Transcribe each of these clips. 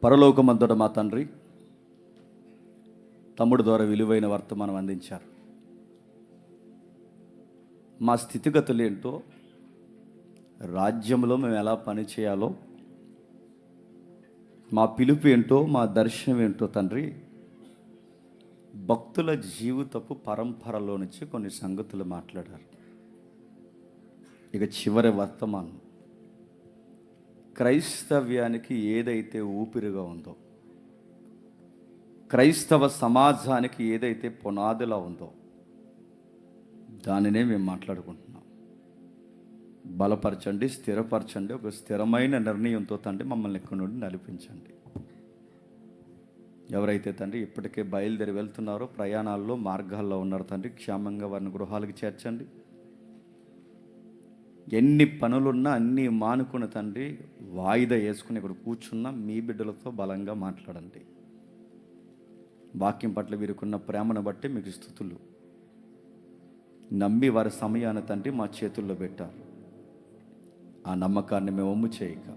పరలోకమంతట మా తండ్రి తమ్ముడు ద్వారా విలువైన వర్తమానం అందించారు. మా స్థితిగతులు ఏంటో, రాజ్యంలో మేము ఎలా పని చేయాలో, మా పిలుపు ఏంటో, మా దర్శనం ఏంటో తండ్రి భక్తుల జీవితపు పరంపరలో నుంచి కొన్ని సంగతులు మాట్లాడారు. ఇక చివరి వర్తమానం క్రైస్తవ్యానికి ఏదైతే ఊపిరిగా ఉందో, క్రైస్తవ సమాజానికి ఏదైతే పునాదిలా ఉందో దానినే మేము మాట్లాడుకుంటున్నాం. బలపరచండి, స్థిరపరచండి, ఒక స్థిరమైన నిర్ణయంతో తండ్రి మమ్మల్ని ఇక్కడి నుండి నడిపించండి. ఎవరైతే తండ్రి ఇప్పటికే బయలుదేరి వెళ్తున్నారో, ప్రయాణాల్లో మార్గాల్లో ఉన్నారు తండ్రి, క్షేమంగా వారిని గృహాలకు చేర్చండి. ఎన్ని పనులున్నా అన్నీ మానుకుని తండ్రి వాయిదా వేసుకుని ఇక్కడ కూర్చున్న మీ బిడ్డలతో బలంగా మాట్లాడండి. వాక్యం పట్ల వీరుకున్న ప్రేమను బట్టి మీకు స్తుతులు. నమ్మి వారి సమయాన్ని తండ్రి మా చేతుల్లో పెట్టారు. ఆ నమ్మకాన్ని మేము ఒమ్ము చేయక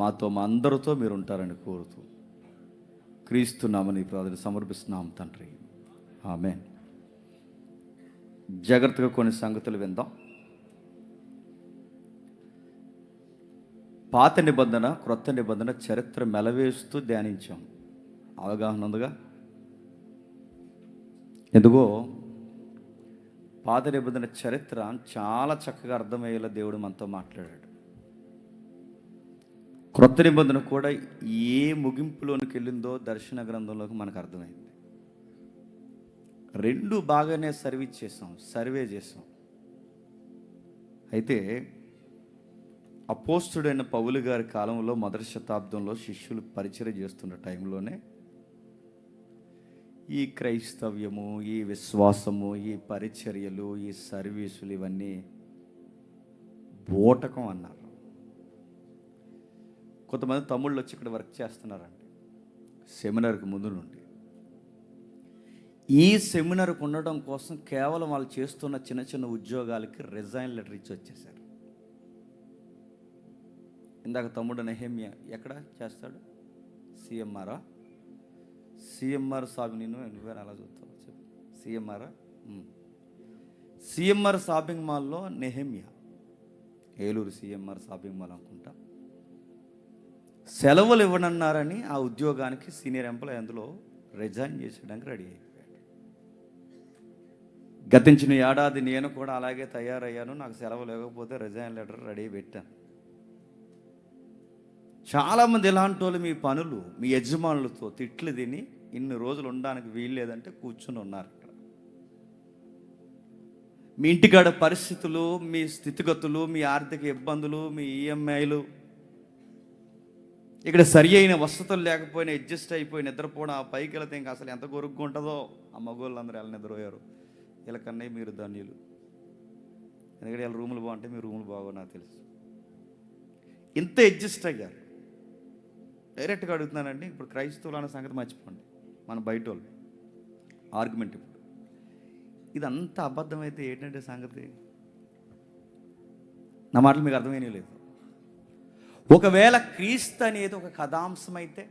మాతో మా అందరితో మీరు ఉంటారని కోరుతూ క్రీస్తు నామని ప్రార్థన సమర్పిస్తున్నాం తండ్రి, ఆమేన్. జాగ్రత్తగా కొన్ని సంగతులు విందాం. పాత నిబంధన, క్రొత్త నిబంధన చరిత్ర మెలవేస్తూ ధ్యానించాం. అవగాహన ఉందిగా? ఎందుకో పాత నిబంధన చరిత్ర చాలా చక్కగా అర్థమయ్యేలా దేవుడు మనతో మాట్లాడాడు. క్రొత్త నిబంధన కూడా ఏ ముగింపులోనికి వెళ్ళిందో దర్శన గ్రంథంలోకి మనకు అర్థమైంది. రెండు బాగానే సర్వే చేసాం. అయితే అపోస్తుడైన పౌలు గారి కాలంలో మొదటి శతాబ్దంలో శిష్యులు పరిచయం చేస్తున్న టైంలోనే ఈ క్రైస్తవ్యము, ఈ విశ్వాసము, ఈ పరిచర్యలు, ఈ సర్వీసులు ఇవన్నీ బోటకం అన్నారు. కొంతమంది తమ్ముళ్ళు వచ్చి ఇక్కడ వర్క్ చేస్తున్నారండి సెమినార్కి ముందు నుండి. ఈ సెమినార్కి ఉండడం కోసం కేవలం వాళ్ళు చేస్తున్న చిన్న చిన్న ఉద్యోగాలకి రిజైన్ లెటర్ ఇచ్చి వచ్చేసారు. ఇందాక తమ్ముడు నెహెమ్యా ఎక్కడ చేస్తాడు? సిఎంఆరా? సిఎంఆర్ షాపింగ్, నువ్వే అలా చూస్తావు చెప్పు. సిఎంఆరా? సిఎంఆర్ షాపింగ్ మాల్లో Nehemiah, Eluru CMR shopping mall అనుకుంటా, సెలవులు ఇవ్వనన్నారని ఆ ఉద్యోగానికి సీనియర్ ఎంప్లాయ్ అందులో రిజైన్ చేసేయడానికి రెడీ అయిపోయాడు. గతించిన ఏడాది నేను కూడా అలాగే తయారయ్యాను. నాకు సెలవులు ఇవ్వకపోతే రిజైన్ లెటర్ రెడీ పెట్టాను. చాలామంది ఇలాంటి వాళ్ళు మీ పనులు, మీ యజమానులతో తిట్లు తిని ఇన్ని రోజులు ఉండడానికి వీలు లేదంటే కూర్చుని ఉన్నారు. ఇక్కడ మీ ఇంటికాడ పరిస్థితులు, మీ స్థితిగతులు, మీ ఆర్థిక ఇబ్బందులు, మీ ఈఎంఐలు, ఇక్కడ సరి అయిన వసతులు లేకపోయినా అడ్జస్ట్ అయిపోయి నిద్రపోవడం, ఆ పైకి వెళితే ఇంకా అసలు ఎంత గొరుగ్గా ఉంటుందో. ఆ మగోళ్ళందరూ ఎలా నిద్రపోయారు. వీళ్ళకన్నా మీరు ధన్యులు. ఎందుకంటే వీళ్ళ రూములు బాగుంటే మీ రూములు బాగో నాకు తెలుసు. ఇంత అడ్జస్ట్ అయ్యారు. డైరెక్ట్గా అడుగుతున్నానండి, ఇప్పుడు క్రైస్తవులు అనే సంగతి మర్చిపోండి, మన బయట వాళ్ళు ఆర్గ్యుమెంట్. ఇప్పుడు ఇదంతా అబద్ధమైతే ఏంటంటే సంగతి? నా మాటలు మీకు అర్థమైనా లేదు. ఒకవేళ క్రీస్తు అనేది ఒక కథాంశం అయితే,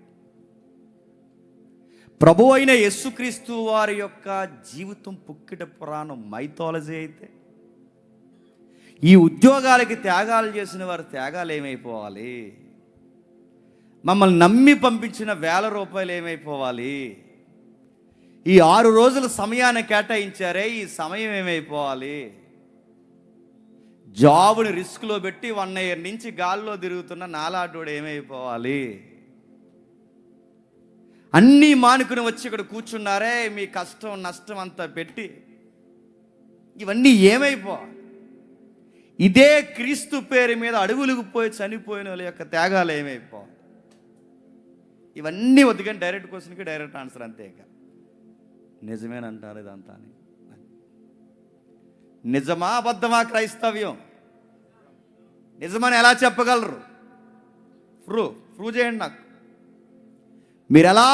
ప్రభు అయిన యేసుక్రీస్తు వారి యొక్క జీవితం పుక్కిట పురాణం మైథాలజీ అయితే, ఈ ఉద్యోగాలకి త్యాగాలు చేసిన వారి త్యాగాలు ఏమైపోవాలి? మమ్మల్ని నమ్మి పంపించిన వేల రూపాయలు ఏమైపోవాలి? ఈ 6 రోజుల సమయాన్ని కేటాయించారే, ఈ సమయం ఏమైపోవాలి? జాబుని రిస్క్లో పెట్టి 1 year నుంచి గాల్లో తిరుగుతున్న నాలాటోడు ఏమైపోవాలి? అన్నీ మానుకుని వచ్చి ఇక్కడ కూర్చున్నారే, మీ కష్టం నష్టం అంతా పెట్టి ఇవన్నీ ఏమైపోవాలి? ఇదే క్రీస్తు పేరు మీద అడుగులకు పోయి చనిపోయిన వాళ్ళ యొక్క త్యాగాలు ఏమైపోవాలి? ఇవన్నీ వద్దుకని డైరెక్ట్ క్వశ్చన్కి డైరెక్ట్ ఆన్సర్ అంతేక. నిజమేనంటారు ఇదంతా అని. నిజమా అబద్ధమా క్రైస్తవ్యం? నిజమని ఎలా చెప్పగలరు? ప్రూవ్ చేయండి నాకు. మీరు ఎలా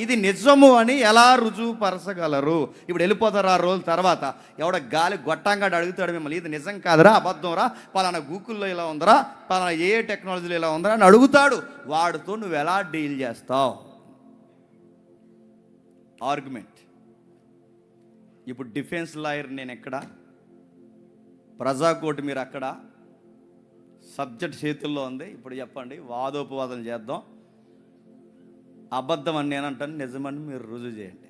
ఇది నిజము అని ఎలా రుజువుపరచగలరు? ఇప్పుడు వెళ్ళిపోతారు 6 రోజుల తర్వాత. ఎవడ గాలి గొట్టంగాడు అడుగుతాడు మిమ్మల్ని, ఇది నిజం కాదురా, అబద్ధం రా, పలానా గూగుల్లో ఇలా ఉందరా, పలానా ఏ టెక్నాలజీలో ఇలా ఉందరా అని అడుగుతాడు. వాడితో నువ్వు ఎలా డీల్ చేస్తావు? ఆర్గ్యుమెంట్. ఇప్పుడు డిఫెన్స్ లాయర్ నేను ఎక్కడ, ప్రజాకోర్టు మీరు అక్కడ, సబ్జెక్ట్ చేతుల్లో ఉంది. ఇప్పుడు చెప్పండి, వాదోపవాదం చేద్దాం. అబద్ధం అని నేను అంటాను, నిజమని మీరు రుజువు చేయండి.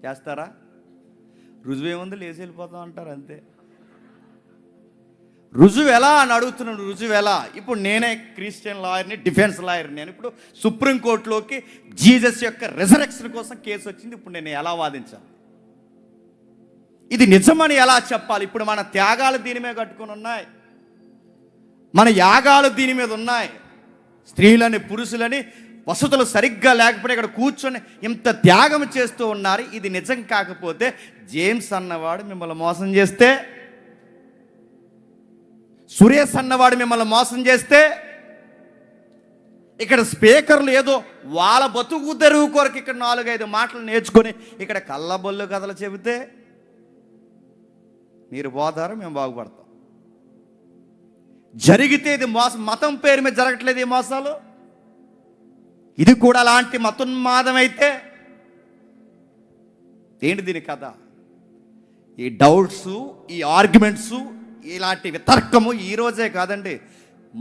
చేస్తారా? రుజువు ఏముంది, లేచి వెళ్ళిపోతాం అంటారు అంతే. రుజువు ఎలా అని అడుగుతున్నాడు. రుజువు ఎలా? ఇప్పుడు నేనే క్రిస్టియన్ లాయర్ని, డిఫెన్స్ లాయర్ని. నేను ఇప్పుడు సుప్రీంకోర్టులోకి జీసస్ యొక్క రిజరెక్షన్ కోసం కేసు వచ్చింది. ఇప్పుడు నేను ఎలా వాదించాలి? ఇది నిజమని ఎలా చెప్పాలి? ఇప్పుడు మన త్యాగాలు దీని మీద కట్టుకొని ఉన్నాయి, మన యాగాలు దీని మీద ఉన్నాయి. స్త్రీలని పురుషులని వసతులు సరిగ్గా లేకపోతే ఇక్కడ కూర్చొని ఇంత త్యాగం చేస్తూ ఉన్నారు. ఇది నిజం కాకపోతే జేమ్స్ అన్నవాడు మిమ్మల్ని మోసం చేస్తే, సురేష్ అన్నవాడు మిమ్మల్ని మోసం చేస్తే, ఇక్కడ స్పీకర్లు ఏదో వాళ్ళ బతుకు తెరువు కొరకు ఇక్కడ 4-5 మాటలు నేర్చుకొని ఇక్కడ కళ్ళబొల్లు కథలు చెబితే మీరు పోతారు, మేము బాగుపడతాం. జరిగితే ఇది మోసం, మతం పేరు మీద జరగట్లేదు ఈ మోసాలు. ఇది కూడా అలాంటి మతోన్మాదం అయితే ఏంటి దీని కథ? ఈ డౌట్స్, ఈ ఆర్గ్యుమెంట్స్, ఇలాంటి వితర్కము ఈరోజే కాదండి,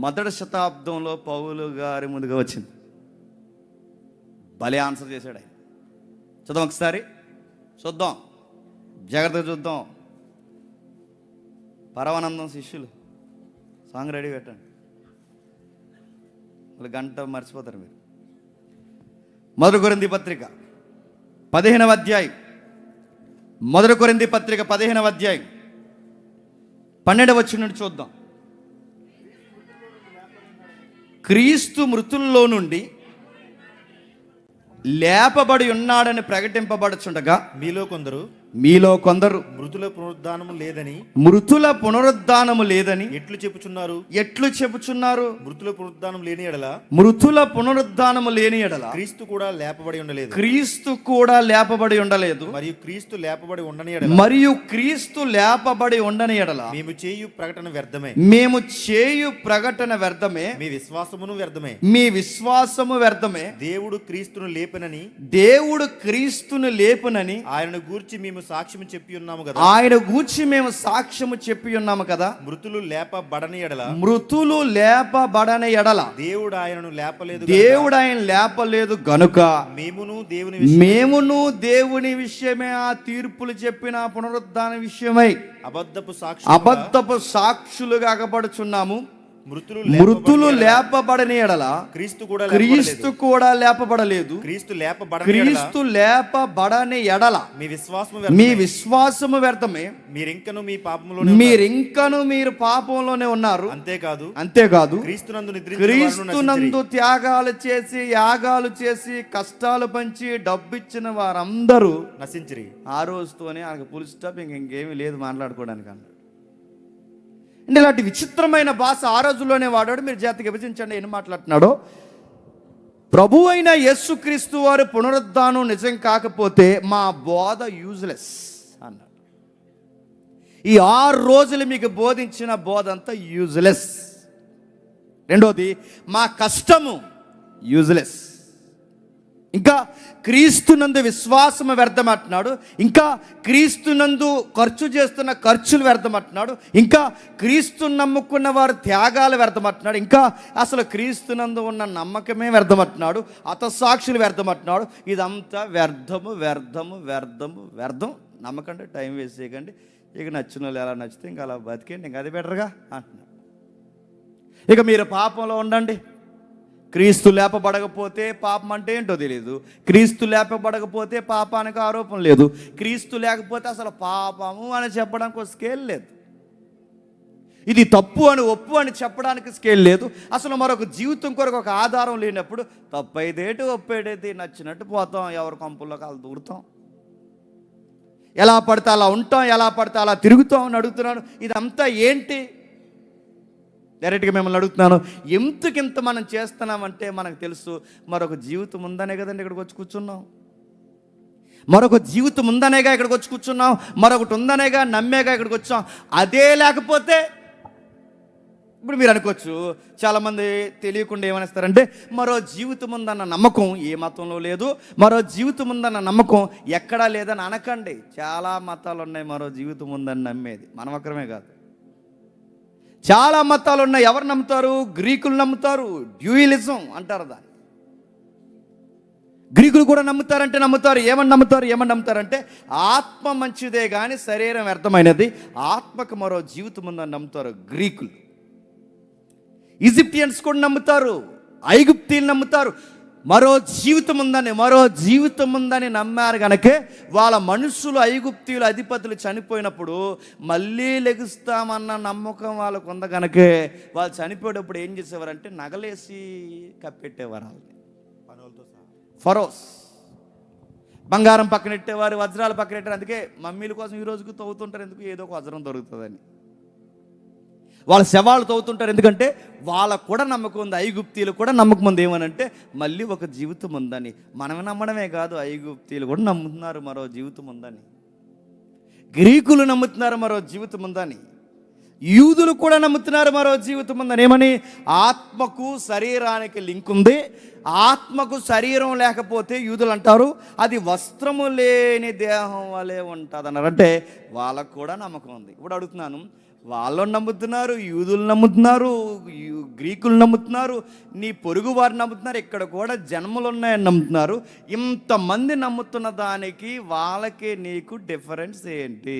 మొదటి శతాబ్దంలో పౌలు గారి ముందుగా వచ్చింది. భలే ఆన్సర్ చేశాడు ఆయన. చూద్దాం ఒకసారి, చూద్దాం, జాగ్రత్తగా చూద్దాం. పరమానందం శిష్యులు సాంగ్ రెడీ పెట్టండి, వాళ్ళు గంట మర్చిపోతారు మీరు. మొదటి కొరింథీ పత్రిక 15వ అధ్యాయం, మొదటి కొరింథీ పత్రిక 15వ అధ్యాయం 12వ వచనం నుండి చూద్దాం. క్రీస్తు మృతుల్లో నుండి లేపబడి ఉన్నాడని ప్రకటింపబడుచుండగా మీలో కొందరు మృతుల పునరుద్ధానము లేదని ఎట్లు చెప్పుచున్నారు? మృతుల పునరుద్ధానము లేని ఎడల క్రీస్తు కూడా లేపబడి ఉండలేదు. మరియు క్రీస్తు లేపబడి ఉండని ఎడల మేము చేయు ప్రకటన వ్యర్థమే, మీ విశ్వాసము వ్యర్థమే. దేవుడు క్రీస్తును లేపనని ఆయనను గూర్చి మేము సాక్ష్యము చెప్పి ఉన్నాము కదా. మృతులు లేపబడని ఎడల దేవుడు ఆయన లేపలేదు గనుక మేమును దేవుని విషయమే ఆ తీర్పులు చెప్పిన పునరుద్ధాన విషయమై అబద్ధపు సాక్షులుగా అగపడుచున్నాము. మృతులు లేపబడని ఎడల క్రీస్తు కూడా లేపబడలేదు. క్రీస్తు లేపబడని ఎడల మీ విశ్వాసము వ్యర్థమే, మీరింకను మీరు పాపంలోనే ఉన్నారు. అంతేకాదు క్రీస్తునందు త్యాగాలు చేసి, యాగాలు చేసి, కష్టాలు పంచి, డబ్బిచ్చిన వారందరూ నశించిరి. ఆ రోజుతోనే ఆయనకు ఫుల్ స్టాప్, ఇంకేమీ లేదు మాట్లాడుకోవడానికి అన్నాడు. అంటే ఇలాంటి విచిత్రమైన భాష ఆ రోజుల్లోనే వాడాడు. మీరు జాతికి విభజించండి ఏం మాట్లాడుతున్నాడో. ప్రభు అయిన యేసుక్రీస్తు వారి పునరుద్ధానం నిజం కాకపోతే మా బోధ యూజ్లెస్ అన్నాడు. ఈ 6 రోజులు మీకు బోధించిన బోధ అంతా యూజ్లెస్. రెండోది, మా కష్టము యూజ్లెస్. ఇంకా క్రీస్తునందు విశ్వాసము వ్యర్థమంటున్నాడు. ఇంకా క్రీస్తునందు ఖర్చు చేస్తున్న ఖర్చులు వ్యర్థమంటున్నాడు. ఇంకా క్రీస్తుని నమ్ముకున్న వారు త్యాగాలు వ్యర్థమంటున్నాడు. ఇంకా అసలు క్రీస్తునందు ఉన్న నమ్మకమే వ్యర్థమంటున్నాడు. హతసాక్షులు వ్యర్థమంటున్నాడు. ఇదంతా వ్యర్థం. నమ్మకండి, టైం వేస్ట్ చేయకండి. ఇక నచ్చిన వాళ్ళు ఎలా నచ్చితే ఇంకా అలా బతికేండి, ఇంకా అది బెటర్గా అంటున్నాడు. ఇక మీరు పాపంలో ఉండండి. క్రీస్తు లేపబడకపోతే పాపం అంటే ఏంటో తెలియదు. క్రీస్తు లేపబడకపోతే పాపానికి ఆరోపణ లేదు. క్రీస్తు లేకపోతే అసలు పాపము అని చెప్పడానికి ఒక స్కేల్ లేదు. ఇది తప్పు అని ఒప్పు అని చెప్పడానికి స్కేల్ లేదు. అసలు మరొక జీవితం కొరకు ఒక ఆధారం లేనప్పుడు తప్పైదేటి ఒప్పేటైతే నచ్చినట్టు పోతాం, ఎవరి కంపుల్లోకి అలా దూరుతాం, ఎలా పడితే అలా ఉంటాం, ఎలా పడితే అలా తిరుగుతాం అని అడుగుతున్నాను. ఇదంతా ఏంటి? డైరెక్ట్గా మిమ్మల్ని అడుగుతున్నాను, ఎందుకింత మనం చేస్తున్నామంటే మనకు తెలుసు మరొక జీవితం ఉందనే కదండి ఇక్కడికి వచ్చి కూర్చున్నాం. మరొక జీవితం ఉందనేగా ఇక్కడికి వచ్చి కూర్చున్నాం, మరొకటి ఉందనేగా నమ్మేగా ఇక్కడికి వచ్చాం. అదే లేకపోతే ఇప్పుడు మీరు అనుకోవచ్చు, చాలామంది తెలియకుండా ఏమనిస్తారంటే మరో జీవితం ఉందన్న నమ్మకం ఏ మతంలో లేదు, మరో జీవితం ఉందన్న నమ్మకం ఎక్కడా లేదని అనకండి. చాలా మతాలు ఉన్నాయి మరో జీవితం ఉందని నమ్మేది, మనం ఒక్కరమే కాదు. చాలా మతాలు ఉన్నాయి. ఎవరు నమ్ముతారు? గ్రీకులు నమ్ముతారు. డ్యూయలిజం అంటారు దాన్ని. గ్రీకులు కూడా నమ్ముతారు. ఏమని నమ్ముతారంటే ఆత్మ మంచిదే కానీ శరీరం వ్యర్థమైనది, ఆత్మకు మరో జీవితం ఉందని నమ్ముతారు గ్రీకులు. ఈజిప్టియన్స్ కూడా నమ్ముతారు, ఐగుప్తీలు నమ్ముతారు. మరో జీవితం ఉందని నమ్మారు కనుకే వాళ్ళ మనుషులు ఐగుప్తీయులు అధిపతులు చనిపోయినప్పుడు మళ్ళీ లెగుస్తామన్న నమ్మకం వాళ్ళకు ఉంది కనుకే వాళ్ళు చనిపోయేటప్పుడు ఏం చేసేవారంటే నగలేసి కప్పెట్టేవారు. వాళ్ళని ఫరోస్ బంగారం పక్కనెట్టేవారు, వజ్రాలు పక్కనెట్టారు. అందుకే మమ్మీల కోసం ఈ రోజుకు తవ్వుతుంటారు, ఎందుకు ఏదో ఒక వజ్రం దొరుకుతుందని. వాళ్ళ శవాలు తవ్వుతుంటారు, ఎందుకంటే వాళ్ళకు కూడా నమ్మకం ఉంది. ఐగుప్తీయులు కూడా నమ్మకం ఉంది ఏమనంటే మళ్ళీ ఒక జీవితం ఉందని. మనం నమ్మడమే కాదు, ఐగుప్తీయులు కూడా నమ్ముతున్నారు మరో జీవితం ఉందని. గ్రీకులు నమ్ముతున్నారు మరో జీవితం ఉందని. యూదులు కూడా నమ్ముతున్నారు మరో జీవితం ఉందని. ఏమని? ఆత్మకు శరీరానికి లింక్ ఉంది. ఆత్మకు శరీరం లేకపోతే యూదులు అంటారు అది వస్త్రము లేని దేహం వలె ఉంటుంది అన్నారు. అంటే వాళ్ళకు కూడా నమ్మకం ఉంది. ఇప్పుడు అడుగుతున్నాను, వాళ్ళు నమ్ముతున్నారు, యూదులు నమ్ముతున్నారు, గ్రీకులు నమ్ముతున్నారు, నీ పొరుగు వారు నమ్ముతున్నారు, ఇక్కడ కూడా జన్మలు ఉన్నాయని నమ్ముతున్నారు. ఇంతమంది నమ్ముతున్న దానికి వాళ్ళకి నీకు డిఫరెన్స్ ఏంటి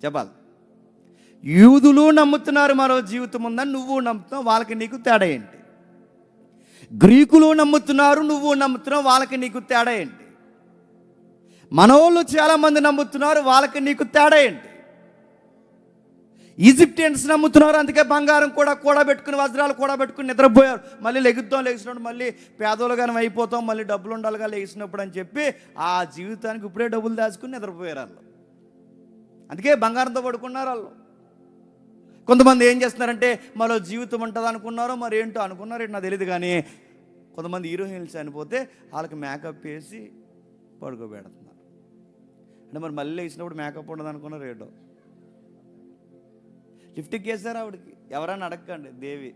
చెప్పాలి? యూదులు నమ్ముతున్నారు మరో జీవితం ఉందని, నువ్వు నమ్ముతున్నావు, వాళ్ళకి నీకు తేడా ఏంటి? గ్రీకులు నమ్ముతున్నారు, నువ్వు నమ్ముతున్నావు, వాళ్ళకి నీకు తేడా ఏంటి? మనోళ్ళు చాలామంది నమ్ముతున్నారు, వాళ్ళకి నీకు తేడా ఏంటి? ఈజిప్టియన్స్ నమ్ముతున్నారు, అందుకే బంగారం కూడా కూడబెట్టుకుని వజ్రాలు కూడబెట్టుకుని నిద్రపోయారు. మళ్ళీ లెగిసినప్పుడు మళ్ళీ పేదోలుగానే అయిపోతాం, మళ్ళీ డబ్బులు ఉండాలిగా లేచినప్పుడు అని చెప్పి ఆ జీవితానికి ఇప్పుడే డబ్బులు దాచుకుని నిద్రపోయారు వాళ్ళు. అందుకే బంగారంతో పడుకున్నారు వాళ్ళు. కొంతమంది ఏం చేస్తున్నారంటే మరో జీవితం ఉంటుంది అనుకున్నారో మరి ఏంటో అనుకున్నారో నాకు తెలియదు, కానీ కొంతమంది హీరోయిన్లు చనిపోతే వాళ్ళకి మేకప్ వేసి పడుకోబెడుతున్నారు. అంటే మరి మళ్ళీ వేసినప్పుడు మేకప్ ఉండదు అనుకున్నారు ఏంటో. లిఫ్ట్కి వేసారు ఆవిడకి, ఎవరైనా అడగండి, దేవి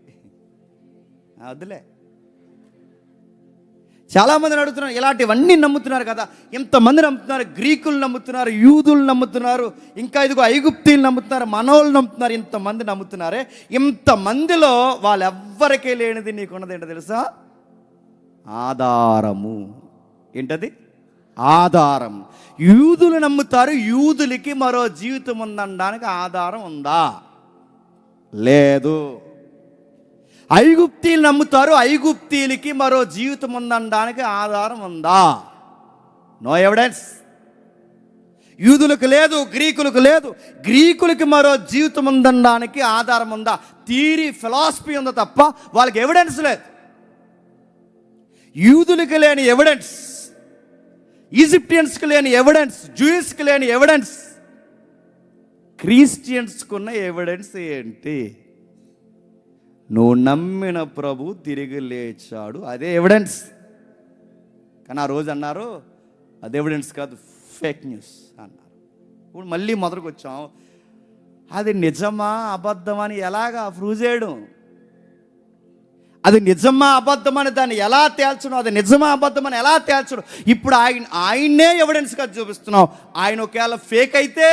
వద్దులే. చాలామందిని అడుగుతున్నారు, ఇలాంటివన్నీ నమ్ముతున్నారు కదా. ఇంతమంది నమ్ముతున్నారు, గ్రీకులు నమ్ముతున్నారు, యూదులు నమ్ముతున్నారు, ఇంకా ఇదిగో ఐగుప్తీలు నమ్ముతున్నారు, మనోళ్ళు నమ్ముతున్నారు, ఇంతమంది నమ్ముతున్నారే. ఇంతమందిలో వాళ్ళెవ్వరికీ లేనిది నీకున్నది ఏంటో తెలుసా? ఆధారము. ఏంటది? ఆధారం. యూదులు నమ్ముతారు, యూదులకి మరో జీవితం ఉందనడానికి ఆధారం ఉందా? లేదు. ఐగుప్తీలు నమ్ముతారు, ఐగుప్తీలకి మరో జీవితం ఉందనడానికి ఆధారం ఉందా? No evidence. యూదులకు లేదు, గ్రీకులకు లేదు. గ్రీకులకి మరో జీవితం ఉందనడానికి ఆధారం ఉందా? థియరీ, ఫిలాసఫీ ఉందా తప్ప వాళ్ళకి ఎవిడెన్స్ లేదు. యూదులకు లేని ఎవిడెన్స్, ఈజిప్టియన్స్కి లేని ఎవిడెన్స్, జూయిస్కి లేని ఎవిడెన్స్, క్రిస్టియన్స్కున్న ఎవిడెన్స్ ఏంటి? నువ్వు నమ్మిన ప్రభు తిరిగి లేచాడు, అదే ఎవిడెన్స్. కానీ ఆ రోజు అన్నారు అది ఎవిడెన్స్ కాదు, ఫేక్ న్యూస్ అన్నారు. ఇప్పుడు మళ్ళీ మొదలుకు వచ్చాం, అది నిజమా అబద్ధమా అని ఎలాగా ప్రూవ్ చేయడం? అది నిజమా అబద్ధమని దాన్ని ఎలా తేల్చడం? అది నిజమా అబద్ధమని ఎలా తేల్చడం? ఇప్పుడు ఆయన్నే ఎవిడెన్స్గా చూపిస్తున్నాం. ఆయన ఒకవేళ ఫేక్ అయితే,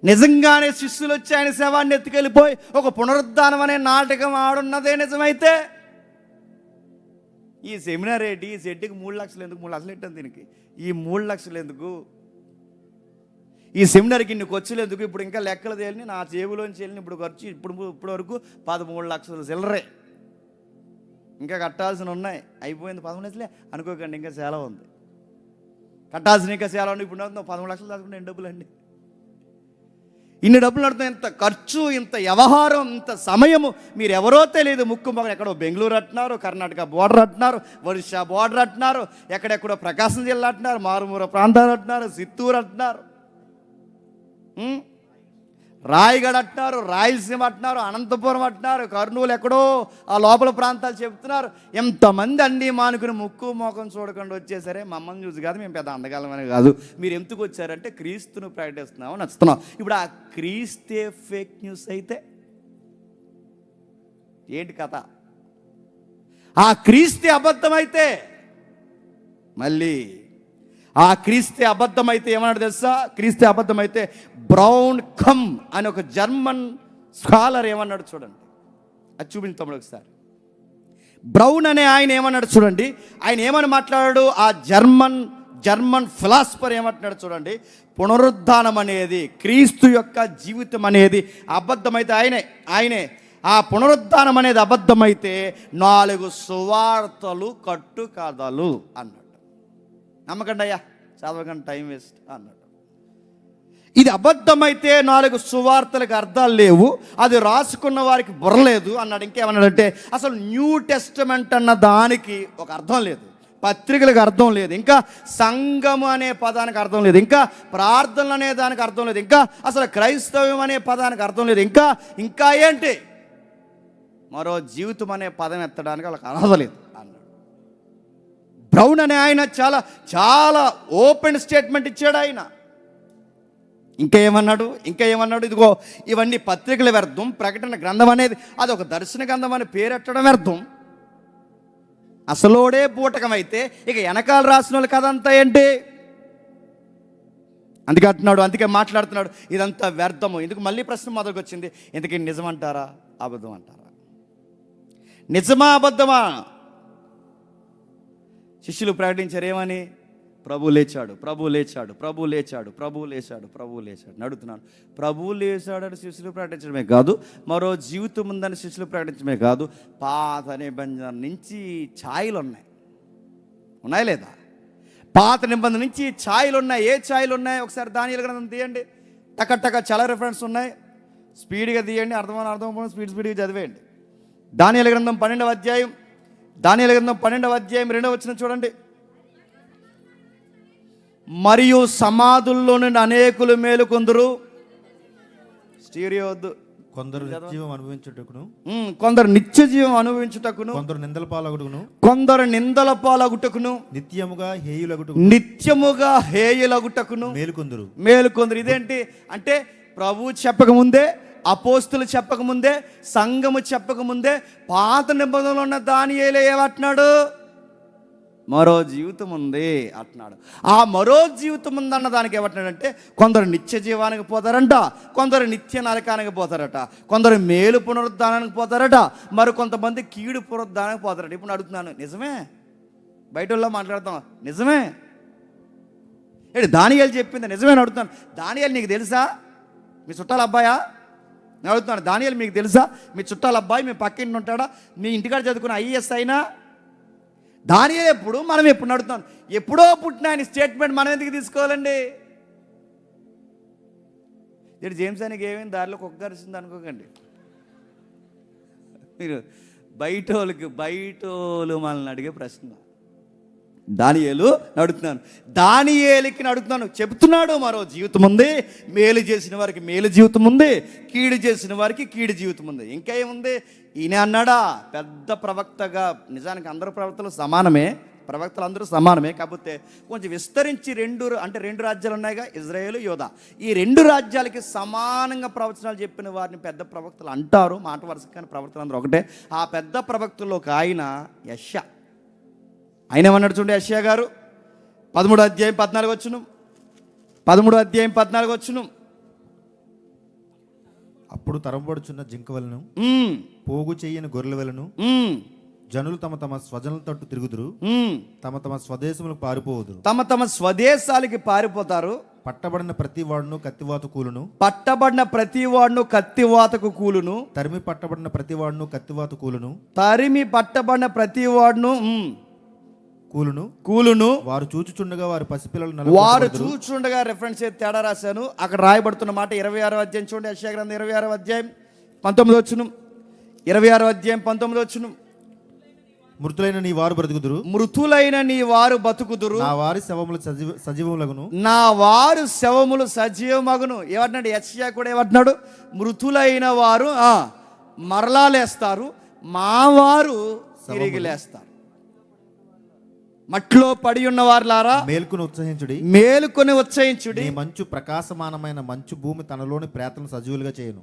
నిజంగానే శిష్యులు వచ్చి ఆయన శవాన్ని ఎత్తుకెళ్ళిపోయి ఒక పునరుద్ధానం అనే నాటకం ఆడున్నదే నిజమైతే, ఈ సెమినార్ ఏంటి? ఈ సెట్కి 3 లక్షలు ఎందుకు? 3 లక్షలు పెట్టాను దీనికి. ఈ 3 లక్షలు ఎందుకు? ఈ సెమినార్కి ఇన్ని ఖర్చులు ఎందుకు? ఇప్పుడు ఇంకా లెక్కలు తేలిని నా జేబులోంచి వెళ్ళిన ఇప్పుడు ఖర్చు ఇప్పుడు వరకు 13 లక్షలు చిల్లరే. ఇంకా కట్టాల్సిన ఉన్నాయి, అయిపోయింది 13 లక్షలే అనుకోకండి, ఇంకా చాలా ఉంది కట్టాల్సిన, ఇంకా చాలా ఉంది. ఇప్పుడు 13 లక్షలు దాచుకుంటే ఎన్ని డబ్బులు అండి? ఇన్ని డబ్బులు నడుతున్నాయి, ఇంత ఖర్చు, ఇంత వ్యవహారం, ఇంత సమయము. మీరు ఎవరో తెలియదు, ముక్కు మొక్క ఎక్కడో బెంగళూరు అంటున్నారు, కర్ణాటక బోర్డర్ అంటున్నారు, ఒడిశా బోర్డర్ అంటున్నారు, ఎక్కడెక్కడో ప్రకాశం జిల్లా అంటున్నారు, మారుమూర ప్రాంతాలు అంటున్నారు, చిత్తూరు అంటున్నారు, రాయగడ అంటున్నారు, రాయలసీమ అంటున్నారు, అనంతపురం అంటున్నారు, కర్నూలు ఎక్కడో ఆ లోపల ప్రాంతాలు చెప్తున్నారు. ఎంతమంది అన్నీ మానుకుని ముక్కు మోకం చూడకుండా వచ్చేసరే మమ్మల్ని చూసి కాదు, మేము పెద్ద అందగాలమని కాదు, మీరు ఎందుకు వచ్చారంటే క్రీస్తును ప్రకటిస్తున్నాము, నచ్చుతున్నాం. ఇప్పుడు ఆ క్రీస్తే ఫేక్ న్యూస్ అయితే ఏంటి కథ? ఆ క్రీస్తే అబద్ధమైతే మళ్ళీ ఆ క్రీస్తే అబద్ధమైతే ఏమన్నాడు తెలుసా? క్రీస్తే అబద్ధమైతే బ్రౌన్ కమ్ అని ఒక జర్మన్ స్కాలర్ ఏమన్నాడు చూడండి, అది చూపించాము ఒకసారి. బ్రౌన్ అనే ఆయన ఏమన్నాడు చూడండి, ఆయన ఏమని మాట్లాడాడు? ఆ జర్మన్ ఫిలాసఫర్ ఏమంటున్నాడు చూడండి, పునరుద్ధానం అనేది, క్రీస్తు యొక్క జీవితం అనేది అబద్ధమైతే ఆయనే ఆ పునరుద్ధానం అనేది అబద్ధమైతే 4 సువార్తలు కట్టు కథలు అన్నాడు. నమ్మకండి అయ్యా, చదవకండి, టైం వేస్ట్ అన్నాడు. ఇది అబద్ధమైతే 4 సువార్తలకు అర్థాలు లేవు, అది రాసుకున్న వారికి బుర్రలేదు అన్నాడు. ఇంకేమన్నాడంటే అసలు న్యూ టెస్టమెంట్ అన్న దానికి ఒక అర్థం లేదు, పత్రికలకు అర్థం లేదు, ఇంకా సంఘము అనే పదానికి అర్థం లేదు, ఇంకా ప్రార్థనలు అనే దానికి అర్థం లేదు, ఇంకా అసలు క్రైస్తవ్యం అనే పదానికి అర్థం లేదు, ఇంకా ఏంటి మరో జీవితం అనే పదం ఎత్తడానికి వాళ్ళకి అర్హత లేదు అన్నాడు. బ్రౌన్ అనే ఆయన చాలా చాలా ఓపెన్ స్టేట్మెంట్ ఇచ్చాడు ఆయన. ఇంకా ఏమన్నాడు? ఇదిగో ఇవన్నీ పత్రికల వ్యర్థం, ప్రకటన గ్రంథం అనేది అది ఒక దర్శన గ్రంథం అని పేరెట్టడం వ్యర్థం, అసలోడే బూటకం అయితే ఇక వెనకాల రాసిన వాళ్ళు కథంతా ఏంటి? అందుకే మాట్లాడుతున్నాడు ఇదంతా వ్యర్థము. ఎందుకు మళ్ళీ ప్రశ్న మొదలుకు వచ్చింది, ఎందుకు నిజమంటారా అబద్ధం అంటారా? నిజమా అబద్ధమా? శిష్యులు ప్రకటించారు ఏమని? ప్రభు లేచాడు. అడుగుతున్నాను, ప్రభు లేచాడని శిష్యులు ప్రకటించడమే కాదు, మరో జీవితం ఉందని శిష్యులు ప్రకటించడమే కాదు, పాత నిబంధన నుంచి ఛాయలు ఉన్నాయి లేదా? పాత నిబంధన నుంచి ఛాయలు ఉన్నాయి. ఏ ఛాయలు ఉన్నాయి? ఒకసారి దానియేలు గ్రంథం తీయండి, టక చాలా రిఫరెన్స్ ఉన్నాయి, స్పీడ్గా తీయండి, అర్థం స్పీడ్గా చదివేయండి. దానియేలు గ్రంథం 12వ అధ్యాయం 2వ వచనం చూడండి. మరియు సమాధుల్లో నుండి అనేకులు మేలుకొందురు, స్టీరియో వద్దు, కొందరు నిత్యజీవం అనుభవించుటకును, కొందరు నిత్య జీవం అనుభవించుటకును, కొందరు నిందల పాలగుటకును, నిత్యముగా హేయులగుటకును మేలుకొందురు. ఇదేంటి అంటే ప్రభు చెప్పకముందే, అపోస్తులు చెప్పకముందే, సంఘము చెప్పకముందే పాత నిబంధనలు ఉన్న దానియేలు ఏమంటున్నాడు? మరో జీవితం ఉంది అంటున్నాడు. ఆ మరో జీవితం ఉందన్న దానికి ఏమంటున్నాడంటే కొందరు నిత్య జీవానికి పోతారంట, కొందరు నిత్య నరకానికి పోతారట, కొందరు మేలు పునరుద్ధానానికి పోతారట, మరి కొంతమంది కీడు పునరుద్ధానానికి పోతారట. ఇప్పుడు అడుగుతున్నాను, నిజమే? బయట వాళ్ళు మాట్లాడతాం, నిజమే? ఏంటి దానియేలు చెప్పింది నిజమే అని అడుగుతాను. దానియేలు నీకు తెలుసా? మీ చుట్టాల అబ్బాయా? నేను అడుగుతున్నాను, దానియేలు మీకు తెలుసా? మీ చుట్టాల అబ్బాయి మీ పక్కింటి ఉంటాడా? మీ ఇంటికాడ చదువుకున్న ఐఏఎస్ అయినా? దానియేలు ఎప్పుడు, మనం ఎప్పుడు అడుగుతున్నాను? ఎప్పుడో పుట్టిన ఆయన స్టేట్మెంట్ మనం ఎందుకు తీసుకోవాలండి? ఇక్కడ జేమ్స్ ఆయనకి ఏమైంది, దారిలో కుక్క కరిచింది అనుకోకండి. మీరు బయటోళ్ళు మనల్ని అడిగే ప్రశ్న. దానియేలు అడుగుతున్నాను, చెబుతున్నాడు మరో జీవితం ఉంది, మేలు చేసిన వారికి మేలు జీవితం ఉంది, కీడు చేసిన వారికి కీడు జీవితం ఉంది. ఇంకా ఏముంది? ఈయన అన్నాడా పెద్ద ప్రవక్తగా? నిజానికి అందరూ ప్రవక్తలు అందరూ సమానమే, కాకపోతే కొంచెం విస్తరించి రెండు రాజ్యాలు ఉన్నాయిగా, ఇజ్రాయేలు, యోధా. ఈ 2 రాజ్యాలకి సమానంగా ప్రవచనాలు చెప్పిన వారిని పెద్ద ప్రవక్తలు అంటారు. మాట వరుస కానీ ప్రవక్తలు అందరూ ఒకటే. ఆ పెద్ద ప్రవక్తల్లో ఒక ఆయన యెషయా. ఆయన ఏమన్నాడు చూడండి, యెషయా గారు 13వ అధ్యాయం 14వ వచనం. అప్పుడు తరంబడుచున్న జింక వలను, పోగు చేయని గొర్రెల వలను జనులు తమ తమ స్వజనుల తట్టు తిరుగుదురు, తమ తమ స్వదేశములకు పారిపోదురు. తమ స్వదేశాలకి పారిపోతారు. పట్టబడిన ప్రతి వాడును కత్తివాతకు కూలును, తరిమి పట్టబడిన ప్రతి వాడును కూలును. వారు చూచుచుండగా వారి పసిపిల్లలు రెఫరెన్స్ తేడా రాశాను. అక్కడ రాయబడుతున్న మాట 26వ అధ్యాయం చూడండి, యెషయా గ్రంథం 26వ అధ్యాయం 19వ వచనం. మృతులైన నీ వారు బ్రతుకుదురు, మృతులైన నీ వారు బతుకుదురు, నా వారి శవములు సజీవములగును, నా వారు శవములు సజీవమగును. ఏమంటున్నాడు యెషయా కూడా? ఏమంటున్నాడు? మృతులైన వారు మరలా లేస్తారు, మా వారు తిరిగి లేస్తారు. మట్లో పడి ఉన్న వారులారా మేల్కొని ఉత్సహించుడి, మేలుకొని ఉత్సహించుడి. నీ మంచు ప్రకాశమానమైన మంచు భూమి తనలోని ప్రేతలను సజీవులుగా చేయును.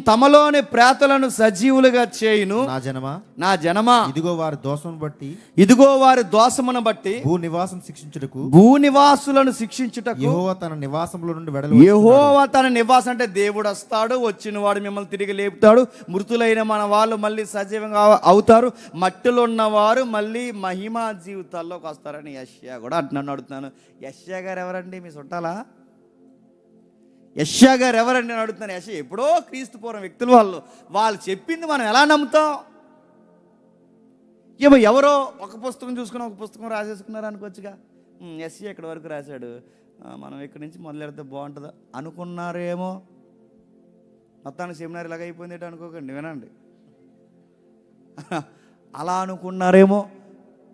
తమలోని ప్రేతలను సజీవులుగా చేయును. నా జనమా, నా జనమా, ఇదిగో వారి దోషమును బట్టి, ఇదిగో వారి దోషమును బట్టి భూ నివాసం శిక్షించుటకు, భూనివాసులను శిక్షించుటకు యెహోవా తన నివాసముల నుండి వెడలు. యెహోవా తన నివాసం అంటే దేవుడు వస్తాడు, వచ్చిన వాడు మిమ్మల్ని తిరిగి లేపుతాడు. మృతులైన మన వాళ్ళు మళ్ళీ సజీవంగా అవుతారు. మట్టిలో ఉన్నవారు మళ్ళీ మహిమా జీవితాల్లో వస్తారని యెషయా కూడా నన్ను అడుగుతున్నాను. యెషయా గారు ఎవరండి? మీ చుట్టాలా? యెషయా గారు ఎవరండి అని అడుగుతున్నాను. యెషయా ఎప్పుడో క్రీస్తు పూర్వం వ్యక్తులు, వాళ్ళు చెప్పింది మనం ఎలా నమ్ముతాం? ఎవరో ఒక పుస్తకం చూసుకుని ఒక పుస్తకం రాసేసుకున్నారు అనుకోవచ్చుగా. యెషయా ఇక్కడ వరకు రాశాడు, మనం ఇక్కడి నుంచి మొదలెడితే బాగుంటుందా అనుకున్నారేమో. మొత్తానికి సెమినార్ ఇలాగ అయిపోయింది అనుకోకండి, వినండి. అలా అనుకున్నారేమో,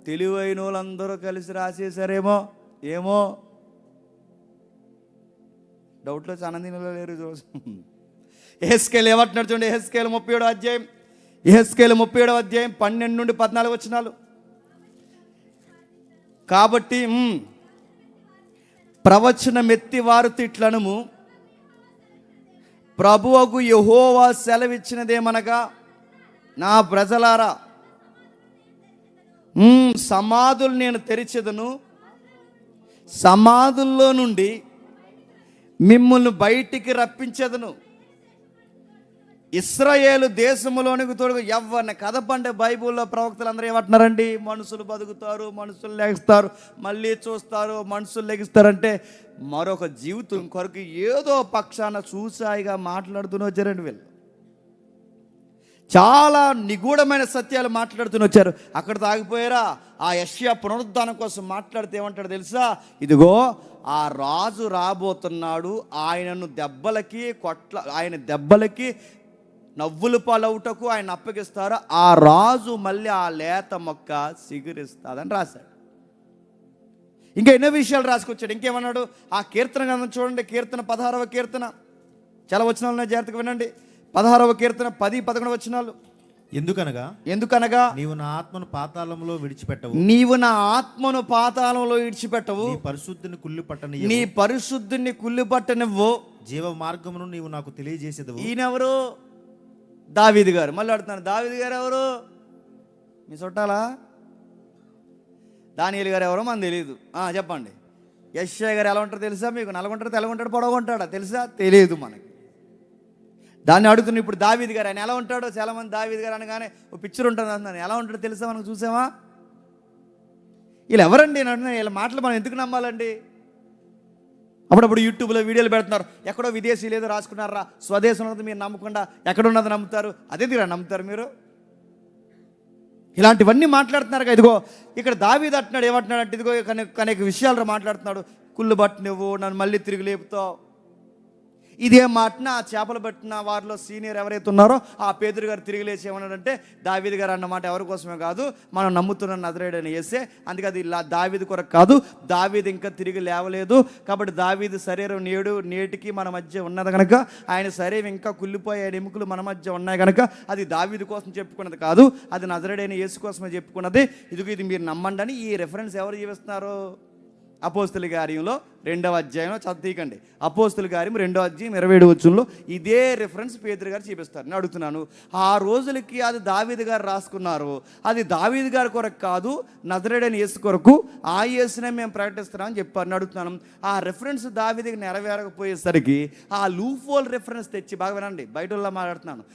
తెలివైన వాళ్ళందరూ కలిసి రాసేసారేమో, ఏమో. డౌట్లో ఆనందంలో లేరు ఈరోజు. యెహెజ్కేలు ఏమంటున్నాడు చూడండి. యెహెజ్కేలు 37వ అధ్యాయం, యెహెజ్కేలు 37వ అధ్యాయం 12 నుండి 14 వచనాలు. కాబట్టి ప్రవచనమెత్తి వారు తిట్లనుము, ప్రభువగు యెహోవా సెలవిచ్చినదేమనగా, నా ప్రజలారా, సమాధులు నేను తెరిచెదను, సమాధుల్లో నుండి మిమ్మల్ని బయటికి రప్పించెదను, ఇశ్రాయేలు దేశములోనికి తోడు. ఎవరిని కదపండి. బైబిల్లో ప్రవక్తలు అందరూ ఏమంటున్నారండి? మనుషులు బతుకుతారు, మనుషులు లెగిస్తారు, మళ్ళీ చూస్తారు, మనుషులు లెగిస్తారంటే మరొక జీవితం కొరకు ఏదో పక్షాన చూసాయిగా మాట్లాడుతూనే వచ్చారండి వీళ్ళు. చాలా నిగూఢమైన సత్యాలు మాట్లాడుతూనే వచ్చారు. అక్కడ తాగిపోయారా? ఆ యెషయా పునరుద్ధానం కోసం మాట్లాడితే ఏమంటాడు తెలుసా? ఇదిగో ఆ రాజు రాబోతున్నాడు, ఆయన దెబ్బలకి నవ్వులు పాలవుటకు ఆయన అప్పగిస్తారు, ఆ రాజు మళ్ళీ ఆ లేత మొక్క సిగురిస్తాదని రాశాడు. ఇంకా ఎన్నో విషయాలు రాసుకొచ్చాడు. ఇంకేమన్నాడు? ఆ కీర్తన గ్రంథం చూడండి, కీర్తన 16వ కీర్తన, చాలా వచనాలు ఉన్నాయి, జాగ్రత్తగా వినండి. 16వ కీర్తన 10-11 వచనాలు. ఎందుకనగా నీవు నా ఆత్మను పాతాళంలో విడిచిపెట్టవు, నీవు నా ఆత్మను పాతాళంలో విడిచిపెట్టవు, నీ పరిశుద్ధిని కుళ్ళిపట్టనివ్వు, జీవ మార్గమును నీవు నాకు తెలియజేసేదవు. ఈయనెవరు? దావీదు గారు. మళ్ళీ అడుగుతున్నాను, దావీదు గారు ఎవరు? మీ చుట్టాలా? దానియేలు గారు ఎవరో మనకు తెలియదు. చెప్పండి. యెషయా గారు ఎలా ఉంటారో తెలుసా మీకు? నల్లగుంటాడు, తెల్లగుంటాడు, పొడవుంటాడా తెలుసా? తెలియదు మనకి. దాన్ని అడుగుతున్నా. ఇప్పుడు దావీదు గారు, ఆయన ఎలా ఉంటాడో చాలా మంది దావీదు గారు అనగానే ఓ పిక్చర్ ఉంటుంది అంటున్నాను. ఎలా ఉంటాడో తెలుసా మనకు? చూసామా? వీళ్ళు ఎవరండి అని అంటున్నాను. వీళ్ళ మాటలు మనం ఎందుకు నమ్మాలండి? అప్పుడప్పుడు యూట్యూబ్లో వీడియోలు పెడుతున్నారు, ఎక్కడో విదేశీ లేదో రాసుకున్నారా, స్వదేశం ఉన్నది మీరు నమ్మకుండా ఎక్కడున్నది నమ్ముతారు. అదే తీరా నమ్ముతారు మీరు? ఇలాంటివన్నీ మాట్లాడుతున్నారు. ఇదిగో ఇక్కడ దావీదు అంటున్నాడు, ఏమంటున్నాడు అంటే, ఇదిగో అనేక విషయాలు మాట్లాడుతున్నాడు. కుళ్ళు బట్టి నువ్వు నన్ను మళ్ళీ తిరిగి లేపుతావు. ఇదే మాటన ఆ చేపలు పట్టిన వారిలో సీనియర్ ఎవరైతే ఉన్నారో ఆ పేతురు గారు తిరిగి లేచి ఏమన్నాడంటే, దావీదు గారు అన్నమాట ఎవరి కోసమే కాదు, మనం నమ్ముతున్న నజరేయుడైన యేసే, అందుకే అది దావీదు కొరకు కాదు, దావీదు ఇంకా తిరిగి లేవలేదు కాబట్టి దావీదు శరీరం నేటికి మన మధ్య ఉన్నది కనుక, ఆయన శరీరం ఇంకా కుళ్ళిపోయే ఎముకలు మన మధ్య ఉన్నాయి కనుక అది దావీదు కోసం చెప్పుకున్నది కాదు, అది నజరేయుడైన యేసు కోసమే చెప్పుకున్నది. ఇది మీరు నమ్మండి అని ఈ రెఫరెన్స్ ఎవరు జీవిస్తున్నారు? అపోస్తుల కార్యంలో 2వ అధ్యాయంలో చదివికండి. అపోస్తుల కార్యం 2వ అధ్యాయం 27 వచనంలో ఇదే రిఫరెన్స్ పేతురు గారు చూపిస్తారు. నేను అడుగుతున్నాను, ఆ రోజులకి అది దావీదు గారు రాసుకున్నారు, అది దావీదు గారి కొరకు కాదు, నజరేయుడైన యేసు కొరకు, ఆ యేసునే మేము ప్రకటిస్తున్నామని చెప్పారు. నేను అడుగుతున్నాను, ఆ రిఫరెన్స్ దావీదుకి నెరవేరకపోయేసరికి ఆ లూఫోల్ రిఫరెన్స్ తెచ్చి, బాగా వినండి, బయటలో మాట్లాడుతున్నాను,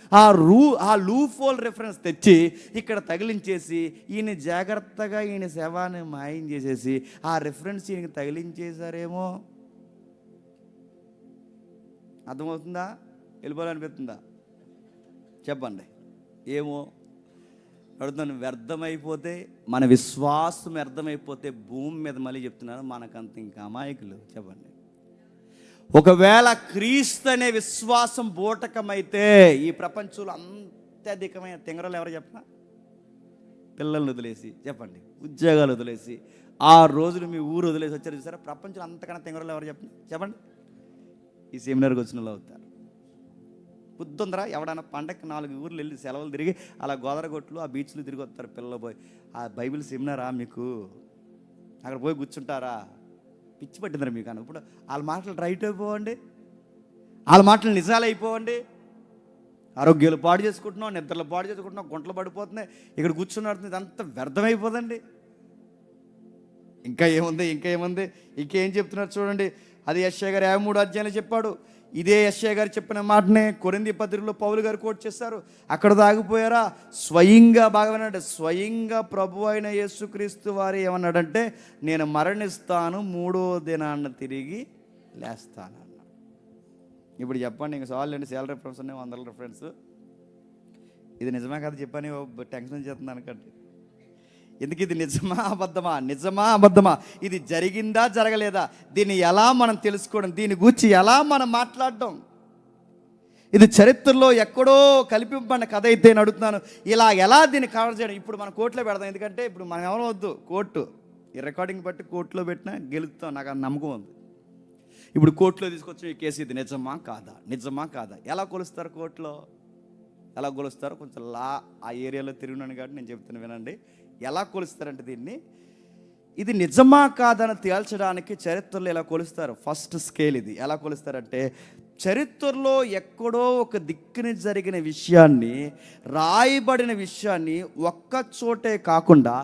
ఆ లూఫోల్ రిఫరెన్స్ తెచ్చి ఇక్కడ తగిలించేసి ఈయన జాగ్రత్తగా ఈయన శవాన్ని మాయం చేసేసి ఆ రిఫరెన్స్ ఈయనకి తగిలించేశారేమో. అర్థమవుతుందా? వెళ్ళిపోవాలనిపిస్తుందా? చెప్పండి. ఏమో అడుగుతాను. వ్యర్థమైపోతే, మన విశ్వాసం వ్యర్థమైపోతే భూమి మీద మళ్ళీ చెప్తున్నాను, మనకంత ఇంకా అమాయకులు. చెప్పండి. ఒకవేళ క్రీస్తు అనే విశ్వాసం బూటకమైతే ఈ ప్రపంచంలో అత్యధికమైన తింగరలు ఎవరు చెప్పినా? పిల్లల్ని వదిలేసి, చెప్పండి, ఉద్యోగాలు వదిలేసి 6 రోజులు మీ ఊరు వదిలేసి వచ్చారు చూసారా? ప్రపంచంలో అంతకన్నా తెంగరలు ఎవరు చెప్పండి? ఈ సెమినార్కి వచ్చిన వాళ్ళు అవుతారు. బుద్ధుందరా? ఎవడన్నా పండగకి 4 ఊర్లు వెళ్ళి సెలవులు తిరిగి అలా గోదావరిగొట్లు ఆ బీచ్లు తిరిగి వస్తారు పిల్లలు పోయి. ఆ బైబిల్ సెమినారా మీకు? అక్కడ పోయి కూర్చుంటారా? పిచ్చి పట్టిందిరా మీకు అని. ఇప్పుడు వాళ్ళ మాటలు రైట్ అయిపోవండి, వాళ్ళ మాటలు నిజాలు అయిపోవండి. ఆరోగ్యాలు పాడు చేసుకుంటున్నాం, నిద్రలు పాడు చేసుకుంటున్నాం, గుంటలు పడిపోతున్నాయి, ఇక్కడ కూర్చున్నాడు, ఇదంతా వ్యర్థమైపోదండి. ఇంకా ఏముంది? ఇంకేం చెప్తున్నారు చూడండి. అది యెషయా గారు 53 అధ్యాయంలో చెప్పాడు. ఇదే యెషయా గారు చెప్పిన మాటనే కొరింథీ పత్రికలో పౌలు గారు కోట్ చేశారు. అక్కడ దాగిపోయారా? స్వయంగా బాగా స్వయంగా ప్రభు అయిన యేసుక్రీస్తు వారు ఏమన్నాడంటే, నేను మరణిస్తాను, 3వ దినాన్న తిరిగి లేస్తాను అన్నాడు. ఇప్పుడు చెప్పండి, ఇంక సవాళ్ళు అండి. సేల్ రిఫరెన్స్ ఉన్నాయి, 100 రిఫరెన్స్. ఇది నిజమే కదా చెప్పని టెన్షన్ చేస్తుంది అనుకోండి. ఎందుకు ఇది నిజమా అబద్ధమా? ఇది జరిగిందా జరగలేదా? దీన్ని ఎలా మనం తెలుసుకోవడం, దీని గురించి ఎలా మనం మాట్లాడడం? ఇది చరిత్రలో ఎక్కడో కలిపింపబడిన కథ అయితే నేను అడుగుతున్నాను, ఇలా ఎలా దీన్ని కవర్ చేయడం? ఇప్పుడు మనం కోర్టులో పెడదాం, ఎందుకంటే ఇప్పుడు మనం ఎవరో వద్దు, కోర్టు ఈ రికార్డింగ్ బట్టి కోర్టులో పెట్టినా గెలుస్తాం, నాకు ఆ నమ్మకం ఉంది. ఇప్పుడు కోర్టులో తీసుకొచ్చిన ఈ కేసు ఇది నిజమా కాదా? ఎలా కొలుస్తారు కోర్టులో? ఎలా కొలుస్తారో కొంచెం ఆ ఏరియాలో తిరిగినాను కాబట్టి నేను చెప్తాను వినండి. ఎలా కొలుస్తారంటే దీన్ని, ఇది నిజమా కాదని తేల్చడానికి చరిత్రలో ఎలా కొలుస్తారు. ఫస్ట్ స్కేల్ ఇది. ఎలా కొలుస్తారంటే, చరిత్రలో ఎక్కడో ఒక దిక్కుని జరిగిన విషయాన్ని, రాయబడిన విషయాన్ని ఒక్క చోటే కాకుండా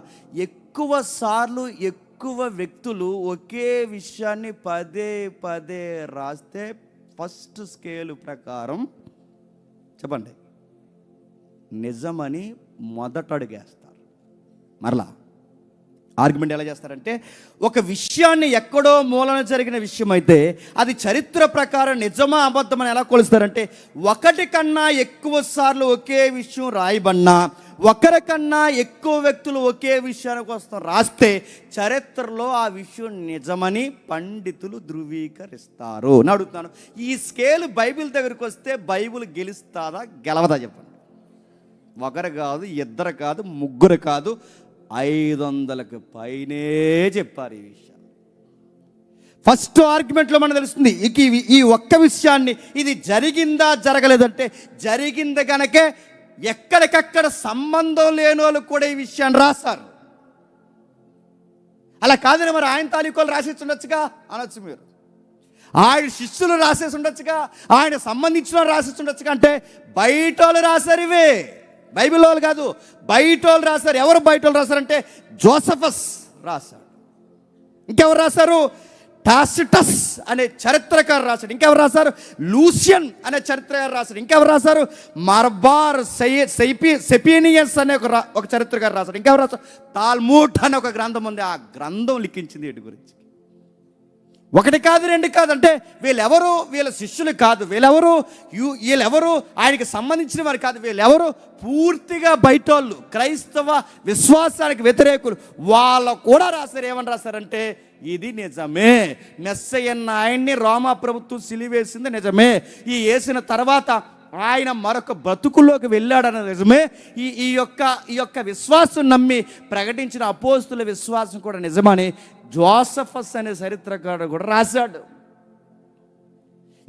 ఎక్కువ సార్లు ఎక్కువ వ్యక్తులు ఒకే విషయాన్ని పదే రాస్తే ఫస్ట్ స్కేలు ప్రకారం చెప్పండి నిజమని మొదట అడుగేస్తారు. మరలా ఆర్గ్యుమెంట్ ఎలా చేస్తారంటే, ఒక విషయాన్ని ఎక్కడో మూలన జరిగిన విషయం అయితే అది చరిత్ర ప్రకారం నిజమా అబద్ధమని ఎలా కొలుస్తారంటే, ఒకటి కన్నా ఎక్కువ సార్లు ఒకే విషయం రాయబడినా, ఒకరికన్నా ఎక్కువ వ్యక్తులు ఒకే విషయానికి కోసం రాస్తే చరిత్రలో ఆ విషయం నిజమని పండితులు ధృవీకరిస్తారు. అని అడుగుతున్నాను, ఈ స్కేల్ బైబిల్ దగ్గరికి వస్తే బైబిల్ గెలుస్తుందా గెలవదా చెప్పండి? ఒకరు కాదు, ఇద్దరు కాదు, ముగ్గురు కాదు, 500కి పైనే చెప్పారు ఈ విషయం. ఫస్ట్ ఆర్గ్యుమెంట్లో మనకు తెలుస్తుంది ఈ ఒక్క విషయాన్ని, ఇది జరిగిందా జరగలేదంటే జరిగింది కనుకే ఎక్కడికక్కడ సంబంధం లేని వాళ్ళు కూడా ఈ విషయాన్ని రాశారు. అలా కాదని మరి ఆయన తాలూకాలు రాసేసి ఉండొచ్చుగా అనొచ్చు మీరు, ఆయన శిష్యులు రాసేసి ఉండొచ్చుగా, ఆయన సంబంధించిన రాసేసి ఉండొచ్చుగా. అంటే బయట వాళ్ళు రాశారు, ఇవే బైబిల్ వాళ్ళు కాదు, బయట వాళ్ళు రాశారు. ఎవరు బయట వాళ్ళు రాశారంటే జోసఫస్ రాశారు. ఇంకెవరు రాశారు? టాసిటస్ అనే చరిత్రకారు రాశాడు. ఇంకెవరు రాశారు? లూసియన్ అనే చరిత్రకారు రాశాడు. ఇంకెవరు రాశారు? మార్బార్ సెపీనియస్ అనే ఒక చరిత్రకారు రాశాడు. ఇంకెవరు రాశారు? తాల్మూడ్ అనే ఒక గ్రంథం ఉంది, ఆ గ్రంథం లిఖించింది వీటి గురించి. ఒకటి కాదు, రెండు కాదు. అంటే వీళ్ళెవరు? వీళ్ళ శిష్యులు కాదు. వీళ్ళెవరు ఆయనకి సంబంధించిన వారు కాదు. వీళ్ళెవరు? పూర్తిగా బయటోళ్ళు, క్రైస్తవ విశ్వాసానికి వ్యతిరేకులు. వాళ్ళు కూడా రాశారు. ఏమని రాశారంటే, ఇది నిజమే, మెస్సయ్యన్న ఆయన్ని రోమా ప్రభుత్వం సిలివేసింది నిజమే, ఈ వేసిన తర్వాత ఆయన మరొక బ్రతుకుల్లోకి వెళ్ళాడన్న నిజమే, ఈ యొక్క విశ్వాసం నమ్మి ప్రకటించిన అపోస్తుల విశ్వాసం కూడా నిజమని జోసఫస్ అనే చరిత్రకారుడు కూడా రాశాడు.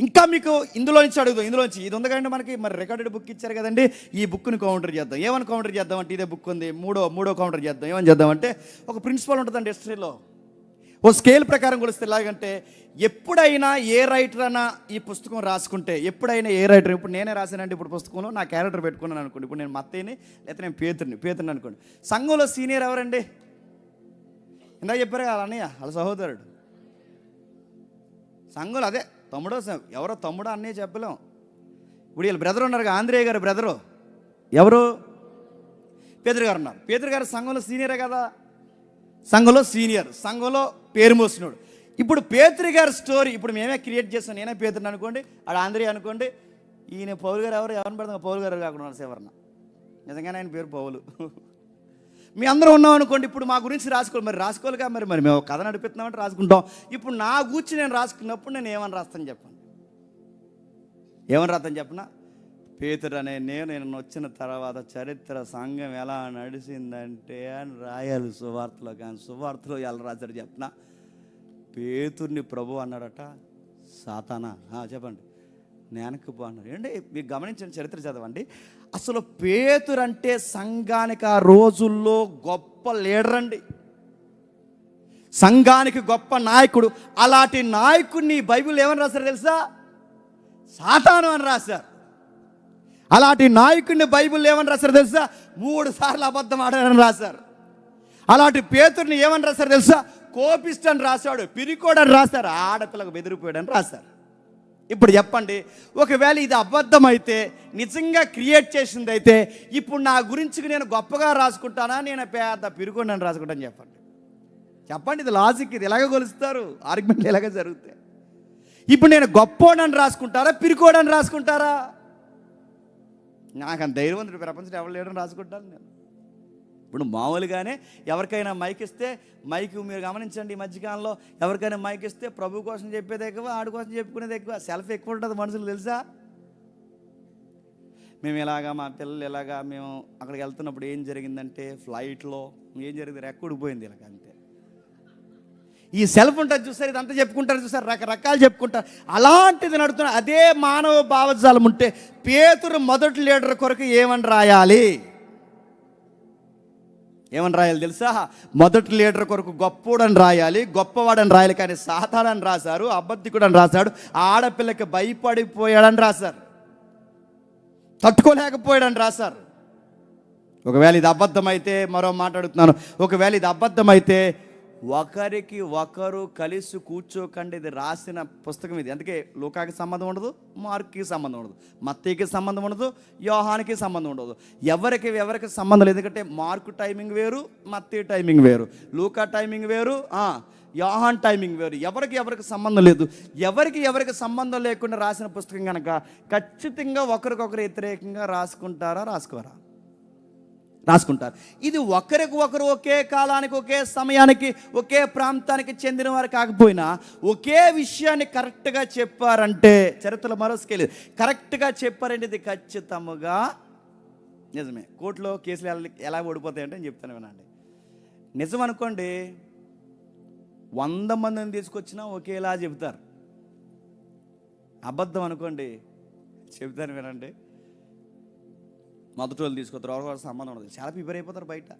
ఇంకా మీకు ఇందులోంచి ఇది ఉంది కదండి మనకి, మరి రికార్డెడ్ బుక్ ఇచ్చారు కదండి, ఈ బుక్ని కౌంటర్ చేద్దాం. ఏమని కౌంటర్ చేద్దాం అంటే, ఇదే బుక్ ఉంది, మూడో కౌంటర్ చేద్దాం. ఏమని చేద్దామంటే, ఒక ప్రిన్సిపల్ ఉంటుందండి హిస్టరీలో, ఓ స్కేల్ ప్రకారం కొలిస్తే. ఎలాగంటే, ఎప్పుడైనా ఏ రైటర్ అయినా ఈ పుస్తకం రాసుకుంటే, ఎప్పుడైనా ఏ రైటర్, ఇప్పుడు నేనే రాశానంటే ఇప్పుడు పుస్తకంలో నా క్యారెక్టర్ పెట్టుకున్నాను అనుకోండి, ఇప్పుడు నేను మత్తయ్యని లేకపోతే నేను పేతుని అనుకోండి. సంఘంలో సీనియర్ ఎవరండి? ఇందాక చెప్పారు కదా అన్నయ్య, వాళ్ళ సహోదరుడు. సంఘంలో అదే తమ్ముడో, ఎవరో తమ్ముడో అన్నయ్య చెప్పలేం. ఇప్పుడు వీళ్ళ బ్రదర్ ఉన్నారు, ఆంధ్రేయ గారు బ్రదరు ఎవరు? పేదరు గారు ఉన్నారు. పేదరు గారు సంఘంలో సీనియరే కదా, సంఘంలో సీనియర్, సంఘంలో పేరు మోసినోడు. ఇప్పుడు పేతురు గారి స్టోరీ ఇప్పుడు మేమే క్రియేట్ చేస్తాం. నేనే పేతురుని అనుకోండి, ఆడ ఆంధ్రేయ అనుకోండి, ఈయన పౌలు గారు ఎవరిని పెడతాం? పౌలు గారు కాకుండా ఎవరన్నా, నిజంగానే ఆయన పేరు పౌలు. మీ అందరూ ఉన్నాం అనుకోండి, ఇప్పుడు మా గురించి రాసుకోవాలి. మరి రాసుకోవాలిగా, మరి మేము కథ నడిపిస్తున్నామంటే రాసుకుంటాం. ఇప్పుడు నా గురించి నేను రాసుకున్నప్పుడు నేను ఏమని రాస్తాను చెప్పండి? ఏమని రాస్తాను చెప్పనా? పేతురు అనే నేను వచ్చిన తర్వాత చరిత్ర సంఘం ఎలా నడిచిందంటే అని రాయాలి సువార్తలో. కానీ సువార్తలో ఎలా రాశారు చెప్పిన, పేతుర్ని ప్రభు అన్నాడట సాతానా. చెప్పండి, నేనకు పో అన్నాడు. ఏంటి మీకు గమనించండి, చరిత్ర చదవండి. అసలు పేతురు అంటే సంఘానికి ఆ రోజుల్లో గొప్ప లీడర్ అండి, సంఘానికి గొప్ప నాయకుడు. అలాంటి నాయకుడిని బైబిల్ ఏమని రాశారు తెలుసా? సాతాను అని రాశారు. అలాంటి నాయకుడిని బైబిల్ ఏమని రాశారు తెలుసా? 3 సార్లు అబద్ధం ఆడారని రాశారు. అలాంటి పేతుర్ని ఏమని రాశారు తెలుసా? కోపిస్ట్ అని రాశాడు, పిరికోడని రాశారు, ఆడపిల్లకు బెదిరిపోయాడని రాశారు. ఇప్పుడు చెప్పండి, ఒకవేళ ఇది అబద్ధం అయితే, నిజంగా క్రియేట్ చేసింది అయితే, ఇప్పుడు నా గురించి నేను గొప్పగా రాసుకుంటానా, నేను పెద్ద పిరికోడని రాసుకుంటాను? చెప్పండి చెప్పండి, ఇది లాజిక్, ఇది ఎలాగ కొలుస్తారు, ఆర్గ్యుమెంట్లు ఎలాగ జరుగుతాయి? ఇప్పుడు నేను గొప్పోడని రాసుకుంటారా, పిరికోడని రాసుకుంటారా? నాకు అంత ధైర్యవంతుడు ప్రపంచంలో ఎవరు లేడని రాసుకుంటాను నేను. ఇప్పుడు మామూలుగానే ఎవరికైనా మైక్ ఇస్తే, మైక్ మీరు గమనించండి, ఈ మధ్యకాలంలో ఎవరికైనా మైక్ ఇస్తే ప్రభు కోసం చెప్పేది ఎక్కువ, ఆడి కోసం చెప్పుకునేది ఎక్కువ, సెల్ఫ్ ఎక్కువ ఉంటుంది మనుషులు, తెలుసా? మేము ఇలాగా, మా పిల్లలు ఇలాగా, మేము అక్కడికి వెళ్తున్నప్పుడు ఏం జరిగిందంటే, ఫ్లైట్లో ఏం జరిగింది, రెక్కడిపోయింది ఇలాగ, అంతే. ఈ సెల్ఫ్ ఉంటుంది చూసారు, ఇదంతా చెప్పుకుంటారు చూసారు, రకరకాలు చెప్పుకుంటారు. అలాంటిది నడుతున్న అదే మానవ భావజాలం ఉంటే, పేతురు మొదటి లీడర్ కొరకు ఏమని రాయాలి? ఏమని రాయాలి తెలుసా? మొదటి లీడర్ కొరకు గొప్పోడని రాయాలి, గొప్పవాడని రాయాలి. కానీ సాతానని రాశారు, అబద్ధికుడని రాశాడు, ఆడపిల్లకి భయపడిపోయాడని రాశారు, తట్టుకోలేకపోయాడని రాశారు. ఒకవేళ ఇది అబద్ధమైతే, మరో మాట్లాడుతున్నాను, ఒకవేళ ఇది అబద్ధమైతే ఒకరికి ఒకరు కలిసి కూర్చోకండి. ఇది రాసిన పుస్తకం ఇది. అందుకే లూకాకి సంబంధం ఉండదు, మార్కుకి సంబంధం ఉండదు, మత్తయికి సంబంధం ఉండదు, యోహానికి సంబంధం ఉండదు. ఎవరికి సంబంధం లేదు. ఎందుకంటే మార్కు టైమింగ్ వేరు, మత్తయి టైమింగ్ వేరు, లూకా టైమింగ్ వేరు, యోహాన్ టైమింగ్ వేరు. ఎవరికి సంబంధం లేదు. ఎవరికి సంబంధం లేకుండా రాసిన పుస్తకం కనుక ఖచ్చితంగా ఒకరికొకరు వ్యతిరేకంగా రాసుకుంటారా, రాసుకుంటారు. ఇది ఒకరికి ఒకరు ఒకే కాలానికి, ఒకే సమయానికి, ఒకే ప్రాంతానికి చెందిన వారు కాకపోయినా ఒకే విషయాన్ని కరెక్ట్గా చెప్పారంటే, చరిత్రలో మరో స్కేల్, కరెక్ట్గా చెప్పారంటే ఇది ఖచ్చితంగా నిజమే. కోర్టులో కేసులు ఎలా ఓడిపోతాయంటే నేను చెప్తాను వినండి. నిజం అనుకోండి, 100 మందిని తీసుకొచ్చినా ఒకేలా చెబుతారు. అబద్ధం అనుకోండి, చెబుతాను వినండి, మొదటి రోజులు తీసుకొస్తారు, ఎవరికి సంబంధం ఉండదు, చాలా ప్రిపేర్ అయిపోతారు బయట.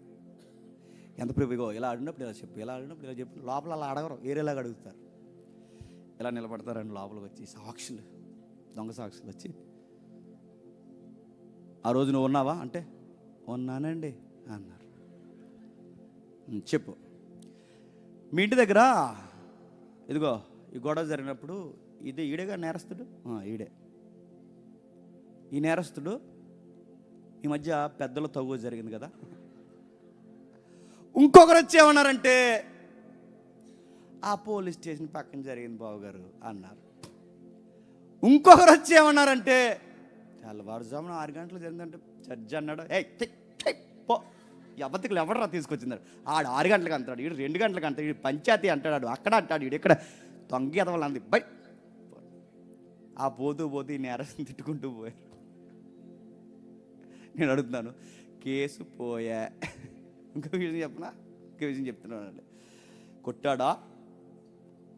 ఎంత ప్రిపేర్, ఇలా ఆడినప్పుడు ఇలా చెప్పు, ఇలా ఆడినప్పుడు ఇలా చెప్పు, లోపల అలా అడగరు, ఏరేలాగా అడుగుతారు. ఇలా నిలబడతారండి, లోపలికి వచ్చి సాక్షులు, దొంగ సాక్షులు వచ్చి, ఆ రోజు నువ్వు ఉన్నావా అంటే ఉన్నానండి అన్నారు. చెప్పు, మీ ఇంటి దగ్గర ఇదిగో ఈ గొడవ జరిగినప్పుడు ఈడేగా నేరస్తుడు, ఈడే, ఈ నేరస్తుడు ఈ మధ్య పెద్దల తవ్వు జరిగింది కదా. ఇంకొకరు వచ్చి ఏమన్నారంటే, ఆ పోలీస్ స్టేషన్ పక్కన జరిగింది బావగారు అన్నారు. ఇంకొకరు వచ్చి ఏమన్నారంటే, తెల్లవారుజామున 6 గంటలు జరిగిందంటే జడ్జి అన్నాడు, పో, అబద్ధికులు ఎవడరా తీసుకొచ్చిందాడు, ఆడు 6 గంటలకు అంటాడు, ఈడు 2 గంటలకు అంటాడు, ఈడు పంచాయతీ అంటాడు, అక్కడ అంటాడు, ఈడు ఇక్కడ దొంగ ఎదవాలి అంది బై. ఆ పోతూ ఈ నేరస్తుని తిట్టుకుంటూ పోయారు. నేను అడుగుతున్నాను, కేసు పోయా. ఇంకొక విషయం చెప్పనా, ఇంకో విషయం చెప్తున్నానండి.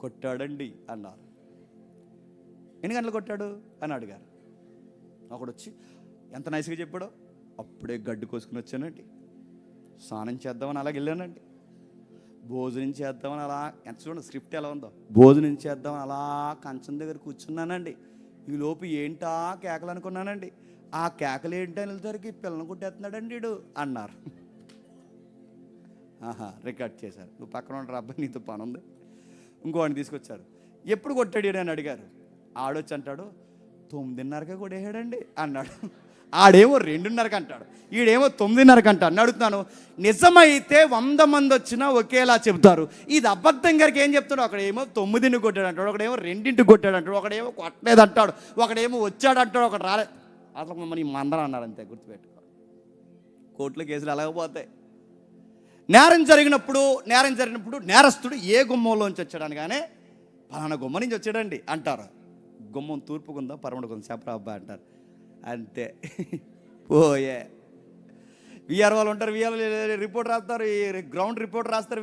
కొట్టాడండి అన్నారు. ఎన్ని గంటలు కొట్టాడు అని అడిగారు. ఒకడు వచ్చి ఎంత నైస్గా చెప్పాడో, అప్పుడే గడ్డి కోసుకుని వచ్చానండి, స్నానం చేద్దామని అలాగ వెళ్ళానండి, భోజనం చేద్దామని అలా, ఎంత చూడండి స్క్రిప్ట్ ఎలా ఉందో, భోజనం చేద్దామని అలా కంచం దగ్గర కూర్చున్నానండి, ఈ లోపు ఏంటా కేకలు అనుకున్నానండి, ఆ కేకలు ఏంటని వెళ్తారికి పిల్లలు కొట్టేస్తున్నాడండి వీడు అన్నారు. రికార్డ్ చేశారు. నువ్వు పక్కన ఉంటారు అబ్బాయి, నీతో పని ఉంది. ఇంకోవాడిని తీసుకొచ్చారు. ఎప్పుడు కొట్టాడు అని అడిగారు. ఆడొచ్చి అంటాడు 9:30కే కొట్టేసాడండి అన్నాడు. ఆడేమో 2:30కి అంటాడు, ఈడేమో 9:30కి అంటాడు. అడుగుతున్నాను, నిజమైతే 100 మంది వచ్చినా ఒకేలా చెబుతారు. ఇది అబద్ధం గారికి ఏం చెప్తాడు, ఒకడేమో 9ని కొట్టాడు అంటాడు, ఒకడేమో 2ంటికి కొట్టాడు అంటాడు, ఒకడేమో కొట్టలేదు అంటాడు, ఒకడేమో వచ్చాడు అంటాడు, ఒకడు రాలేదు. అసలు మమ్మల్ని మందరం అన్నారు, అంతే గుర్తుపెట్టుకో. కోర్టులో కేసులు అలాగపోతాయి. నేరం జరిగినప్పుడు నేరస్తుడు ఏ గుమ్మంలోంచి వచ్చాడు అనగానే పలానా గుమ్మం నుంచి వచ్చాడండి అంటారు. గుమ్మం తూర్పుకుందా పరమడుకుందా చెప్పరా అబ్బాయి అంటారు. అంతే పోయే. విఆర్ వాళ్ళు ఉంటారు, విఆర్ రిపోర్ట్ రాస్తారు, గ్రౌండ్ రిపోర్ట్ రాస్తారు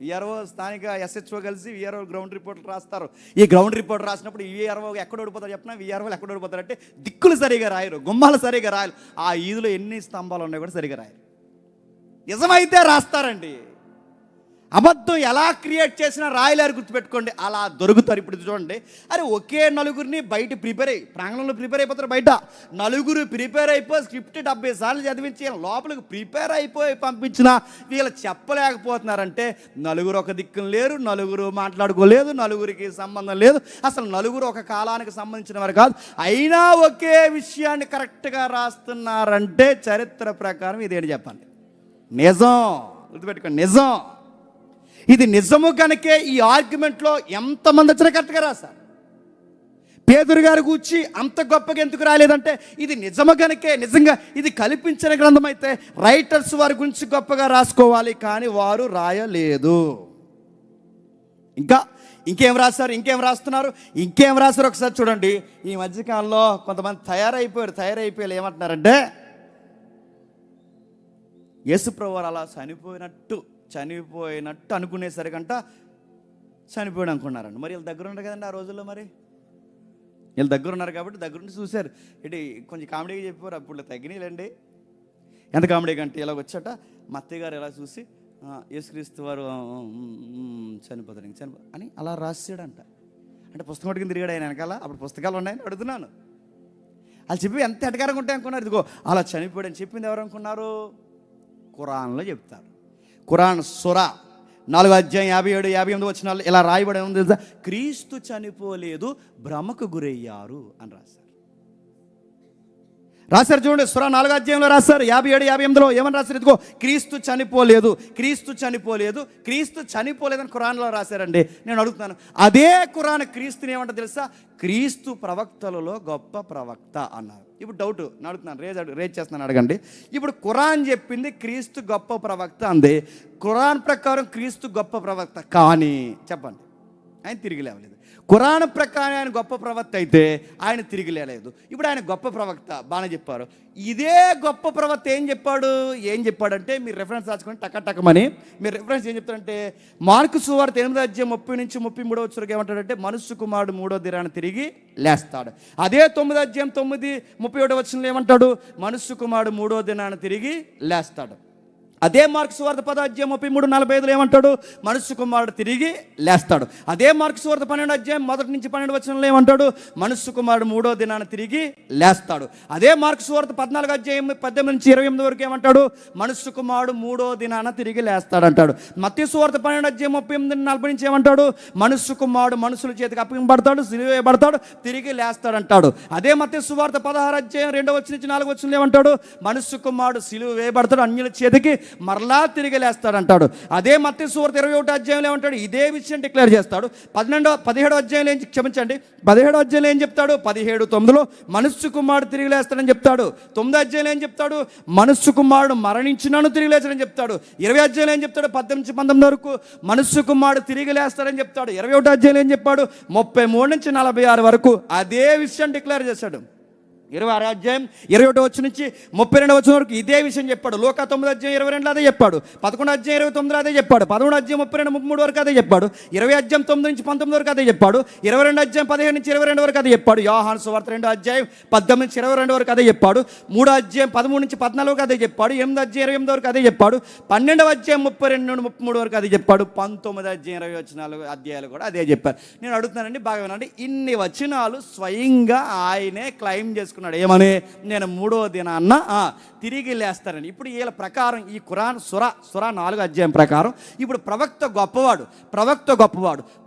విఆర్ఓ స్థానిక ఎస్హెచ్ఓ కలిసి విఆర్ఓ గ్రౌండ్ రిపోర్ట్లు రాస్తారు. ఈ గ్రౌండ్ రిపోర్ట్ రాసినప్పుడు విఆర్ఓ ఎక్కడ ఓడిపోతారు చెప్పినా, విఆర్ఓలు ఎక్కడ ఓడిపోతారంటే దిక్కులు సరిగా రాయరు, గుమ్మాలు సరిగా రాయరు, ఆ ఈదులో ఎన్ని స్తంభాలు ఉన్నాయి కూడా సరిగా రాయరు. నిజమైతే రాస్తారండి, అబద్ధం ఎలా క్రియేట్ చేసినా రాయలేరు, గుర్తుపెట్టుకోండి. అలా దొరుకుతారు. ఇప్పుడు చూడండి, అరే ఒకే నలుగురిని బయట ప్రాంగణంలో ప్రిపేర్ అయిపోతారు. బయట నలుగురు ప్రిపేర్ అయిపోయి స్క్రిప్ట్ 70 సార్లు చదివించి లోపలికి ప్రిపేర్ అయిపోయి పంపించిన వీళ్ళు చెప్పలేకపోతున్నారంటే నలుగురు ఒక దిక్కున లేరు, నలుగురు మాట్లాడుకోలేదు, నలుగురికి సంబంధం లేదు, అసలు నలుగురు ఒక కాలానికి సంబంధించిన వారు కాదు, అయినా ఒకే విషయాన్ని కరెక్ట్గా రాస్తున్నారంటే చరిత్ర ప్రకారం ఇదేంటి చెప్పండి? నిజం. గుర్తుపెట్టుకోండి, నిజం. ఇది నిజము కనుకే ఈ ఆర్గ్యుమెంట్లో ఎంతమంది వచ్చినా కరెక్ట్గా రాశారు. పేతురు గారు కూర్చి అంత గొప్పగా ఎందుకు రాలేదంటే ఇది నిజము కనుకే. నిజంగా ఇది కల్పించిన గ్రంథం అయితే రైటర్స్ వారి గురించి గొప్పగా రాసుకోవాలి, కానీ వారు రాయలేదు. ఇంకేం రాస్తున్నారు ఒకసారి చూడండి. ఈ మధ్యకాలంలో కొంతమంది తయారైపోయారు ఏమంటున్నారంటే యేసుప్రభు వారు అలా చనిపోయినట్టు అనుకునేసరికంట చనిపోయాడు అనుకున్నారండి. మరి వీళ్ళు దగ్గర ఉన్నారు కదండి ఆ రోజుల్లో, మరి వీళ్ళు దగ్గర ఉన్నారు కాబట్టి దగ్గరుండి చూశారు. ఇటు కొంచెం కామెడీగా చెప్పారు, అప్పుడు తగ్గినాయిలండి. ఎంత కామెడీ కంటే ఇలా వచ్చాట మా అత్తయ్య గారు ఇలా చూసి యేసుక్రీస్తు వారు చనిపోతారు అని అలా రాసాడంట. అంటే పుస్తకం పట్టుకుని తిరిగాడు ఆయన వెనకాల. అప్పుడు పుస్తకాలు ఉన్నాయని అడుగుతున్నాను. వాళ్ళు చెప్పి ఎంత ఎటకారంగా ఉంటాయి అనుకున్నారు. ఇదిగో అలా చనిపోయాడని చెప్పింది ఎవరు అనుకున్నారు? ఖురాన్లో చెప్తారు. ఖురాన్ సూరా 4:57-58 వచనాలు ఇలా రాయబడి ఉంది తెలుసా? క్రీస్తు చనిపోలేదు, భ్రమకు గురయ్యారు అని రాశారు. చూడండి, సూరా 4 రాశారు. 57-58 ఏమని రాశారు? ఇదిగో క్రీస్తు చనిపోలేదని ఖురాన్లో రాశారండి. నేను అడుగుతున్నాను, అదే ఖురాన్ క్రీస్తుని ఏమంటారు తెలుసా? క్రీస్తు ప్రవక్తలలో గొప్ప ప్రవక్త అన్నారు. ఇప్పుడు డౌట్ అడుగుతున్నాను, రేజ్ చేస్తున్నాను, అడగండి. ఇప్పుడు ఖురాన్ చెప్పింది క్రీస్తు గొప్ప ప్రవక్త అంది. ఖురాన్ ప్రకారం క్రీస్తు గొప్ప ప్రవక్త, కానీ చెప్పండి ఆయన తిరిగి లేవలేదు. ఖురాన్ ప్రకారం ఆయన గొప్ప ప్రవక్త అయితే ఆయన తిరిగి లేలేదు. ఇప్పుడు ఆయన గొప్ప ప్రవక్త బాగానే చెప్పారు. ఇదే గొప్ప ప్రవక్త ఏం చెప్పాడంటే మీరు రెఫరెన్స్ రాసుకొని టకమని మీరు రెఫరెన్స్ ఏం చెప్తారంటే మార్కు సువార్త 8:30-33 ఏమంటాడంటే మనుష్య కుమారుడు 3వ దినాన తిరిగి లేస్తాడు. అదే 9:37 ఏమంటాడు? మనుష్య కుమారుడు 3వ దినాన తిరిగి లేస్తాడు. అదే మార్కు సువార్త 10:33-45 ఏమంటాడు? మనుష్య కుమారుడు తిరిగి లేస్తాడు. అదే మార్కు సువార్త 12:1-12 ఏమంటాడు? మనుష్య కుమారుడు 3వ దినాన తిరిగి లేస్తాడు. అదే మార్కు సువార్త 14:18-28 ఏమంటాడు? మనుష్య కుమారుడు 3వ దినాన తిరిగి లేస్తాడు అంటాడు. మత్తయి సువార్త 12:38-40 ఏమంటాడు? మనుష్య కుమారుడు మనుషుల చేతికి అప్పగింపబడతాడు, సిలువ వేయబడతాడు, తిరిగి లేస్తాడు అంటాడు. అదే మత్తయి సువార్త 16:2-4 ఏమంటాడు? మనుష్య కుమారుడు సిలువ వేయబడతాడు, అన్యుల చేతికి మరలా తిరిగి లేస్తాడంటాడు. అదే మత్తయి సువార్త 21 ఏమంటాడు? ఇదే విషయం డిక్లేర్ చేస్తాడు. 17 ఏం చెప్తాడు? 17:9 మనుష్య కుమారుడు తిరిగి లేస్తాడని చెప్తాడు. 9 ఏం చెప్తాడు? మనుష్య కుమారుడు మరణించినను తిరిగి లేస్తాడని చెప్తాడు. 20 ఏం చెప్తాడు? 18-19 వరకు మనుష్య కుమారుడు తిరిగి లేస్తాడని చెప్తాడు. 21 ఏం చెప్పాడు? 33-46 వరకు అదే విషయం డిక్లేర్ చేశాడు. 26:21-32 వరకు ఇదే విషయం చెప్పాడు. లూకా 9:22 అదే చెప్పాడు. 11:29 అదే చెప్పాడు. 11:32-33 వరకు అదే చెప్పాడు. 20:9-19 వరకు అదే చెప్పాడు. 22:15-22 వరకు అదే చెప్పాడు. యోహాను సువార్త 2:18-22 వరకు అదే చెప్పాడు. 3:13-14 వరకు అదే చెప్పాడు. 8:28 వరకు అదే చెప్పాడు. 12:32-33 వరకు అదే చెప్పాడు. 19:24 కూడా అదే చెప్పారు. నేను అడుగుతున్నానండి, బాగా వినండి. ఇన్ని వచనాలు స్వయంగా ఆయనే క్లెయిమ్ చేసుకున్నాడు. ఏమని? నేను 3వ దినాన్న తిరిగి లేస్తానని. ఇప్పుడు వీళ్ళ ప్రకారం ఈ ఖురాన్ సూరా 4 ప్రకారం ఇప్పుడు ప్రవక్త గొప్పవాడు.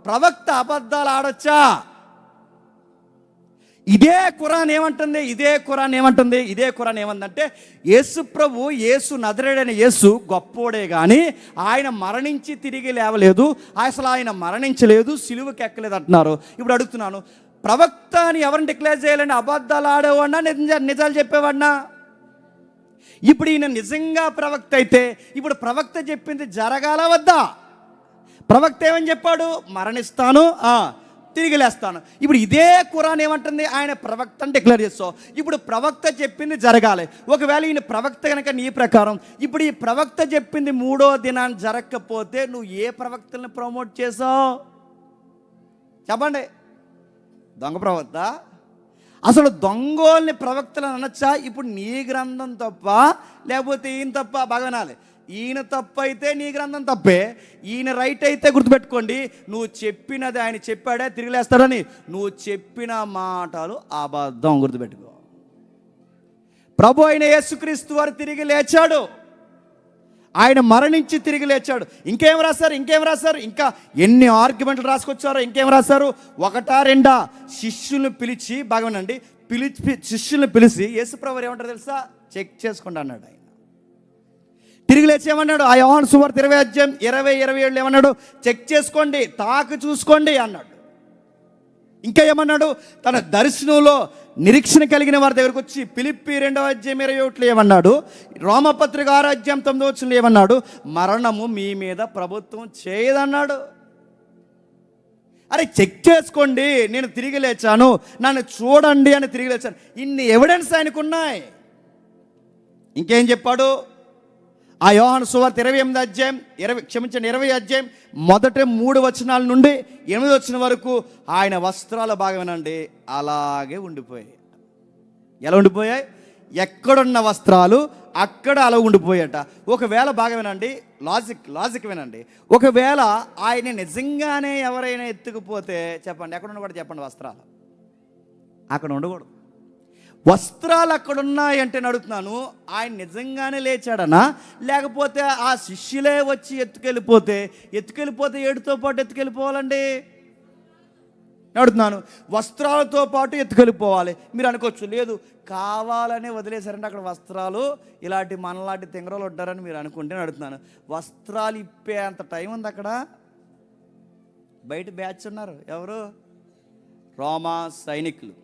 ప్రవక్త అబద్ధాలు ఆడొచ్చా? ఇదే ఖురాన్ ఏమంటుందంటే యేసు ప్రభు, యేసు నజరేయుడైన యేసు గొప్పోడే కానీ ఆయన మరణించి తిరిగి లేవలేదు, అసలు ఆయన మరణించలేదు, సిలువకి ఎక్కలేదు అంటున్నారు. ఇప్పుడు అడుగుతున్నాను, ప్రవక్త అని ఎవరిని డిక్లేర్ చేయాలండి? అబద్ధాలు ఆడేవాడినా, నిజాలు చెప్పేవాడినా? ఇప్పుడు ఈయన నిజంగా ప్రవక్త అయితే ఇప్పుడు ప్రవక్త చెప్పింది జరగాల వద్దా? ప్రవక్త ఏమని చెప్పాడు? మరణిస్తాను, తిరిగి లేస్తాను. ఇప్పుడు ఇదే ఖురాన్ ఏమంటుంది? ఆయన ప్రవక్త అని డిక్లేర్ చేస్తావు. ఇప్పుడు ప్రవక్త చెప్పింది జరగాలి. ఒకవేళ ఈయన ప్రవక్త కనుక నీ ప్రకారం, ఇప్పుడు ఈ ప్రవక్త చెప్పింది 3వ దినాన్ని జరగకపోతే నువ్వు ఏ ప్రవక్తల్ని ప్రమోట్ చేసావు చెప్పండి? దొంగ ప్రవక్త? అసలు దొంగోల్ని ప్రవక్తలను అనొచ్చా? ఇప్పుడు నీ గ్రంథం తప్ప లేకపోతే ఈయన తప్ప? బాగా వినాలి. ఈయన తప్పు అయితే నీ గ్రంథం తప్పే, ఈయన రైట్ అయితే గుర్తుపెట్టుకోండి, నువ్వు చెప్పినది ఆయన చెప్పాడే తిరిగిలేస్తాడని, నువ్వు చెప్పిన మాటలు అబద్ధం. గుర్తుపెట్టుకో. ప్రభు అయిన యేసుక్రీస్తు వారు తిరిగి లేచాడు, ఆయన మరణించి తిరిగి లేచాడు. ఇంకేం రాశారు? ఇంకా ఎన్ని ఆర్గ్యుమెంట్లు రాసుకొచ్చారో ఇంకేం రాశారు? 1, 2 శిష్యులను పిలిచి, బాగానండి, శిష్యులను పిలిచి యేసుప్రభు ఏమంటారు తెలుసా? చెక్ చేసుకోండి అన్నాడు. ఆయన తిరిగి లేచి ఏమన్నాడు? ఆ యోహాను సువార్త 20:20-27 ఏమన్నాడు? చెక్ చేసుకోండి, తాకు చూసుకోండి అన్నాడు. ఇంకా ఏమన్నాడు? తన దర్శనంలో నిరీక్షణ కలిగిన వారి దగ్గరకు వచ్చి ఫిలిప్పీ 2:21 ఏమన్నాడు? రోమపత్రిక 6:9 ఏమన్నాడు? మరణము మీ మీద ప్రభుత్వం చేయదన్నాడు. అరే చెక్ చేసుకోండి, నేను తిరిగి లేచాను, నన్ను చూడండి అని తిరిగి లేచాను. ఇన్ని ఎవిడెన్స్ ఆయనకు ఉన్నాయి. ఇంకేం చెప్పాడు? ఆ యోహాను సువార్త 20 అధ్యాయం మొదటి 3 వచనాల నుండి 8 వచనం వరకు ఆయన వస్త్రాల భాగమేనండి అలాగే ఉండిపోయాయి. ఎలా ఉండిపోయాయి? ఎక్కడున్న వస్త్రాలు అక్కడ అలా ఉండిపోయాట. ఒకవేళ భాగమేనండి, లాజిక్ వినండి, ఒకవేళ ఆయన నిజంగానే ఎవరైనా ఎత్తుకుపోతే చెప్పండి, ఎక్కడ ఉండకూడదు? చెప్పండి, వస్త్రాలు అక్కడ ఉండకూడదు. వస్త్రాలు అక్కడ ఉన్నాయంటే అడుగుతున్నాను, ఆయన నిజంగానే లేచాడనా లేకపోతే ఆ శిష్యులే వచ్చి ఎత్తుకెళ్ళిపోతే ఏడుతో పాటు ఎత్తుకెళ్ళిపోవాలండి? అడుగుతున్నాను. వస్త్రాలతో పాటు ఎత్తుకెళ్ళిపోవాలి. మీరు అనుకోవచ్చు, లేదు కావాలనే వదిలేశారంటే అక్కడ వస్త్రాలు ఇలాంటి మనలాంటి తింగరలు ఉంటారని మీరు అనుకుంటే అడుగుతున్నాను. వస్త్రాలు ఇప్పే అంత టైం ఉంది అక్కడ. బయట బ్యాచ్ ఉన్నారు, ఎవరు? రోమా సైనికులు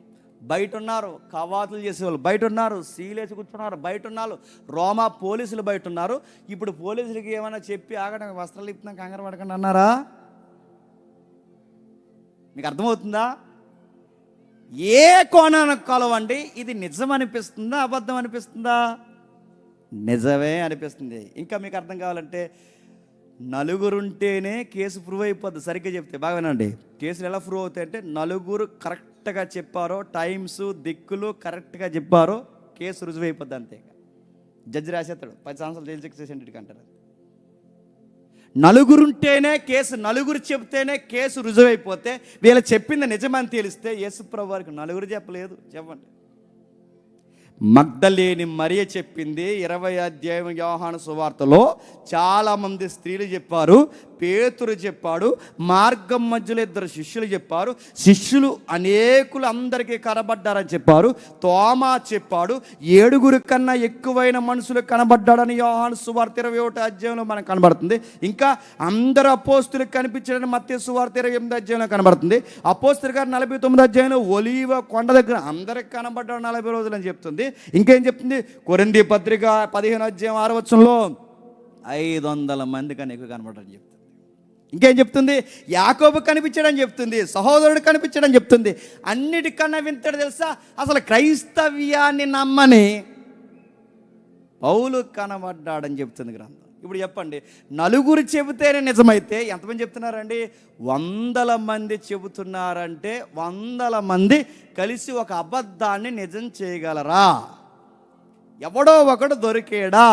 బయట ఉన్నారు, కవాతులు చేసేవాళ్ళు బయట ఉన్నారు, సీలేసి కూర్చున్నారు బయట ఉన్నారు, రోమా పోలీసులు బయట ఉన్నారు. ఇప్పుడు పోలీసులకి ఏమైనా చెప్పి ఆగడానికి వస్త్రాలు ఇప్పుతున్నాం కంగారు పడకండి అన్నారా? మీకు అర్థమవుతుందా? ఏ కోణానికి కొలవండి, ఇది నిజం అనిపిస్తుందా అబద్ధం అనిపిస్తుందా? నిజమే అనిపిస్తుంది. ఇంకా మీకు అర్థం కావాలంటే, నలుగురుంటేనే కేసు ప్రూవ్ అయిపోద్ది. సరిగ్గా చెప్తే బాగానండి, కేసులు ఎలా ప్రూవ్ అవుతాయి అంటే, నలుగురు కరెక్ట్గా చెప్పారో, టైమ్స్ దిక్కులు కరెక్ట్గా చెప్పారో కేసు రుజువు అయిపోద్ది. అంతే, జడ్జి రాసేస్తాడు 10 సంవత్సరాలు జైలు శిక్ష చేసేంటికి అంటారు. నలుగురుంటేనే కేసు, నలుగురు చెప్తేనే కేసు రుజువైపోతే వీళ్ళు చెప్పింది నిజమని తెలిస్తే యేసుప్రభు వారికి నలుగురు చెప్పలేదు. చెప్పండి, మగ్దలేని మరియ చెప్పింది 20 అధ్యాయం యోహాను సువార్తలో. చాలామంది స్త్రీలు చెప్పారు, పేతురు చెప్పాడు, మార్గం మధ్యలో 2 శిష్యులు చెప్పారు, శిష్యులు అనేకులు అందరికీ కనబడ్డారని చెప్పారు. తోమా చెప్పాడు, 7 కన్నా ఎక్కువైన మనుషులు కనబడ్డాడని యోహాను సువార్త 21 అధ్యాయంలో మనకు కనబడుతుంది. ఇంకా అందరు అపోస్తులకు కనిపించాడని మత్తయి సువార్త 28 అధ్యాయంలో కనబడుతుంది. అపోస్తుల గారు 49 అధ్యాయంలో ఒలీవ కొండ దగ్గర అందరికి కనబడ్డాడు 40 రోజులు అని చెప్తుంది. ఇంకేం చెప్తుంది? కొరింథీ పత్రిక 15 అధ్యాయం 6 వచనంలో 500 మంది కన్నా ఎక్కువ కనబడ్డారని చెప్తుంది. ఇంకేం చెప్తుంది? యాకోబు కనిపించాడని చెప్తుంది, సహోదరుడు కనిపించాడని చెప్తుంది. అన్నిటికన్నా వింతడు తెలుసా? అసలు క్రైస్తవ్యాన్ని నమ్మని పౌలు కనబడ్డాడని చెప్తుంది గ్రంథం. ఇప్పుడు చెప్పండి, నలుగురు చెబితేనే నిజమైతే ఎంతమంది చెప్తున్నారండి? 100 మంది చెబుతున్నారంటే 100 మంది కలిసి ఒక అబద్ధాన్ని నిజం చేయగలరా? ఎవడో ఒకడు దొరికేడా?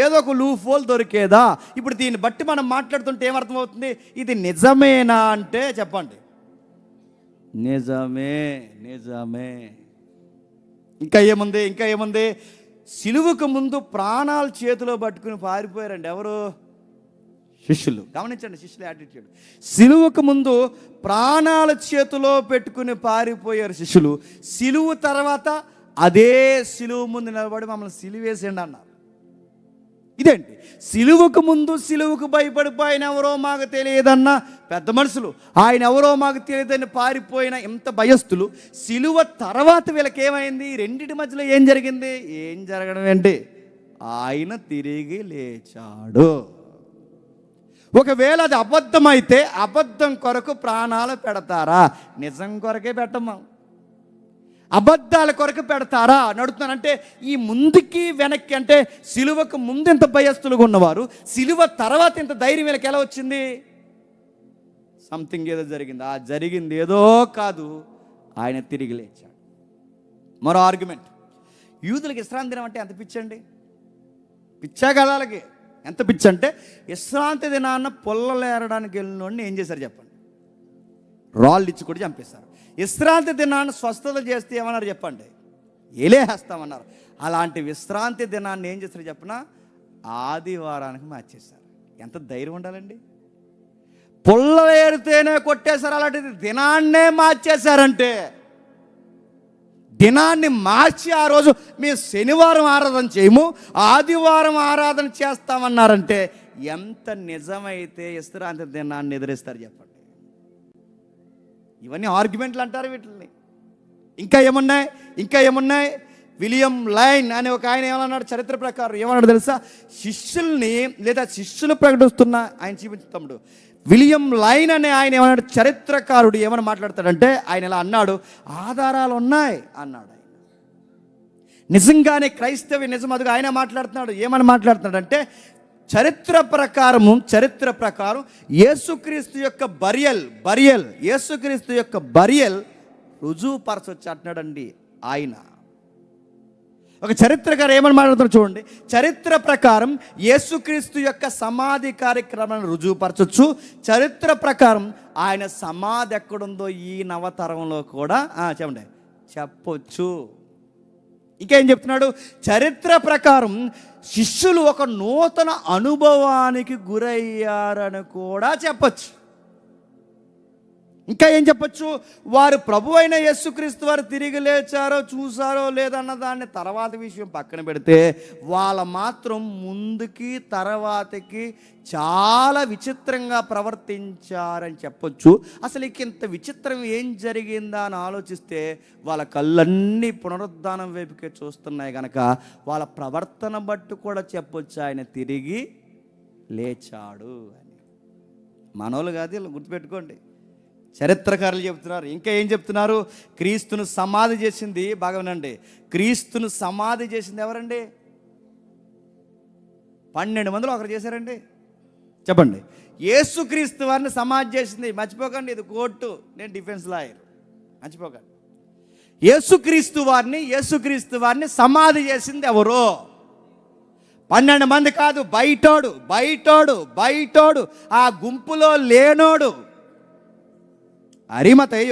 ఏదో ఒక లూప్ హోల్ దొరికేదా? ఇప్పుడు దీన్ని బట్టి మనం మాట్లాడుతుంటే ఏమర్థమవుతుంది? ఇది నిజమేనా అంటే చెప్పండి, నిజమే. ఇంకా ఏముంది? సిలువకు ముందు ప్రాణాలు చేతిలో పట్టుకుని పారిపోయారండి. ఎవరు? శిష్యులు. గమనించండి శిష్యుల యాటిట్యూడ్. సిలువకు ముందు ప్రాణాల చేతిలో పెట్టుకుని పారిపోయారు శిష్యులు. సిలువు తర్వాత అదే సిలువు ముందు నిలబడి మమ్మల్ని సిలువేసేయండి అన్నారు. ఇదేంటి? సిలువకు ముందు సిలువకు భయపడిపోయిన ఎవరో మాకు తెలియదన్న పెద్ద మనుషులు, ఆయన ఎవరో మాకు తెలియదని పారిపోయిన ఎంత భయస్థులు, సిలువ తర్వాత వీళ్ళకి ఏమైంది? రెండింటి మధ్యలో ఏం జరిగింది? ఏం జరగడం ఏంటి? ఆయన తిరిగి లేచాడు. ఒకవేళ అది అబద్ధమైతే అబద్ధం కొరకు ప్రాణాలు పెడతారా? నిజం కొరకే పెట్టమ్మా. అబద్ధాల కొరకు పెడతారా అని అడుగుతున్నానంటే, ఈ ముందుకి వెనక్కి అంటే సిలువకు ముందు ఇంత భయస్తులుగా ఉన్నవారు, సిలువ తర్వాత ఇంత ధైర్యం వీళ్ళకి ఎలా వచ్చింది? సంథింగ్ ఏదో జరిగింది. ఆ జరిగింది ఏదో కాదు, ఆయన తిరిగి లేచాడు. మరో ఆర్గ్యుమెంట్, యూదులకు విశ్రాంతి దినం అంటే ఎంత పిచ్చండి? పిచ్చా కదా వాళ్ళకి? ఎంత పిచ్చి అంటే, విశ్రాంతి దినాన్న పొల్లలేరడానికి వెళ్ళినోడిని ఏం చేశారు చెప్పండి? రాళ్ళు ఇచ్చి కూడా చంపేశారు. విశ్రాంతి దినాన్ని స్వస్థత చేస్తే ఏమన్నారు చెప్పండి? ఏలేస్తామన్నారు. అలాంటి విశ్రాంతి దినాన్ని ఏం చేశారు చెప్పిన? ఆదివారానికి మార్చేశారు. ఎంత ధైర్యం ఉండాలండి? పొల్లలేరితేనే కొట్టేశారు, అలాంటిది దినాన్నే మార్చేశారంటే, దినాన్ని మార్చి ఆ రోజు మేము శనివారం ఆరాధన చేయము, ఆదివారం ఆరాధన చేస్తామన్నారంటే ఎంత నిజమైతే విశ్రాంతి దినాన్ని ఎదిరిస్తారు చెప్పండి? ఇవన్నీ ఆర్గ్యుమెంట్లు అంటారు వీటిని. ఇంకా ఏమున్నాయి? విలియం లైన్ అనే ఒక ఆయన ఏమన్నాడు చరిత్ర ప్రకారం? ఏమన్నాడు తెలుసా? శిష్యుల్ని లేదా శిష్యులు ప్రకటిస్తున్న ఆయన చూపించుతాడు. విలియం లైన్ అనే ఆయన ఏమన్నాడు, చరిత్రకారుడు ఏమని మాట్లాడతాడంటే, ఆయన ఇలా అన్నాడు, ఆధారాలు ఉన్నాయి అన్నాడు. ఆయన నిజంగానే క్రైస్తవ నిజం, అదిగా ఆయన మాట్లాడుతున్నాడు. ఏమని మాట్లాడుతున్నాడంటే, చరిత్ర ప్రకారం యేసుక్రీస్తు యొక్క బరియల్ యేసుక్రీస్తు యొక్క బరియల్ రుజువుపరచొచ్చు అంటున్నాడండి ఆయన. ఒక చరిత్రకారు ఏమని మాట్లాడుతున్నారు చూడండి. చరిత్ర ప్రకారం యేసుక్రీస్తు యొక్క సమాధి కార్యక్రమాన్ని రుజువుపరచొచ్చు. చరిత్ర ప్రకారం ఆయన సమాధి ఎక్కడుందో ఈ నవతరంలో కూడా చెప్పొచ్చు. ఇంకేం చెప్తున్నాడు? చరిత్ర ప్రకారం శిష్యులు ఒక నూతన అనుభవానికి గురయ్యారని కూడా చెప్పచ్చు. ఇంకా ఏం చెప్పచ్చు? వారు ప్రభు అయిన యేసుక్రీస్తు వారు తిరిగి లేచారో చూసారో లేదన్న దాన్ని తర్వాత విషయం పక్కన పెడితే, వాళ్ళ మాత్రం ముందుకి తర్వాతకి చాలా విచిత్రంగా ప్రవర్తించారని చెప్పొచ్చు. అసలు ఇంత విచిత్రం ఏం జరిగిందా అని ఆలోచిస్తే వాళ్ళ కళ్ళన్నీ పునరుద్ధానం వైపుకే చూస్తున్నాయి కనుక వాళ్ళ ప్రవర్తన బట్టి కూడా చెప్పొచ్చు ఆయన తిరిగి లేచాడు అని. మనోళ్ళు కాదు, ఇలా గుర్తుపెట్టుకోండి. చరిత్రకారులు చెప్తున్నారు. ఇంకా ఏం చెప్తున్నారు? క్రీస్తును సమాధి చేసింది, బాగా వినండి, క్రీస్తును సమాధి చేసింది ఎవరండి? 12 మందిలో ఒకరు చేశారండి చెప్పండి. యేసుక్రీస్తు వారిని సమాధి చేసింది, మర్చిపోకండి, ఇది కోర్టు, నేను డిఫెన్స్ లాయర్, మర్చిపోకండి. యేసుక్రీస్తు వారిని సమాధి చేసింది ఎవరు? 12 మంది కాదు, బయటోడు ఆ గుంపులో లేనోడు అరిమతయి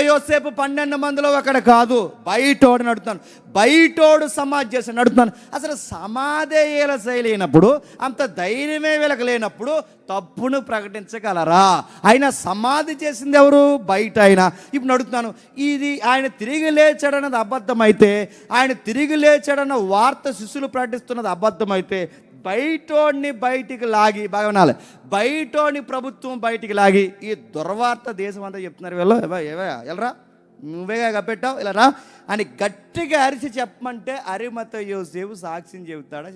యోసేపు 12 మందిలో ఒకడు కాదు, బయటోడు నడుతున్నాను. బయటోడు సమాధి చేసి నడుతున్నాను. అసలు సమాధి ఏల చేయలేనప్పుడు, అంత ధైర్యమే వీళ్ళకి లేనప్పుడు తప్పును ప్రకటించగలరా? ఆయన సమాధి చేసింది ఎవరు? బయట ఆయన. ఇప్పుడు నడుతున్నాను, ఇది ఆయన తిరిగి లేచాడన్నది అబద్ధమైతే, ఆయన తిరిగి లేచాడన్న వార్త శిష్యులు ప్రకటిస్తున్నది అబద్ధమైతే, బయటోడిని బయటికి లాగి, బాగా వినాలి, బయటోడిని ప్రభుత్వం బయటికి లాగి ఈ దుర్వార్త దేశం అంతా చెప్తున్నారు. వీళ్ళు వెళ్ళరా, నువ్వేగా కప్పెట్టావు, ఇలా రా అని గట్టిగా అరిచి చెప్పమంటే అరిమతయి యోసేపు సాక్ష్యం చెబుతాడా?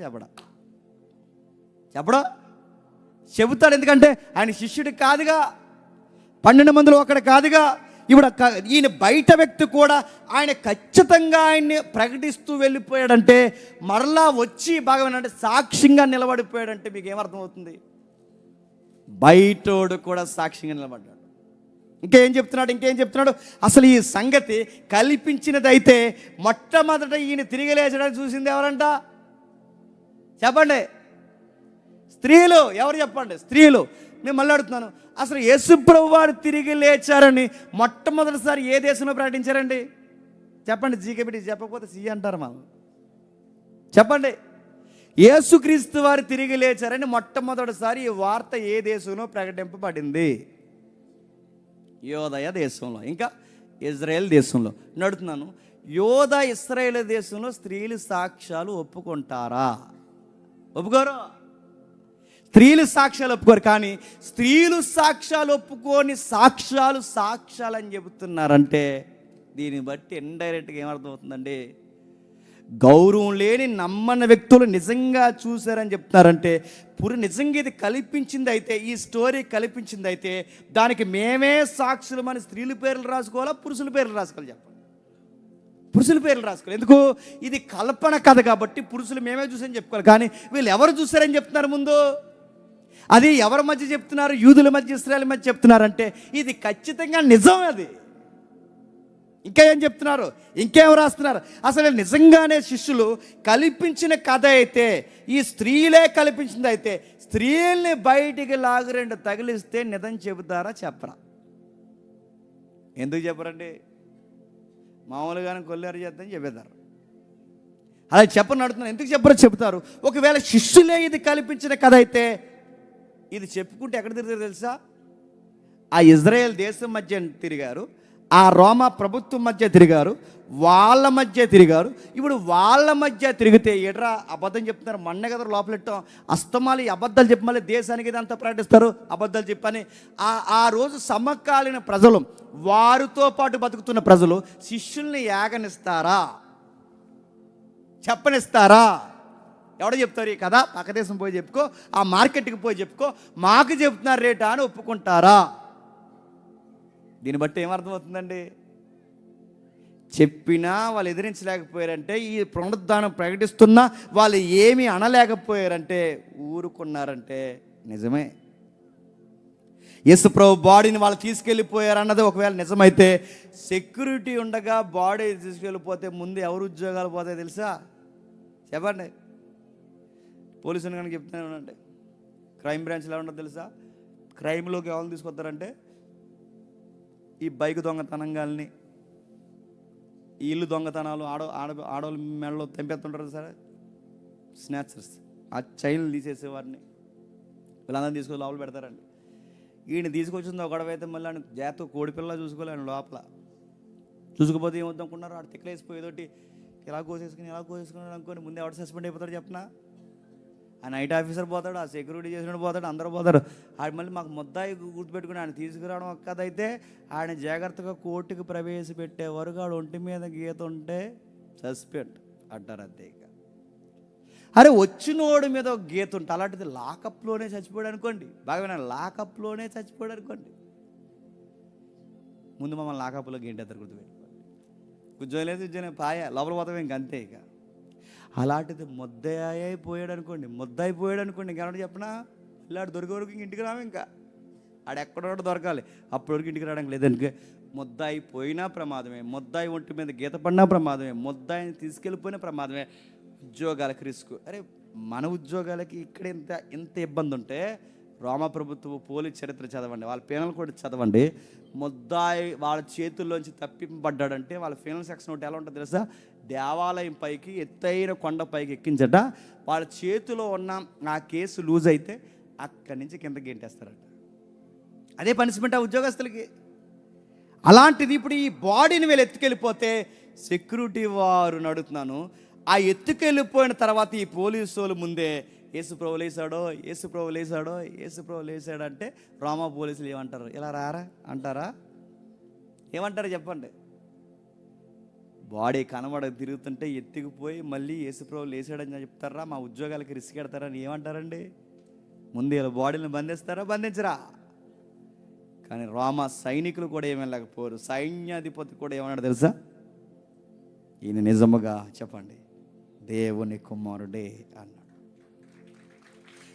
చెబుతాడు. ఎందుకంటే ఆయన శిష్యుడు కాదుగా, 12 మందిలో ఒకడు కాదుగా. ఇప్పుడు ఈయన బయట వ్యక్తి కూడా ఆయన ఖచ్చితంగా ఆయన్ని ప్రకటిస్తూ వెళ్ళిపోయాడంటే, మరలా వచ్చి బాగా అంటే సాక్ష్యంగా నిలబడిపోయాడంటే మీకు ఏమర్థమవుతుంది? బయటోడు కూడా సాక్ష్యంగా నిలబడ్డాడు. ఇంకేం చెప్తున్నాడు? అసలు ఈ సంగతి కల్పించినదైతే మొట్టమొదట ఈయన తిరిగి లేచడానికి చూసింది ఎవరంట చెప్పండి? స్త్రీలు. ఎవరు చెప్పండి? స్త్రీలు. నేను మళ్ళీ అడుగుతున్నాను, అసలు యేసుప్రభు వారు తిరిగి లేచారని మొట్టమొదటిసారి ఏ దేశంలో ప్రకటించారండి చెప్పండి? జీకేబిటి చెప్పకపోతే సి అంటారు మనం. చెప్పండి, యేసుక్రీస్తు వారు తిరిగి లేచారని మొట్టమొదటిసారి ఈ వార్త ఏ దేశంలో ప్రకటింపబడింది? యోదయ దేశంలో, ఇంకా ఇజ్రాయెల్ దేశంలో. నడుతున్నాను, యోధ ఇశ్రాయేల్ దేశంలో స్త్రీలు సాక్ష్యాలు ఒప్పుకుంటారా? ఒప్పుకోరు. స్త్రీలు సాక్ష్యాలు ఒప్పుకోరు. కానీ స్త్రీలు సాక్ష్యాలు ఒప్పుకొని సాక్ష్యాలు అని చెబుతున్నారంటే దీన్ని బట్టి ఇండైరెక్ట్గా ఏమర్థమవుతుందండి? గౌరవం లేని నమ్మని వ్యక్తులు నిజంగా చూశారని చెప్తున్నారంటే నిజంగా ఇది కల్పించింది అయితే, ఈ స్టోరీ కల్పించింది అయితే దానికి మేమే సాక్షులమని స్త్రీల పేర్లు రాసుకోవాలా, పురుషుల పేర్లు రాసుకోవాలి? చెప్పండి. పురుషుల పేర్లు రాసుకోవాలి. ఎందుకు? ఇది కల్పన కథ కాబట్టి పురుషులు మేమే చూసని చెప్పుకోవాలి. కానీ వీళ్ళు ఎవరు చూశారని చెప్తున్నారు ముందు? అది ఎవరి మధ్య చెప్తున్నారు? యూదుల మధ్య, ఇశ్రాయేల్ మధ్య చెప్తున్నారంటే ఇది ఖచ్చితంగా నిజం. అది ఇంకా ఏం చెప్తున్నారు? ఇంకేం రాస్తున్నారు? అసలు నిజంగానే శిష్యులు కల్పించిన కథ అయితే, ఈ స్త్రీలే కల్పించింది అయితే, స్త్రీల్ని బయటికి లాగు రెండు తగిలిస్తే నిజం చెబుతారా చెప్పరా? ఎందుకు చెప్పరండి? మామూలుగానే కొల్లారు చేద్దని చెప్పేదారు. అలా చెప్పని అడుగుతున్నారు. ఎందుకు చెప్పరో చెబుతారు. ఒకవేళ శిష్యులే ఇది కల్పించిన కథ అయితే ఇది చెప్పుకుంటే ఎక్కడ తిరుగుతారు తెలుసా? ఆ ఇజ్రాయెల్ దేశం మధ్య తిరిగారు, ఆ రోమా ప్రభుత్వం మధ్య తిరిగారు, వాళ్ళ మధ్య తిరిగారు. ఇప్పుడు వాళ్ళ మధ్య తిరిగితే ఎట్రా అబద్ధం చెప్తున్నారు? మన్న కదా లోపలెట్టాం అస్తమాలు ఈ అబద్ధాలు చెప్పి మళ్ళీ దేశానికి ఇదంతా ప్రకటిస్తారు అబద్ధాలు చెప్పని. ఆ రోజు సమకాలీన ప్రజలు, వారితో పాటు బతుకుతున్న ప్రజలు శిష్యుల్ని యాగనిస్తారా? చెప్పనిస్తారా? ఎవడో చెప్తారు ఈ కదా? పక్క దేశం పోయి చెప్పుకో, ఆ మార్కెట్కి పోయి చెప్పుకో, మాకు చెప్తున్నారు రేటా అని ఒప్పుకుంటారా? దీన్ని బట్టి ఏమర్థమవుతుందండి? చెప్పినా వాళ్ళు ఎదిరించలేకపోయారంటే, ఈ పునరుద్ధానం ప్రకటిస్తున్నా వాళ్ళు ఏమీ అనలేకపోయారంటే, ఊరుకున్నారంటే నిజమే. యేసుప్రభు బాడీని వాళ్ళు తీసుకెళ్ళిపోయారు అన్నది ఒకవేళ నిజమైతే, సెక్యూరిటీ ఉండగా బాడీ తీసుకెళ్ళిపోతే ముందు ఎవరు ఉద్యోగాలు పోతాయి తెలుసా? చెప్పండి. పోలీసులు కనుక చెప్తూనే ఉండండి. క్రైమ్ బ్రాంచ్లో ఉండదు తెలుసా? క్రైమ్లోకి ఎవరు తీసుకొస్తారంటే ఈ బైక్ దొంగతనంగాల్ని, ఈ ఇల్లు దొంగతనాలు, ఆడవాళ్ళ మెడలో తెంపేస్తుంటారు సరే, స్నాచర్స్, ఆ చైన్లు తీసేసేవారిని వీళ్ళందరూ తీసుకొని లోపల పెడతారండి. ఈయన తీసుకొచ్చింది ఒక గొడవ అయితే మళ్ళీ ఆయన జాతర కోడిపిల్ల చూసుకోవాలి. ఆయన లోపల చూసుకుపోతే ఏమవుతుందనుకున్నారు? ఆడు తిక్కలేసిపోయి ఏదోటి ఇలా కోసేసుకున్నాడు అనుకోని ముందే ఎవరు సస్పెండ్ అయిపోతాడు చెప్పనా? ఆ నైట్ ఆఫీసర్ పోతాడు, ఆ సెక్యూరిటీ చేసినట్టు పోతాడు, అందరూ పోతారు. ఆడు మళ్ళీ మాకు ముద్దాయి గుర్తుపెట్టుకుని ఆయన తీసుకురావడం ఒక్కదైతే, ఆయన జాగ్రత్తగా కోర్టుకు ప్రవేశపెట్టే వరకు ఆడు ఒంటి మీద గీత ఉంటే సస్పెండ్ అంటారు అంతే. ఇక అరే వచ్చినోడి మీద ఒక గీత ఉంటే, అలాంటిది లాకప్లోనే చచ్చిపోయాడు అనుకోండి, బాగా వినండి, లాకప్లోనే చచ్చిపోయాడు అనుకోండి, ముందు మమ్మల్ని లాకప్లో గేంటేద్దరు గుర్తుపెట్టుకోండి. ఉద్యోగం లేదు, ఉద్యోగం పాయ లోపల పోతాం ఇంకంతే. ఇక అలాంటిది ముద్దయిపోయాడు అనుకోండి, ఇంకెవరు చెప్పనా? ఇలాంటి దొరికే వరకు ఇంక ఇంటికి రాము. ఇంకా ఆడెక్కడో దొరకాలి, అప్పటి వరకు ఇంటికి రావడానికి లేదనుకో. ముద్దాయి పోయినా ప్రమాదమే, ముద్దాయి ఒంటి మీద గీత పడినా ప్రమాదమే, ముద్దాయిని తీసుకెళ్ళిపోయినా ప్రమాదమే. ఉద్యోగాలకు రిస్క్. అరే మన ఉద్యోగాలకి ఇక్కడ ఇంత ఇబ్బంది ఉంటే, రోమా ప్రభుత్వ పోలీస్ చరిత్ర చదవండి, వాళ్ళ పీనల్ కూడా చదవండి. ముద్దాయి వాళ్ళ చేతుల్లోంచి తప్పింపబడ్డాడంటే వాళ్ళ ఫీనల్ సెక్షన్ ఒకటి ఎలా ఉంటుంది తెలుసా? దేవాలయం పైకి, ఎత్తైన కొండ పైకి ఎక్కించట, వాళ్ళ చేతిలో ఉన్న ఆ కేసు లూజ్ అయితే అక్కడి నుంచి కిందకి గెంటేస్తారట. అదే పనిష్మెంట్ ఆ ఉద్యోగస్తులకి. అలాంటిది ఇప్పుడు ఈ బాడీని వీళ్ళు ఎత్తుకెళ్ళిపోతే సెక్యూరిటీ వారు అడుగుతున్నాను, ఆ ఎత్తుకెళ్ళిపోయిన తర్వాత ఈ పోలీసు వాళ్ళు ముందే యేసుప్రభు లేసాడో అంటే రోమా పోలీసులు ఏమంటారు? ఇలా రారా అంటారా? ఏమంటారు చెప్పండి? బాడీ కనబడక తిరుగుతుంటే ఎత్తుకుపోయి మళ్ళీ యేసుప్రభు లేసాడని చెప్తారా? మా ఉద్యోగాలకి రిస్క్ ఎడతారని ఏమంటారండి? ముందు ఇలా బాడీని బంధిస్తారా? బంధించరా? కానీ రోమా సైనికులు కూడా ఏమనలేకపోరు. సైన్యాధిపతి కూడా ఏమన్నాడు తెలుసా? ఈయన నిజముగా చెప్పండి దేవుని కుమారుడే అన్నాడు.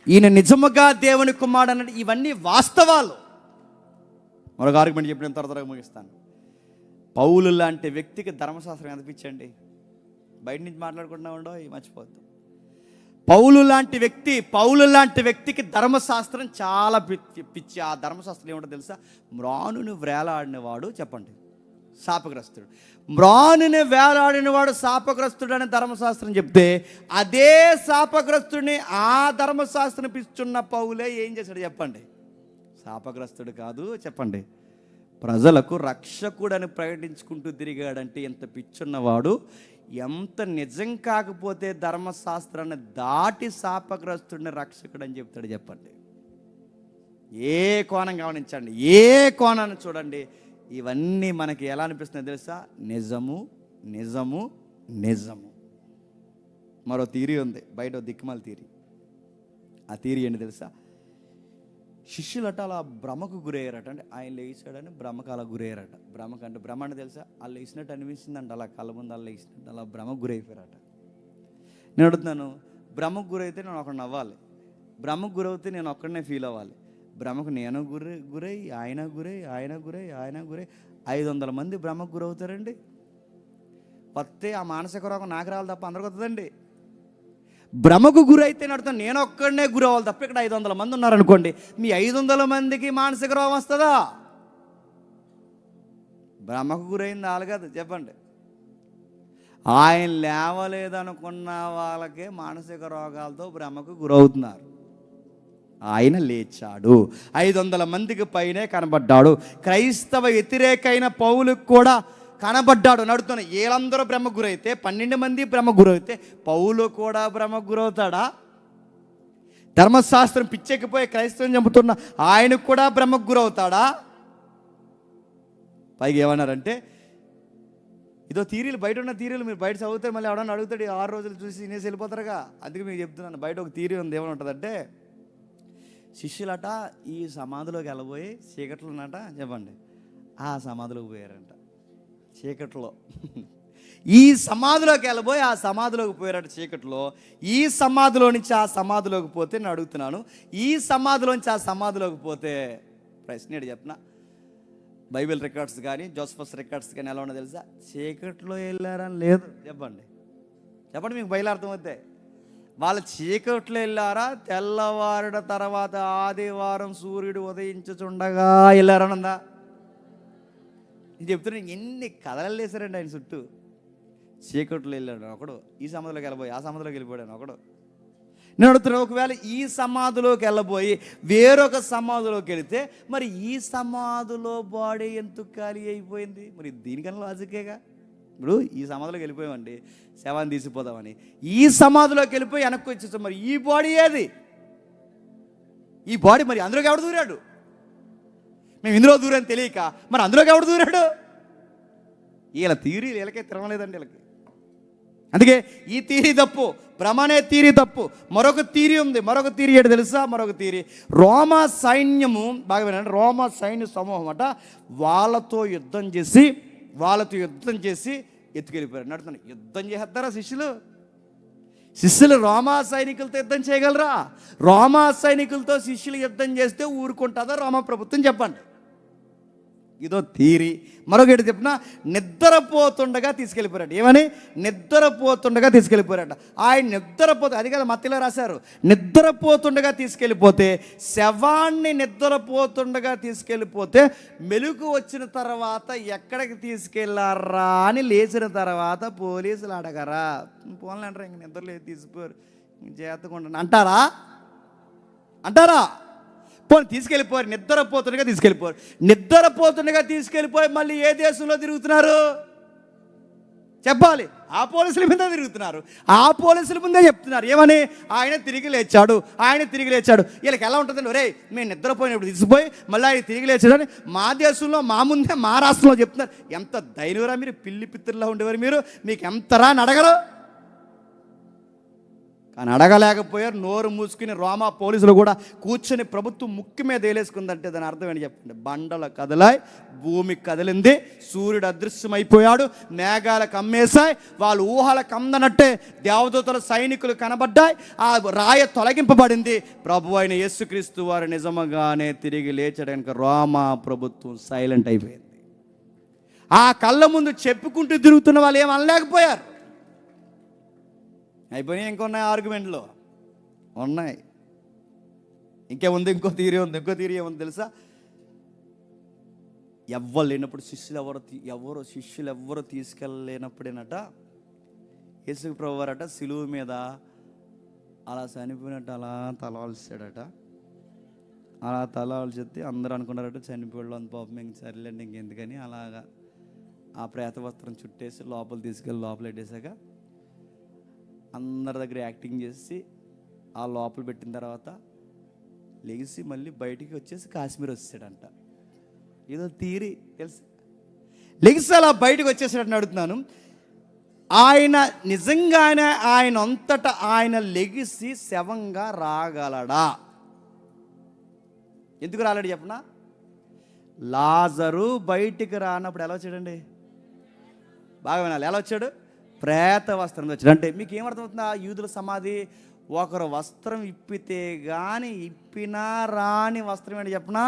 ఈయన నిజముగా దేవుని కుమారుడు అన్నాడు. ఇవన్నీ వాస్తవాలు. మరొక ఆర్గ్యుమెంట్ చెప్పిన త్వరగా ముగిస్తాను. పౌలు లాంటి వ్యక్తికి ధర్మశాస్త్రం ఎంత పిచ్చండి? బయట నుంచి మాట్లాడుకుంటున్నా ఉండో మర్చిపోద్దు. పౌలు లాంటి వ్యక్తికి ధర్మశాస్త్రం చాలా పిచ్చి. ఆ ధర్మశాస్త్రం ఏమిటో తెలుసా? మ్రానుని వేలాడినవాడు చెప్పండి శాపగ్రస్తుడు. మ్రానుని వేలాడినవాడు శాపగ్రస్తుడు అని ధర్మశాస్త్రం చెప్తే, అదే శాపగ్రస్తుడిని ఆ ధర్మశాస్త్రం పిచ్చున్న పౌలే ఏం చేశాడు చెప్పండి? శాపగ్రస్తుడు కాదు చెప్పండి, ప్రజలకు రక్షకుడని ప్రకటించుకుంటూ తిరిగాడంటే ఎంత పిచ్చున్నవాడు. ఎంత నిజం కాకపోతే ధర్మశాస్త్రాన్ని దాటి శాపగ్రస్తుడిని రక్షకుడు అని చెప్తాడు చెప్పండి. ఏ కోణం గమనించండి, ఏ కోణాన్ని చూడండి, ఇవన్నీ మనకి ఎలా అనిపిస్తున్నాయి తెలుసా? నిజము నిజము నిజము. మరో థీరీ ఉంది, బయట దిక్కుమాల థీరీ. ఆ థీరీ ఏంటి తెలుసా? శిష్యులట అలా భ్రమకు గురయ్యారట. అంటే ఆయన లేచాడని భ్రమకు అలా గురయ్యారట. భ్రమకు అంటే భ్రమ అంటే తెలుసా? వాళ్ళు లేచినట్టు అనిపిస్తుందంట, అలా కళ్ళ ముందు అలా లేచినట్టు అలా భ్రమకు గురైపోయారట. నేను అడుగుతున్నాను, భ్రమకు గురైతే నేను ఒకడు నవ్వాలి, భ్రమకు గురవుతే నేను ఒక్కడనే ఫీల్ అవ్వాలి. భ్రమకు నేను గురై ఆయన గురై 500 మంది భ్రమకు గురవుతారండి. వస్తే ఆ మానసిక రోగం నాకు రావాలి తప్ప అందరికి వస్తుందండి. భ్రమకు గురైతే నడుతాను, నేను ఒక్కడనే గురవ్వాలి తప్ప ఇక్కడ 500 మంది ఉన్నారనుకోండి, మీ 500 మందికి మానసిక రోగం వస్తుందా? భ్రమకు గురైంది వాళ్ళు కాదు, చెప్పండి. ఆయన లేవలేదనుకున్న వాళ్ళకే మానసిక రోగాలతో భ్రమకు గురవుతున్నారు. ఆయన లేచాడు, 500 మందికి పైనే కనబడ్డాడు. క్రైస్తవ వ్యతిరేకైన పౌలుకు కూడా కనబడ్డాడు. నడుతున్న వీళ్ళందరూ భ్రమకు గురైతే, 12 మంది భ్రమకు గురైతే పౌలు కూడా భ్రమకు గురవుతాడా? ధర్మశాస్త్రం పిచ్చెక్కిపోయి క్రైస్తవం చంపుతున్న ఆయనకు కూడా భ్రమకు గురవుతాడా? పైగా ఏమన్నారంటే, ఇదో థీరీలు, బయట ఉన్న థీరీలు మీరు బయట చదివితే మళ్ళీ ఎవడన్నా అడుగుతాడు, 6 రోజులు చూసి తినేసి వెళ్ళిపోతారుగా. అందుకే మీకు చెప్తున్నాను, బయట ఒక థీరీ ఉంది. ఏమని ఉంటుందంటే, శిష్యులట ఈ సమాధిలోకి వెళ్ళబోయి చీకట్లోనట, చెప్పండి, ఆ సమాధిలోకి పోయారంట. చీకట్లో ఈ సమాధిలోకి వెళ్ళబోయి ఆ సమాధిలోకి పోయారట చీకట్లో. ఈ సమాధిలో నుంచి ఆ సమాధిలోకి పోతే నేను అడుగుతున్నాను, ఈ సమాధిలోంచి ఆ సమాధిలోకి పోతే ప్రశ్న ఏంటి చెప్పనా? బైబిల్ రికార్డ్స్ కానీ జోసఫస్ రికార్డ్స్ కానీ ఎలా ఉన్నదో తెలుసా? చీకట్లో వెళ్ళారని లేదు. చెప్పండి మీకు బయలు అర్థమవుతాయి. వాళ్ళు చీకట్లో వెళ్ళారా, తెల్లవారుడ తర్వాత ఆదివారం సూర్యుడు ఉదయించుచుండగా వెళ్ళారనుందా? నేను చెప్తున్నాను, ఎన్ని కథలు వేశారండి ఆయన చుట్టూ. చీకట్లో వెళ్ళాడు ఒకడు, ఈ సమాధిలోకి వెళ్ళబోయి ఆ సమాధిలోకి వెళ్ళిపోయాడు ఒకడు. నేను అడుగుతున్నాను, ఒకవేళ ఈ సమాధిలోకి వెళ్ళబోయి వేరొక సమాధిలోకి వెళితే మరి ఈ సమాధిలో బాడీ ఎందుకు ఖాళీ అయిపోయింది? మరి దీనికన్నా లాజికేగా. ఇప్పుడు ఈ సమాధిలోకి వెళ్ళిపోయామండి, శవాన్ని తీసిపోదామని, ఈ సమాధిలోకి వెళ్ళిపోయి వెనక్కి వచ్చేసాం, మరి ఈ బాడీ ఏది? ఈ బాడీ మరి అందులోకి ఎవడు దూరాడు? మేము ఇందులో దూరని తెలియక మరి అందులోకి ఎవడు దూరాడు? వీళ్ళ థీరీ వీళ్ళకే తిరగలేదండి వీళ్ళకి. అందుకే ఈ థీరీ తప్పు, భ్రమనే థీరీ తప్పు. మరొక థీరీ ఉంది. మరొక థీరీ ఏంటి తెలుసా? మరొక థీరీ, రోమా సైన్యము, బాగా వినండి, రోమా సైన్య సమూహం అట వాళ్ళతో యుద్ధం చేసి ఎత్తుకెళ్ళిపోయారు. నడుతున్నాను, యుద్ధం చేస్తారా శిష్యులు రోమా సైనికులతో యుద్ధం చేయగలరా? రోమా సైనికులతో శిష్యులు యుద్ధం చేస్తే ఊరుకుంటుందా రోమా ప్రభుత్వం? చెప్పండి. ఇదో థీరీ. మరొకటి చెప్పిన, నిద్రపోతుండగా తీసుకెళ్ళిపోయాడు. ఏమని? నిద్రపోతుండగా తీసుకెళ్ళిపోయాడు. ఆయన నిద్రపోతే, అది కదా మత్తిలో రాశారు, నిద్రపోతుండగా తీసుకెళ్ళిపోతే, శవాన్ని నిద్రపోతుండగా తీసుకెళ్ళిపోతే మెలుగు వచ్చిన తర్వాత ఎక్కడికి తీసుకెళ్ళారా అని లేచిన తర్వాత పోలీసులు అడగరా? పోన్లు అంటారా, ఇంక నిద్రలేదు తీసిపోయారు చేతకుండా అంటారా? పోనీ తీసుకెళ్ళిపోయారు, నిద్రపోతుండగా తీసుకెళ్ళిపోయి మళ్ళీ ఏ దేశంలో తిరుగుతున్నారు చెప్పాలి? ఆ పోలీసుల మీద తిరుగుతున్నారు. ఆ పోలీసుల ముందే చెప్తున్నారు ఏమని? ఆయన తిరిగి లేచాడు. వీళ్ళకి ఎలా ఉంటుందండి? ఒరే, మేము నిద్రపోయినప్పుడు తీసిపోయి మళ్ళీ ఆయన తిరిగి లేచాడని మా దేశంలో, మా ముందే, మా రాష్ట్రంలో చెప్తున్నారు. ఎంత ధైర్యరా మీరు, పిల్లి పిత్రుల్లో ఉండేవారు మీరు, మీకు ఎంతరా అని అడగరు. కానీ అడగలేకపోయారు. నోరు మూసుకుని రోమా పోలీసులు కూడా కూర్చొని ప్రభుత్వం ముక్కు మీద వేలేసుకుందంటే దాని అర్థం ఏంటి చెప్పండి? బండలు కదలాయి, భూమి కదిలింది, సూర్యుడు అదృశ్యమైపోయాడు, మేఘాలు కమ్మేశాయి, వాళ్ళు ఊహలకు అందనట్టే దేవదూతల సైనికులు కనబడ్డాయి, ఆ రాయ తొలగింపబడింది. ప్రభు అయిన యేసుక్రీస్తు వారు నిజంగానే తిరిగి లేచడానికి రోమా ప్రభుత్వం సైలెంట్ అయిపోయింది. ఆ కళ్ళ ముందు చెప్పుకుంటూ తిరుగుతున్న వాళ్ళు ఏం అనలేకపోయారు. అయిపోయినాయి. ఇంకొన్నాయి ఆర్గ్యుమెంట్లు ఉన్నాయి. ఇంకేముంది? ఇంకో థీరీ ఏముంది తెలుసా? ఎవ్వరు లేనప్పుడు శిష్యులు ఎవరు తీసుకెళ్ళలేనప్పుడేనట యేసు ప్రభు వారట సిలువ మీద అలా చనిపోయినట్టు అలా తలవాల్చాడట. అలా తలవాల్చితే అందరూ అనుకున్నారట చనిపోయాడు అని, పాపం ఇంక సరిలేండి ఇంకెందుకని అలాగా ఆ ప్రేత వస్త్రం చుట్టేసి తీసుకెళ్ళి లోపల పెట్టేశాక అందరి దగ్గర యాక్టింగ్ చేసి ఆ లోపల పెట్టిన తర్వాత లెగిసి మళ్ళీ బయటికి వచ్చేసి కాశ్మీర్ వచ్చాడంట. ఏదో థీరీ తెలుసు. లెగిసి అలా బయటకు వచ్చేసాడని అడుగుతున్నాను. ఆయన నిజంగానే ఆయన అంతటా ఆయన లెగిసి శవంగా రాగలడా? ఎందుకు రాలేడు చెప్పనా? లాజరు బయటికి రానప్పుడు ఎలా వచ్చాడండి? బాగా వినాలి. ఎలా వచ్చాడు? ప్రేత వస్త్రం వచ్చాడు. అంటే మీకు ఏమర్థమవుతుందా? యూదుల సమాధి ఒకరు వస్త్రం ఇప్పితే కానీ ఇప్పినా రాని వస్త్రం ఏంటి చెప్పనా?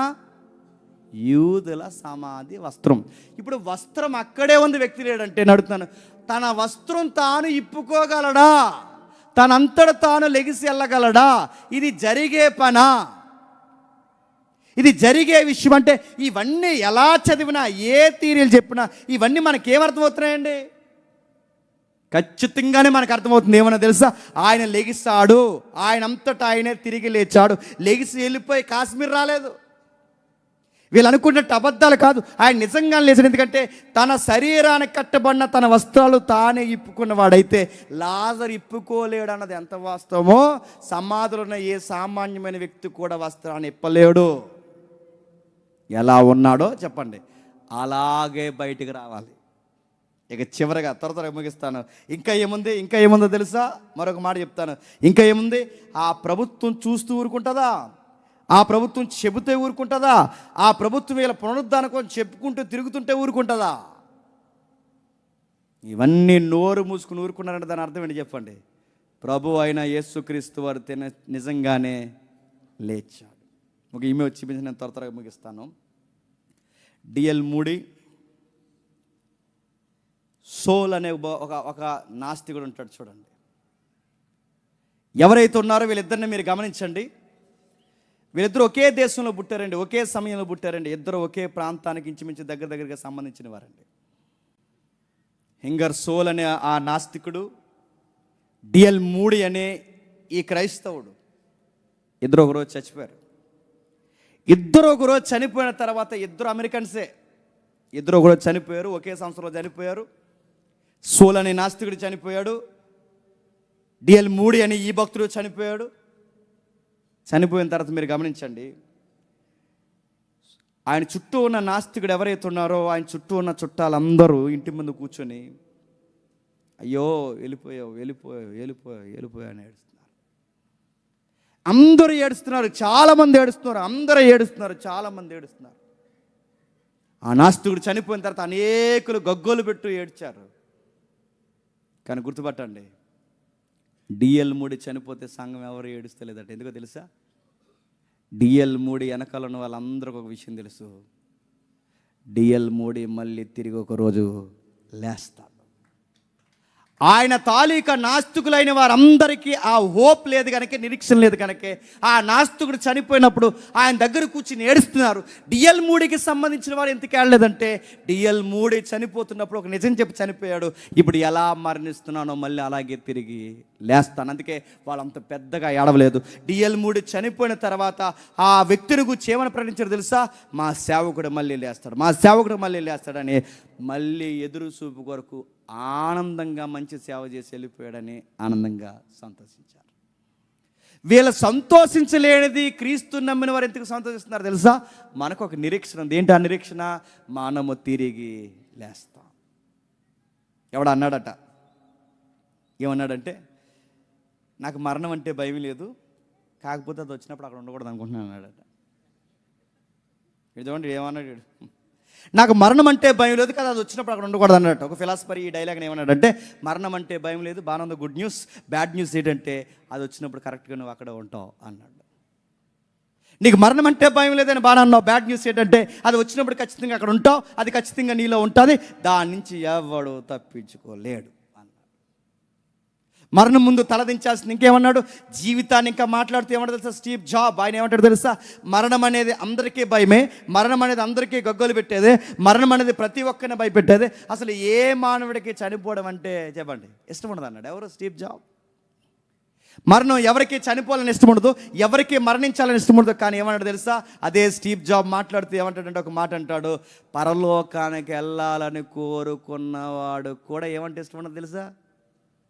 యూదుల సమాధి వస్త్రం. ఇప్పుడు వస్త్రం అక్కడే ఉంది, వ్యక్తి లేడంటే నడుతున్నాను. తన వస్త్రం తాను ఇప్పుకోగలడా? తనంతట తాను లెగిసి వెళ్ళగలడా? ఇది జరిగే పనా? ఇది జరిగే విషయం. అంటే ఇవన్నీ ఎలా చదివినా, ఏ థియరీలు చెప్పినా ఇవన్నీ మనకేమర్థమవుతున్నాయండి? ఖచ్చితంగానే మనకు అర్థమవుతుంది. ఏమన్నా తెలుసా? ఆయన లెగిస్తాడు, ఆయన అంతటా ఆయనే తిరిగి లేచాడు. లెగిసి వెళ్ళిపోయి కాశ్మీర్ రాలేదు. వీళ్ళు అనుకున్నట్టు అబద్ధాలు కాదు, ఆయన నిజంగా లేచాడు. ఎందుకంటే తన శరీరానికి కట్టబడిన తన వస్త్రాలు తానే ఇప్పుకున్నవాడైతే లాజరు ఇప్పుకోలేడు అన్నది ఎంత వాస్తవమో, సమాధిలో ఉన్న ఏ సామాన్యమైన వ్యక్తి కూడా వస్త్రాన్ని ఇప్పలేడు. ఎలా ఉన్నాడో చెప్పండి, అలాగే బయటికి రావాలి. ఇక చివరిగా త్వరగా ముగిస్తాను. ఇంకా ఏముందో తెలుసా? మరొక మాట చెప్తాను. ఇంకా ఏముంది? ఆ ప్రభుత్వం చూస్తూ ఊరుకుంటుందా? ఆ ప్రభుత్వం చెబితే ఊరుకుంటుందా? ఆ ప్రభుత్వం వీళ్ళ పునరుద్ధానం కోసం చెప్పుకుంటూ తిరుగుతుంటే ఊరుకుంటుందా? ఇవన్నీ నోరు మూసుకుని ఊరుకున్నారంటే దాని అర్థం ఏంటి చెప్పండి? ప్రభు అయిన యేసుక్రీస్తు వారు నిజంగానే లేచాడు. ఒక ఈమె వచ్చి నేను త్వరగా ముగిస్తాను. డిఎల్ మూడి సోల్ అనే ఒక నాస్తికుడు ఉంటాడు చూడండి. ఎవరైతే ఉన్నారో వీళ్ళిద్దరిని మీరు గమనించండి. వీళ్ళిద్దరూ ఒకే దేశంలో పుట్టారండి, ఒకే సమయంలో పుట్టారండి. ఇద్దరు ఒకే ప్రాంతానికి ఇంచుమించు దగ్గరగా సంబంధించిన వారండి. హింగర్ సోల్ అనే ఆ నాస్తికుడు, డిఎల్ మూడి అనే ఈ క్రైస్తవుడు ఇద్దరు ఒకరోజు చచ్చిపోయారు. ఇద్దరు ఒకరోజు చనిపోయిన తర్వాత ఇద్దరు అమెరికన్సే. ఇద్దరు ఒకరోజు చనిపోయారు, ఒకే సంవత్సరంలో చనిపోయారు. సోల్ అనే నాస్తికుడు చనిపోయాడు, డిఎల్ మూడి అని ఈ భక్తుడు చనిపోయాడు. చనిపోయిన తర్వాత మీరు గమనించండి, ఆయన చుట్టూ ఉన్న నాస్తికుడు ఎవరైతే ఉన్నారో ఆయన చుట్టూ ఉన్న చుట్టాలందరూ ఇంటి ముందు కూర్చొని అయ్యో వెళ్ళిపోయావు అని ఏడుస్తున్నారు. అందరూ ఏడుస్తున్నారు, చాలామంది ఏడుస్తున్నారు, చాలామంది ఏడుస్తున్నారు. ఆ నాస్తికుడు చనిపోయిన తర్వాత అనేకులు గగ్గోలు పెట్టు ఏడ్చారు. కానీ గుర్తుపట్టండి, డిఎల్ మూడి చనిపోతే సంఘం ఎవరు ఏడుస్తలేదట. ఎందుకో తెలుసా? డిఎల్ మూడి వెనకాల ఉన్న వాళ్ళందరికీ ఒక విషయం తెలుసు, డిఎల్ మూడి మళ్ళీ తిరిగి ఒక రోజు లేస్తాడు. ఆయన తాలూకా నాస్తికులైన వారందరికీ ఆ హోప్ లేదు కనుక, నిరీక్షణ లేదు కనుక ఆ నాస్తికుడు చనిపోయినప్పుడు ఆయన దగ్గర కూర్చుని ఏడుస్తున్నారు. డిఎల్ మూడికి సంబంధించిన వారు ఎందుకు ఏడలేదంటే, డిఎల్ మూడి చనిపోతున్నప్పుడు ఒక నిజం చెప్పి చనిపోయాడు. ఇప్పుడు ఎలా మరణిస్తున్నానో మళ్ళీ అలాగే తిరిగి లేస్తాను. అందుకే వాళ్ళంత పెద్దగా ఏడవలేదు. డిఎల్ మూడి చనిపోయిన తర్వాత ఆ వ్యక్తిని గురించి ఏమని ప్రకటించారు తెలుసా? మా సేవకుడు మళ్ళీ లేస్తాడని మళ్ళీ ఎదురు చూపు కొరకు ఆనందంగా మంచి సేవ చేసి వెళ్ళిపోయాడని ఆనందంగా సంతోషించారు. వీళ్ళు సంతోషించలేనిది క్రీస్తు నమ్మిన వారు ఎందుకు సంతోషిస్తున్నారు తెలుసా? మనకు ఒక నిరీక్షణ ఉంది. ఏంటి ఆ నిరీక్షణ? మనము తిరిగి లేస్తాం. ఎవడు అన్నాడట, ఏమన్నాడంటే, నాకు మరణం అంటే భయం లేదు, కాకపోతే అది వచ్చినప్పుడు అక్కడ ఉండకూడదు అనుకుంటున్నాను అన్నాడట. ఇది చూడండి ఏమన్నాడు, నాకు మరణం అంటే భయం లేదు కదా, అది వచ్చినప్పుడు అక్కడ ఉండకూడదు అన్నట్టు. ఒక ఫిలాసఫర్ ఈ డైలాగ్ని ఏమన్నాడంటే, మరణం అంటే భయం లేదు, బాగుంది, గుడ్ న్యూస్. బ్యాడ్ న్యూస్ ఏంటంటే అది వచ్చినప్పుడు కరెక్ట్గా నువ్వు అక్కడే ఉంటావు అన్నాడు. నీకు మరణం అంటే భయం లేదని బాగా అన్నావు, బ్యాడ్ న్యూస్ ఏంటంటే అది వచ్చినప్పుడు ఖచ్చితంగా అక్కడ ఉంటావు, అది ఖచ్చితంగా నీలో ఉంటుంది, దాని నుంచి ఎవడు తప్పించుకోలేడు అన్నాడు. మరణం ముందు తలదించాల్సింది ఇంకేమన్నాడు? జీవితాన్ని ఇంకా మాట్లాడుతూ ఏమంటారు తెలుసా? స్టీవ్ జాబ్ ఆయన ఏమంటాడు తెలుసా? మరణం అనేది అందరికీ భయమే, మరణం అనేది అందరికీ గగ్గోలు పెట్టేదే, మరణం అనేది ప్రతి ఒక్కరిని భయపెట్టేదే, అసలు ఏ మానవుడికి చనిపోవడం అంటే చెప్పండి ఇష్టం ఉండదు అన్నాడు. ఎవరు? Steve job. మరణం ఎవరికి చనిపోవాలని ఇష్టం ఉండదు, ఎవరికి మరణించాలని ఇష్టం ఉండదు. కానీ ఏమన్నాడు తెలుసా? అదే స్టీవ్ జాబ్ మాట్లాడుతూ ఏమంటాడంటే ఒక మాట అంటాడు, పరలోకానికి వెళ్ళాలని కోరుకున్నవాడు కూడా ఏమంటే ఇష్టం ఉండదు తెలుసా?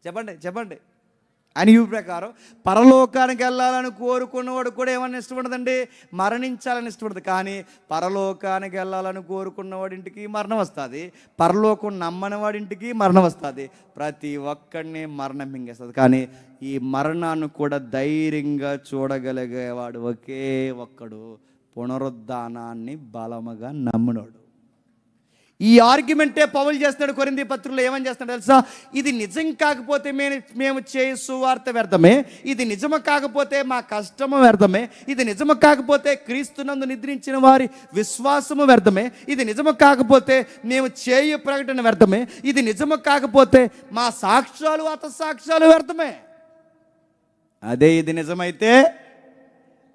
చెప్పండి అని ఈ ప్రకారం పరలోకానికి వెళ్ళాలని కోరుకున్నవాడు కూడా ఏమన్నా ఇష్టపడదండి, మరణించాలని ఇష్టపడదు. కానీ పరలోకానికి వెళ్ళాలని కోరుకున్నవాడి ఇంటికి మరణం వస్తుంది, పరలోకం నమ్మని వాడి ఇంటికి మరణం వస్తుంది. ప్రతి ఒక్కడిని మరణం మింగేస్తుంది. కానీ ఈ మరణాన్ని కూడా ధైర్యంగా చూడగలిగేవాడు ఒకే ఒక్కడు, పునరుద్ధానాన్ని బలముగా నమ్మినోడు. ఈ ఆర్గ్యుమెంటే పౌలు చేస్తున్నాడు కొరింథీ పత్రికలో. ఏమని చేస్తున్నాడు తెలుసా? ఇది నిజం కాకపోతే మేము చేయ సువార్త వ్యర్థమే, ఇది నిజము కాకపోతే మా కష్టము వ్యర్థమే, ఇది నిజము కాకపోతే క్రీస్తునందు నిద్రించిన వారి విశ్వాసము వ్యర్థమే, ఇది నిజము కాకపోతే మేము చేయు ప్రకటన వ్యర్థమే, ఇది నిజము కాకపోతే మా సాక్ష్యాలు హతసాక్ష్యాలు వ్యర్థమే. అదే ఇది నిజమైతే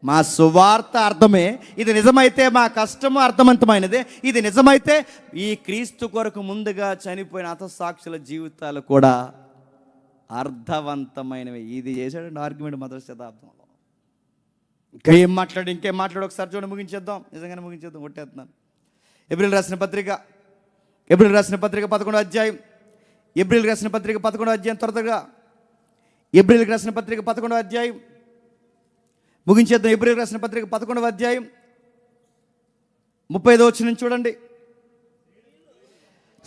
మా సువార్త అర్థమే, ఇది నిజమైతే మా కష్టము అర్థవంతమైనదే, ఇది నిజమైతే ఈ క్రీస్తు కొరకు ముందుగా చనిపోయిన హతసాక్షుల జీవితాలు కూడా అర్థవంతమైనవి. ఇది చేశాడండి ఆర్గ్యుమెంట్ మొదటి శతాబ్దంలో. ఇంకేం మాట్లాడు ఒకసారి చూడండి, ముగించేద్దాం. నిజంగానే ముగించేద్దాం, కొట్టేస్తున్నాను. ఏప్రిల్ రాసిన పత్రిక 11వ అధ్యాయం. ఏప్రిల్ రాసిన పత్రిక 11వ అధ్యాయం. త్వరగా ఏప్రిల్ రాసిన పత్రిక 11వ అధ్యాయం ముగించేద్దాం. ఏప్రిల్ రాసిన పత్రిక 11వ అధ్యాయం 35వ వచనం చూడండి.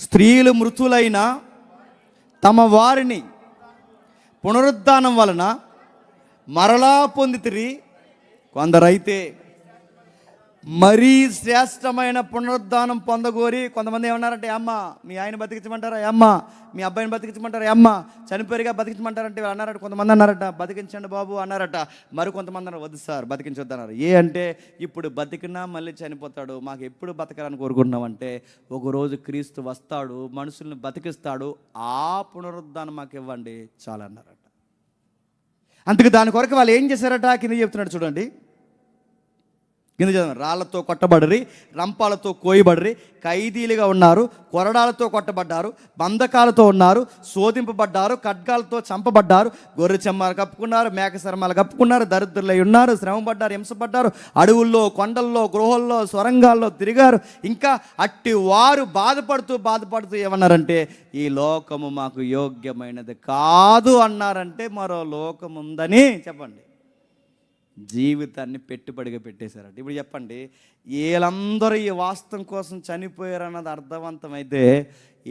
స్త్రీలు మృతులైన తమ వారిని పునరుద్ధానం వలన మరలా పొందితిరి, కొందరైతే మరీ శ్రేష్టమైన పునరుద్ధానం పొందగోరి. కొంతమంది ఏమన్నారంటే, అమ్మ మీ ఆయన బతికించమంటారా, అమ్మ మీ అబ్బాయిని బతికించమంటారా, అమ్మ చనిపోయిగా బతికించమంటారంటే అన్నారట. కొంతమంది అన్నారట బతికించండి బాబు అన్నారట. మరి కొంతమంది అన్నారు వద్దు సార్ బతికించొద్దు అన్నారు. అంటే ఇప్పుడు బతికినా మళ్ళీ చనిపోతాడు, మాకు ఎప్పుడు బతకాలని కోరుకుంటున్నామంటే ఒకరోజు క్రీస్తు వస్తాడు, మనుషుల్ని బతికిస్తాడు, ఆ పునరుద్ధానం మాకు ఇవ్వండి చాలా అన్నారట. అందుకు దాని కొరకు వాళ్ళు ఏం చేశారట కింద చెప్తున్నాడు చూడండి. కింద చదవండి. రాళ్లతో కొట్టబడరి, రంపాలతో కోయబడరి, ఖైదీలుగా ఉన్నారు, కొరడాలతో కొట్టబడ్డారు, బంధకాలతో ఉన్నారు, శోధింపబడ్డారు, ఖడ్గాలతో చంపబడ్డారు, గొర్రె చెమ్మాలు కప్పుకున్నారు, మేక శర్మాలు కప్పుకున్నారు, దరిద్రులై ఉన్నారు, శ్రమపడ్డారు, హింసపడ్డారు, అడవుల్లో, కొండల్లో, గృహల్లో, స్వరంగాల్లో తిరిగారు. ఇంకా అట్టి వారు బాధపడుతూ ఏమన్నారంటే ఈ లోకము మాకు యోగ్యమైనది కాదు అన్నారంటే మరో లోకం ఉందని చెప్పండి. జీవితాన్ని పెట్టుబడిగా పెట్టేశారట. ఇప్పుడు చెప్పండి, వీళ్ళందరూ ఈ వాస్తవం కోసం చనిపోయారు అన్నది అర్థవంతమైతే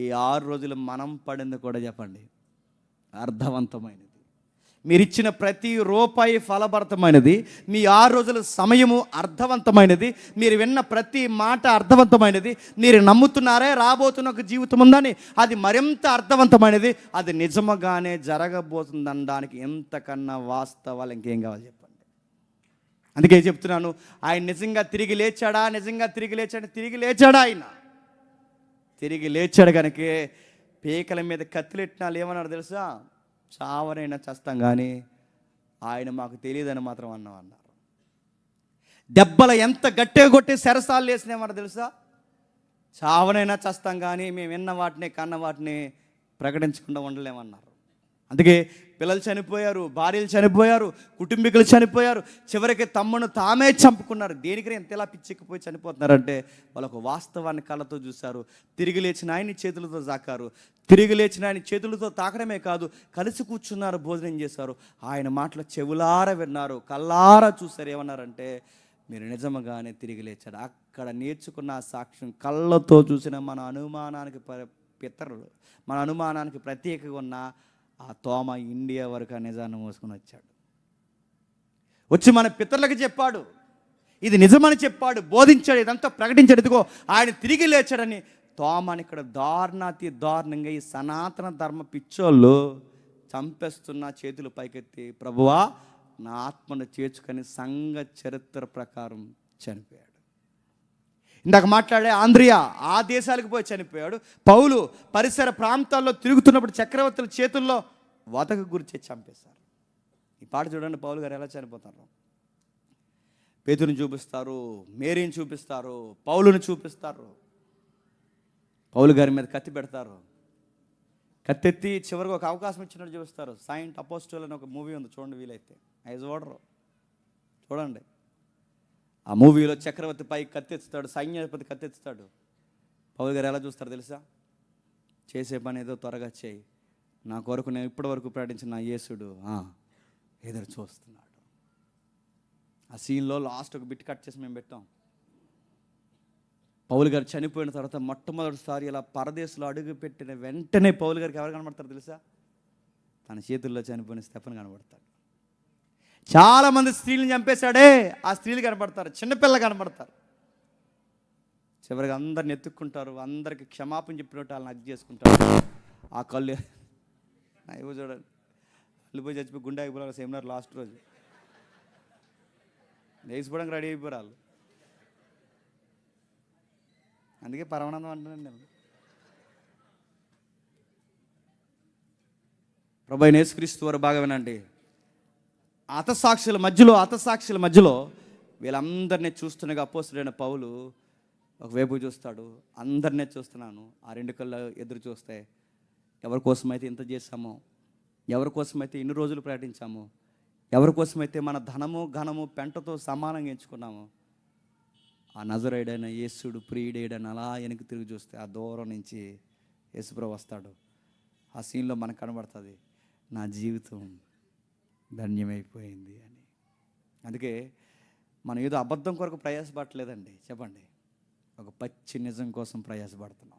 ఈ 6 రోజులు మనం పడింది కూడా చెప్పండి అర్థవంతమైనది. మీరు ఇచ్చిన ప్రతి రూపాయి ఫలభరితమైనది, మీ 6 రోజుల సమయము అర్థవంతమైనది, మీరు విన్న ప్రతి మాట అర్థవంతమైనది, మీరు నమ్ముతున్నారే రాబోతున్న ఒక జీవితం ఉందని అది మరింత అర్థవంతమైనది, అది నిజముగానే జరగబోతుందనడానికి ఎంతకన్నా వాస్తవాలు ఇంకేం కావాలి చెప్పండి. అందుకే చెప్తున్నాను, ఆయన నిజంగా తిరిగి లేచాడా, తిరిగి లేచాడా. ఆయన తిరిగి లేచాడు కనుకే పీకల మీద కత్తిలెట్టినా ఏమన్నారు తెలుసా? చావనైనా చేస్తాం కానీ ఆయన మాకు తెలియదని మాత్రం అన్నారు. దెబ్బలు ఎంత గట్టిగా కొట్టి సరసాలు వేసినామన్నారు తెలుసా? చావనైనా చేస్తాం కానీ మేము విన్న వాటిని కన్న వాటిని ప్రకటించకుండా ఉండలేమన్నారు. అందుకే పిల్లలు చనిపోయారు, భార్యలు చనిపోయారు, కుటుంబీకులు చనిపోయారు, చివరికి తమ్మును తామే చంపుకున్నారు. దేనికి ఎంతలా పిచ్చెక్కిపోయి చనిపోతున్నారంటే వాళ్ళకు వాస్తవాన్ని కళ్ళతో చూశారు. తిరిగి లేచిన ఆయన్ని చేతులతో తాకారు. తిరిగి లేచిన ఆయన చేతులతో తాకడమే కాదు, కలిసి కూర్చున్నారు, భోజనం చేశారు, ఆయన మాటలు చెవులారా విన్నారు, కళ్ళారా చూశారు. ఏమన్నారంటే మీరు నిజముగానే తిరిగి లేచాడు. అక్కడ నేర్చుకున్న సాక్ష్యం కళ్ళతో చూసిన మన అనుమానానికి పితరులు, మన అనుమానానికి ప్రత్యేకంగా ఉన్న ఆ తోమ ఇండియా వరకు ఆ నిజాన్ని మోసుకొని వచ్చి మన పితరులకు చెప్పాడు, ఇది నిజమని చెప్పాడు, బోధించాడు, ఇదంతా ప్రకటించాడు. ఇదిగో ఆయన తిరిగి లేచాడని. తోమని ఇక్కడ దారుణంగా ఈ సనాతన ధర్మ పిచ్చోళ్ళు చంపేస్తున్న చేతులు పైకెత్తి ప్రభువా నా ఆత్మను చేర్చుకొని సంఘ చరిత్ర ప్రకారం చనిపోయాడు. ఇందాక మాట్లాడే ఆంద్రియా ఆ దేశాలకు పోయి చనిపోయాడు. పౌలు పరిసర ప్రాంతాల్లో తిరుగుతున్నప్పుడు చక్రవర్తుల చేతుల్లో వధకు గురిచే చంపేశారు. ఈ పాట చూడండి, పౌలు గారు ఎలా చనిపోతారు. పేతురుని చూపిస్తారు, మేరీని చూపిస్తారు, పౌలుని చూపిస్తారు. పౌలు గారి మీద కత్తి పెడతారు, కత్తెత్తి చివరికి ఒక అవకాశం ఇచ్చినట్టు చూపిస్తారు. సైంట్ అపోస్టల్ అని ఒక మూవీ ఉంది, చూడండి వీలైతే. ఐజ్ ఓడరు చూడండి. ఆ మూవీలో చక్రవర్తి పై కత్తెత్తుతాడు, సైన్యాధిపతి కత్తెత్తుతాడు. పౌలు గారు ఎలా చూస్తారు తెలుసా? చేసే పని ఏదో త్వరగా చేయి, నా కొరకు నేను ఇప్పటి వరకు ప్రకటించిన నా యేసుడు ఎదురు చూస్తున్నాడు. ఆ సీన్లో లాస్ట్ ఒక బిట్ కట్ చేసి మేము పెట్టాం. పౌలు గారు చనిపోయిన తర్వాత మొట్టమొదటిసారి ఇలా పరదేశంలో అడుగు పెట్టిన వెంటనే పౌలు గారికి ఎవరు కనబడతారు తెలుసా? తన చేతుల్లో చనిపోయిన స్టెఫెన్ కనబడతాడు. చాలామంది స్త్రీలను చంపేశాడే, ఆ స్త్రీలు కనబడతారు, చిన్నపిల్లలు కనబడతారు. చివరికి అందరిని ఎత్తుక్కుంటారు, అందరికి క్షమాపణ చెప్పినట్టు వాళ్ళని అగ్గి చేసుకుంటారు. ఆ కళ్ళు ఇవ్వ చూడండి, వెళ్ళిపోయి చచ్చిపోయి గుండె అయిపోయారు. సెమినార్ లాస్ట్ రోజు లేచిపోవడానికి రెడీ అయిపోయారు వాళ్ళు. అందుకే పరమానందం అంటున్నాను నేను. ప్రభు అయిన యేసుక్రీస్తు వారు బాగా వినండి. హతసాక్షుల మధ్యలో వీళ్ళందరినీ చూస్తుండగా అపోస్తుడైన పౌలు ఒకవైపు చూస్తాడు, అందరినీ చూస్తున్నాను. ఆ రెండు కళ్ళు ఎదురు చూస్తే ఎవరి కోసమైతే ఇంత చేశామో, ఎవరి కోసమైతే ఇన్ని రోజులు ప్రకటించామో, ఎవరి కోసమైతే మన ధనము ఘనము పెంటతో సమానంగా ఎంచుకున్నామో, ఆ నజరేయుడైన యేసుడు ప్రియుడైన అలా వెనక్కి తిరిగి చూస్తే ఆ దూరం నుంచి యేసుప్రభు వస్తాడు. ఆ సీన్లో మనకు కనబడుతుంది, నా జీవితం ధన్యమైపోయింది అని. అందుకే మనం ఏదో అబద్ధం కొరకు ప్రయాసపడలేదండి, చెప్పండి, ఒక పచ్చి నిజం కోసం ప్రయాసపడుతున్నాం.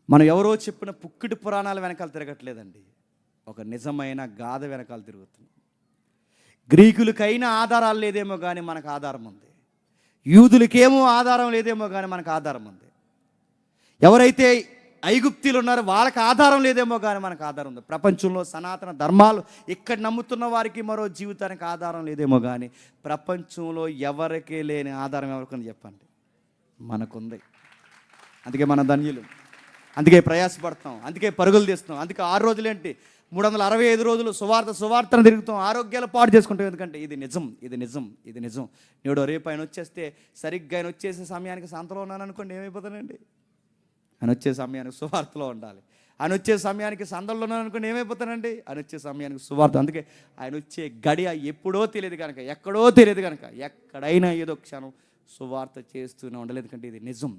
మనం ఎవరో చెప్పిన పుక్కిటి పురాణాల వెనకాల తిరగట్లేదండి, ఒక నిజమైన గాథ వెనకాల తిరుగుతున్నాం. గ్రీకులకైనా ఆధారాలు లేదేమో కానీ మనకు ఆధారం ఉంది. యూదులకేమో ఆధారం లేదేమో కానీ మనకు ఆధారం ఉంది. ఎవరైతే ఐగుప్తీలు ఉన్నారో వాళ్ళకి ఆధారం లేదేమో కానీ మనకు ఆధారం ఉంది. ప్రపంచంలో సనాతన ధర్మాలు ఇక్కడ నమ్ముతున్న వారికి మరో జీవితానికి ఆధారం లేదేమో కానీ ప్రపంచంలో ఎవరికే లేని ఆధారం ఎవరికని చెప్పండి, మనకుంది. అందుకే మన ధన్యులు, అందుకే ప్రయాసపడతాం, అందుకే పరుగులు తీస్తాం. అందుకే 6 రోజులేంటి 365 రోజులు సువార్తను తిరుగుతాం, ఆరోగ్యాలు పాడు చేసుకుంటాం. ఎందుకంటే ఇది నిజం. నేడు రేపు ఆయన వచ్చేస్తే సరిగ్గా ఆయన వచ్చేసే సమయానికి సంతలో ఉన్నాను అనుకోండి, ఏమైపోతానండి? ఆయన వచ్చే సమయానికి సువార్తలో ఉండాలి. ఆయన వచ్చే సమయానికి సందల్లో ఉన్నాను అనుకోండి, ఏమైపోతానండి? ఆయన వచ్చే సమయానికి సువార్త. అందుకే ఆయన వచ్చే గడియ ఎప్పుడో తెలియదు కనుక, ఎక్కడో తెలియదు కనుక, ఎక్కడైనా ఏదో క్షణం సువార్త చేస్తూనే ఉండాలి. ఎందుకంటే ఇది నిజం.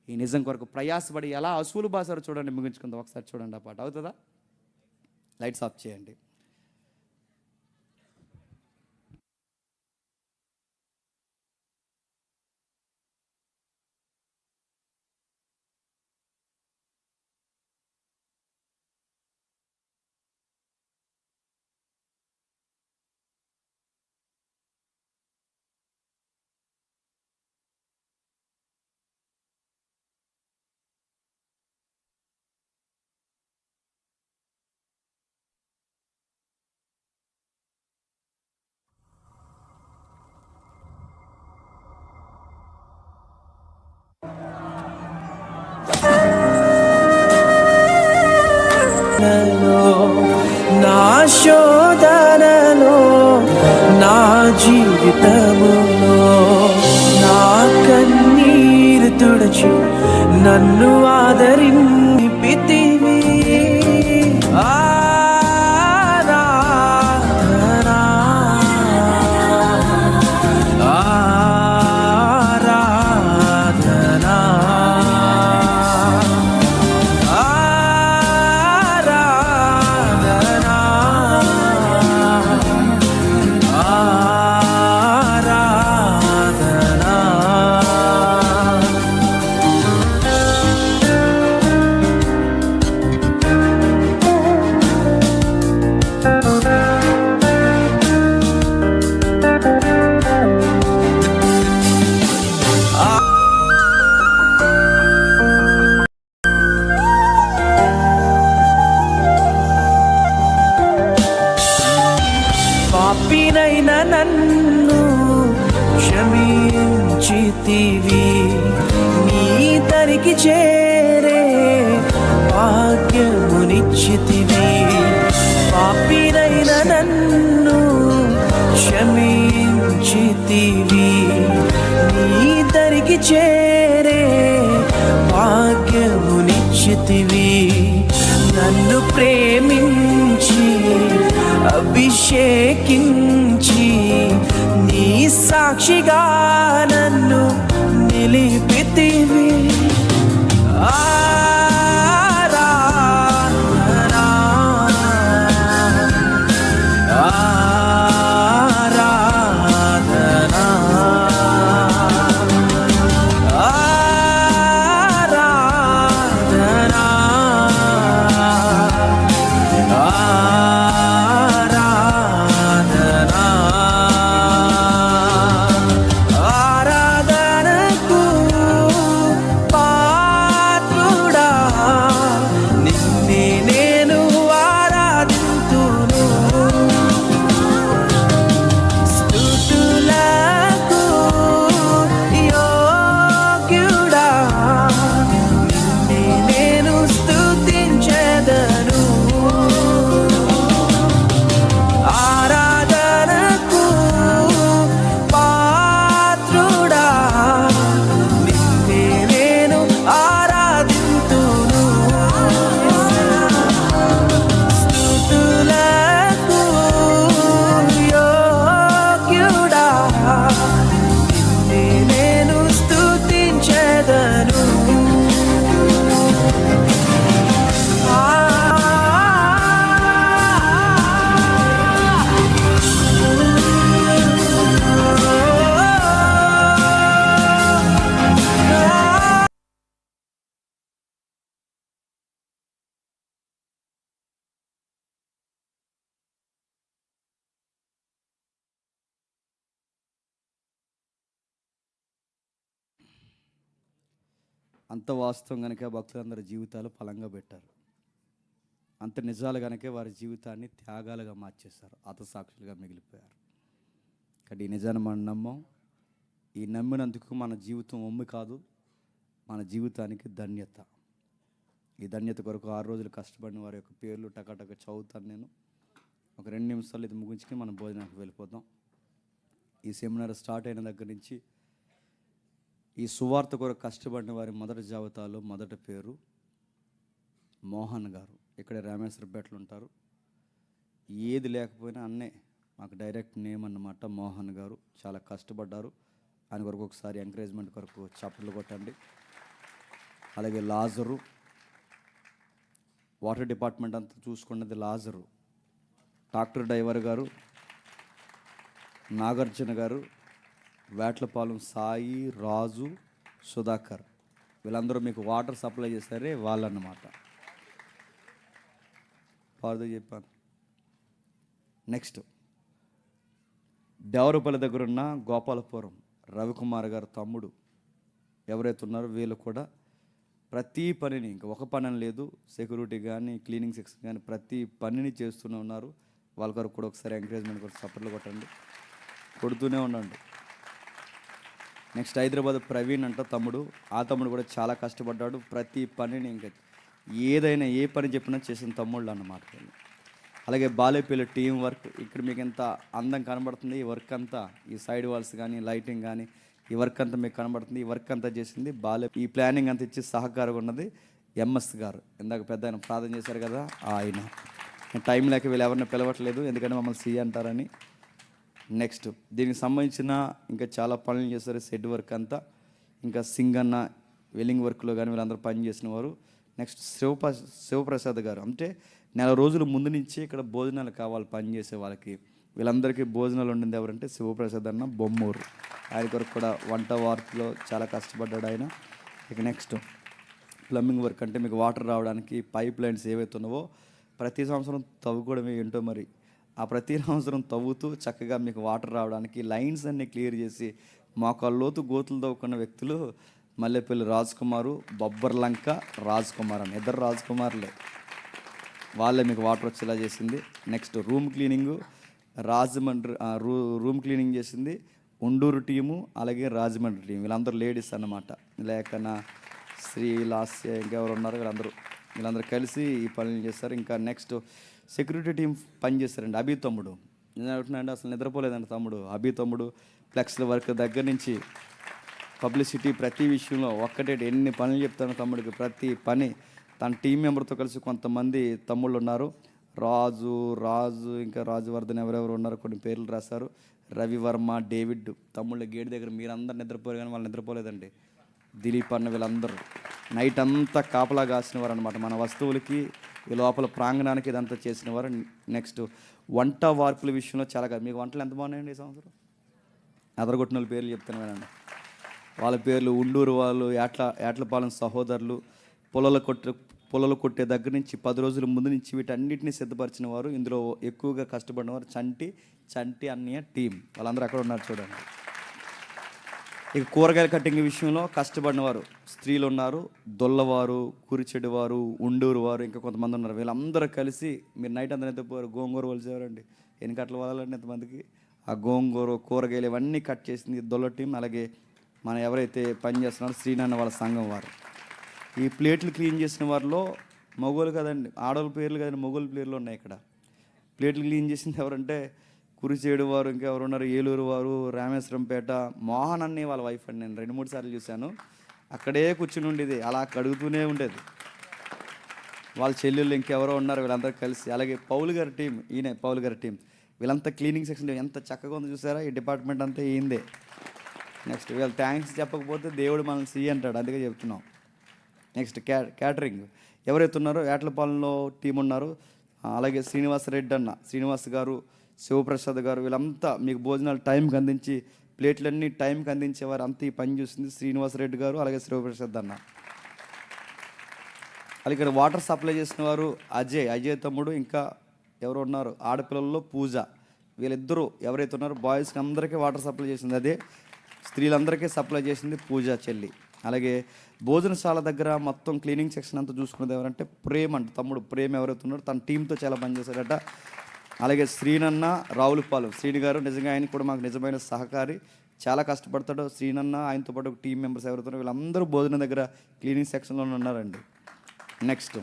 ఈ నిజం కొరకు ప్రయాసపడి ఎలా అసూలు బాసారో చూడండి. ముగించుకుందాం, ఒకసారి చూడండి. ఆ పాట అవుతుందా? లైట్స్ ఆఫ్ చేయండి. నా శోధనలో, నా జీవితములో నా కన్నీరు తుడిచి నన్ను ఆదరింపితివి. పాపినైన నన్ను క్షమించితివి, నీ దరికి చేరే భాగ్యమునిచ్చితివి. పాపినైన నన్ను క్షమించితివి, నీ దరికి చేరే భాగ్యమునిచ్చితివి. నన్ను ప్రేమించి అభిషేకించి నీ సాక్షిగా నన్ను నిలిపితివి. ఆరాధనా అంత వాస్తవం కనుక భక్తులందరి జీవితాలు ఫలంగా పెట్టారు. అంత నిజాలు కనుక వారి జీవితాన్ని త్యాగాలుగా మార్చేశారు, హతసాక్షులుగా మిగిలిపోయారు. కాబట్టి ఈ నిజాన్ని మనం నమ్మం. ఈ నమ్మినందుకు మన జీవితం ఒమ్మి కాదు, మన జీవితానికి ధన్యత. ఈ ధన్యత కొరకు 6 రోజులు కష్టపడిన వారి యొక్క పేర్లు టకాటక చదువుతాను నేను. ఒక 2 నిమిషాలు ఇది ముగించుకొని మనం భోజనానికి వెళ్ళిపోతాం. ఈ సెమినార్ స్టార్ట్ అయిన దగ్గర నుంచి ఈ సువార్త కొరకు కష్టపడిన వారి మొదటి జాబితాలో మొదటి పేరు మోహన్ గారు. ఇక్కడ రామేశ్వరపేటలో ఉంటారు. ఏది లేకపోయినా అన్నే మాకు డైరెక్ట్ నేమ్ అన్నమాట. మోహన్ గారు చాలా కష్టపడ్డారు. ఆయన కొరకు ఒకసారి ఎంకరేజ్మెంట్ కొరకు చప్పట్లు కొట్టండి. అలాగే లాజరు, వాటర్ డిపార్ట్మెంట్ అంతా చూసుకున్నది లాజరు. ట్రాక్టర్ డ్రైవర్ గారు నాగార్జున గారు, వేట్లపాలెం సాయి, రాజు, సుధాకర్, వీళ్ళందరూ మీకు వాటర్ సప్లై చేస్తారే వాళ్ళన్నమాట. పార్దో చెప్పాను. నెక్స్ట్ దేవరపల్లి దగ్గర ఉన్న గోపాలపురం రవికుమార్ గారు తమ్ముడు ఎవరైతే ఉన్నారో వీళ్ళు కూడా ప్రతి పనిని, ఇంకా ఒక పని అని లేదు, సెక్యూరిటీ కానీ క్లీనింగ్ సెక్షన్ కానీ ప్రతి పనిని చేస్తూనే ఉన్నారు. వాళ్ళ కొరకు కూడా ఒకసారి ఎంకరేజ్మెంట్ కొరకు సపోర్ట్లు కొట్టండి, కొడుతూనే ఉండండి. నెక్స్ట్ హైదరాబాద్ ప్రవీణ్ అంట తమ్ముడు. ఆ తమ్ముడు కూడా చాలా కష్టపడ్డాడు. ప్రతి పనిని, ఇంకా ఏదైనా ఏ పని చెప్పినా చేసిన తమ్ముళ్ళు అన్నమాట. అలాగే బాలేపల్లి టీం వర్క్. ఇక్కడ మీకు ఎంత అందం కనబడుతుంది, ఈ వర్క్ అంతా, ఈ సైడ్ వాల్స్ కానీ లైటింగ్ కానీ ఈ వర్క్ అంతా మీకు కనబడుతుంది. ఈ వర్క్ అంతా చేసింది ఈ ప్లానింగ్ అంతా ఇచ్చి సహకారంగా ఉన్నది ఎంఎస్ గారు. ఇందాక పెద్ద ఆయన ప్రార్థన చేశారు కదా ఆయన. టైం లేక వీళ్ళు ఎవరిని పిలవట్లేదు, ఎందుకంటే మమ్మల్ని సి అంటారని. నెక్స్ట్ దీనికి సంబంధించిన ఇంకా చాలా పనులు చేస్తారు. సెడ్ వర్క్ అంతా, ఇంకా సింగన్న వెల్లింగ్ వర్క్లో కానీ వీళ్ళందరూ పని చేసిన వారు. నెక్స్ట్ శివప్రసాద్ గారు, అంటే 4 రోజుల ముందు నుంచి ఇక్కడ భోజనాలు కావాలి పని చేసే వాళ్ళకి. వీళ్ళందరికీ భోజనాలు ఉండింది ఎవరంటే శివప్రసాద్ అన్న బొమ్మూరు. ఆయన కొరకు కూడా వంట వార్తలో చాలా కష్టపడ్డాడు ఆయన. ఇక నెక్స్ట్ ప్లంబింగ్ వర్క్, అంటే మీకు వాటర్ రావడానికి పైప్ లైన్స్ ఏవైతే ఉన్నావో ప్రతి సంవత్సరం తవ్వుకోవడం ఏంటో మరి, ఆ ప్రతి సంవత్సరం తవ్వుతూ చక్కగా మీకు వాటర్ రావడానికి లైన్స్ అన్నీ క్లియర్ చేసి మోకాళ్ళలోతు గోతులు తవ్వుకున్న వ్యక్తులు మల్లెపల్లి రాజ్ కుమారు, బొబ్బర్లంక రాజ్ కుమార్ అని, ఇద్దరు రాజ్ కుమార్లే. వాళ్ళే మీకు వాటర్ వచ్చేలా చేసింది. Next room cleaning Rajahmundry room cleaning చేసింది ఉండూరు టీము, అలాగే రాజమండ్రి టీం. వీళ్ళందరూ లేడీస్ అన్నమాట. లేకన శ్రీలాస్య ఇంకెవరు ఉన్నారు, వీళ్ళందరూ కలిసి ఈ పనులు చేస్తారు. ఇంకా నెక్స్ట్ సెక్యూరిటీ టీం పని చేస్తారండి. అభి తమ్ముడు, నేను అంటున్నాండి అసలు నిద్రపోలేదండి తమ్ముడు. అభి తమ్ముడు ఫ్లెక్స్ల వర్క్ దగ్గర నుంచి పబ్లిసిటీ ప్రతి విషయంలో ఒక్కటే ఎన్ని పనులు చెప్తాను తమ్ముడికి. ప్రతి పని తన టీం మెంబర్తో కలిసి కొంతమంది తమ్ముళ్ళు ఉన్నారు. రాజు ఇంకా రాజువర్ధన్ ఎవరెవరు ఉన్నారు కొన్ని పేర్లు రాశారు. రవివర్మ, డేవిడ్ తమ్ముళ్ళ గేట్ దగ్గర మీరందరూ నిద్రపోయారు కానీ వాళ్ళు నిద్రపోలేదండి. దిలీప్ అన్న వీళ్ళందరూ నైట్ అంతా కాపలా కాసిన వారు అనమాట. మన వస్తువులకి ఈ లోపల ప్రాంగణానికి ఇదంతా చేసిన వారు. నెక్స్ట్ వంట వార్పుల విషయంలో చాలా కాదు. మీకు వంటలు ఎంత బాగున్నాయండి ఈ సంవత్సరం? అదరగొట్టిన వాళ్ళ పేర్లు చెప్తాను వినండి. వాళ్ళ పేర్లు ఉండూరు వాళ్ళు, యాట్లపాలెం సహోదరులు, పొలాలు కొట్టే దగ్గర నుంచి 10 రోజుల ముందు నుంచి వీటన్నిటిని సిద్ధపరిచిన వారు. ఇందులో ఎక్కువగా కష్టపడిన వారు చంటి అన్నయ్య టీం, వాళ్ళందరూ అక్కడ ఉన్నారు చూడండి. ఇక కూరగాయల కటింగ్ విషయంలో కష్టపడిన వారు స్త్రీలు ఉన్నారు. దొల్లవారు, కురిచెడు వారు, ఉండూరు వారు, ఇంకా కొంతమంది ఉన్నారు. వీళ్ళందరూ కలిసి మీరు నైట్ అంతా నిద్రపోయారు. గోంగూర వలిసేవారండి. ఎన్ని కట్టలు వదలండి ఎంతమందికి. ఆ గోంగూర కూరగాయలు ఇవన్నీ కట్ చేసింది దొల్ల టీం. అలాగే మనం ఎవరైతే పని చేస్తున్నారో శ్రీనాన్న వాళ్ళ సంఘం వారు. ఈ ప్లేట్లు క్లీన్ చేసిన వారిలో మగోళ్ళు కదండి, ఆడవాళ్ళ పేర్లు కదండి, మగోళ్ళ పేర్లు ఉన్నాయి ఇక్కడ. ప్లేట్లు క్లీన్ చేసింది ఎవరంటే కురిచేడు వారు, ఇంకా ఎవరు ఉన్నారు, ఏలూరు వారు, రామేశ్వరంపేట. మోహన్ అన్ని వాళ్ళ వైఫ్ అండి. నేను 2-3 సార్లు చూశాను. అక్కడే కూర్చుని ఉండేది, అలా కడుగుతూనే ఉండేది. వాళ్ళ చెల్లెళ్ళు ఇంకెవరో ఉన్నారు, వీళ్ళందరూ కలిసి. అలాగే పౌల్ గారి టీం, ఈయన పౌల్ గారి టీం, వీళ్ళంతా క్లీనింగ్ సెక్షన్లో ఎంత చక్కగా ఉందో చూసారా. ఈ డిపార్ట్మెంట్ అంతా ఈయందే. నెక్స్ట్ వీళ్ళు థ్యాంక్స్ చెప్పకపోతే దేవుడు మనల్ని సి అంటాడు, అందుకే చెప్తున్నాం. నెక్స్ట్ క్యాటరింగ్ ఎవరైతే ఉన్నారో యాట్లపాలెంలో టీం ఉన్నారు. అలాగే శ్రీనివాస్ గారు, శివప్రసాద్ గారు, వీళ్ళంతా మీకు భోజనాలు టైంకి అందించి ప్లేట్లన్నీ టైంకి అందించేవారు. అంతా ఈ పని చూసింది శ్రీనివాసరెడ్డి గారు, అలాగే శివప్రసాద్ అన్న. అలాగే ఇక్కడ వాటర్ సప్లై చేసిన వారు అజయ్ తమ్ముడు, ఇంకా ఎవరు ఉన్నారు ఆడపిల్లల్లో పూజ. వీళ్ళిద్దరూ ఎవరైతే ఉన్నారో బాయ్స్కి అందరికీ వాటర్ సప్లై చేసింది అదే, స్త్రీలందరికీ సప్లై చేసింది పూజ చెల్లి. అలాగే భోజనశాల దగ్గర మొత్తం క్లీనింగ్ సెక్షన్ అంతా చూసుకున్నది ఎవరంటే ప్రేమ్ అంట, తమ్ముడు ప్రేమ్ ఎవరైతే ఉన్నారో తన టీంతో చాలా పనిచేశాడట. అలాగే శ్రీనన్న రావులపాలెం శ్రీని గారు, నిజంగా ఆయన కూడా మాకు నిజమైన సహకారి, చాలా కష్టపడతాడు. శ్రీనన్న ఆయనతో పాటు ఒక టీం మెంబర్స్ ఎవరైతే ఉన్నారో వీళ్ళందరూ భోజనం దగ్గర క్లీనింగ్ సెక్షన్లో ఉన్నారండి. నెక్స్ట్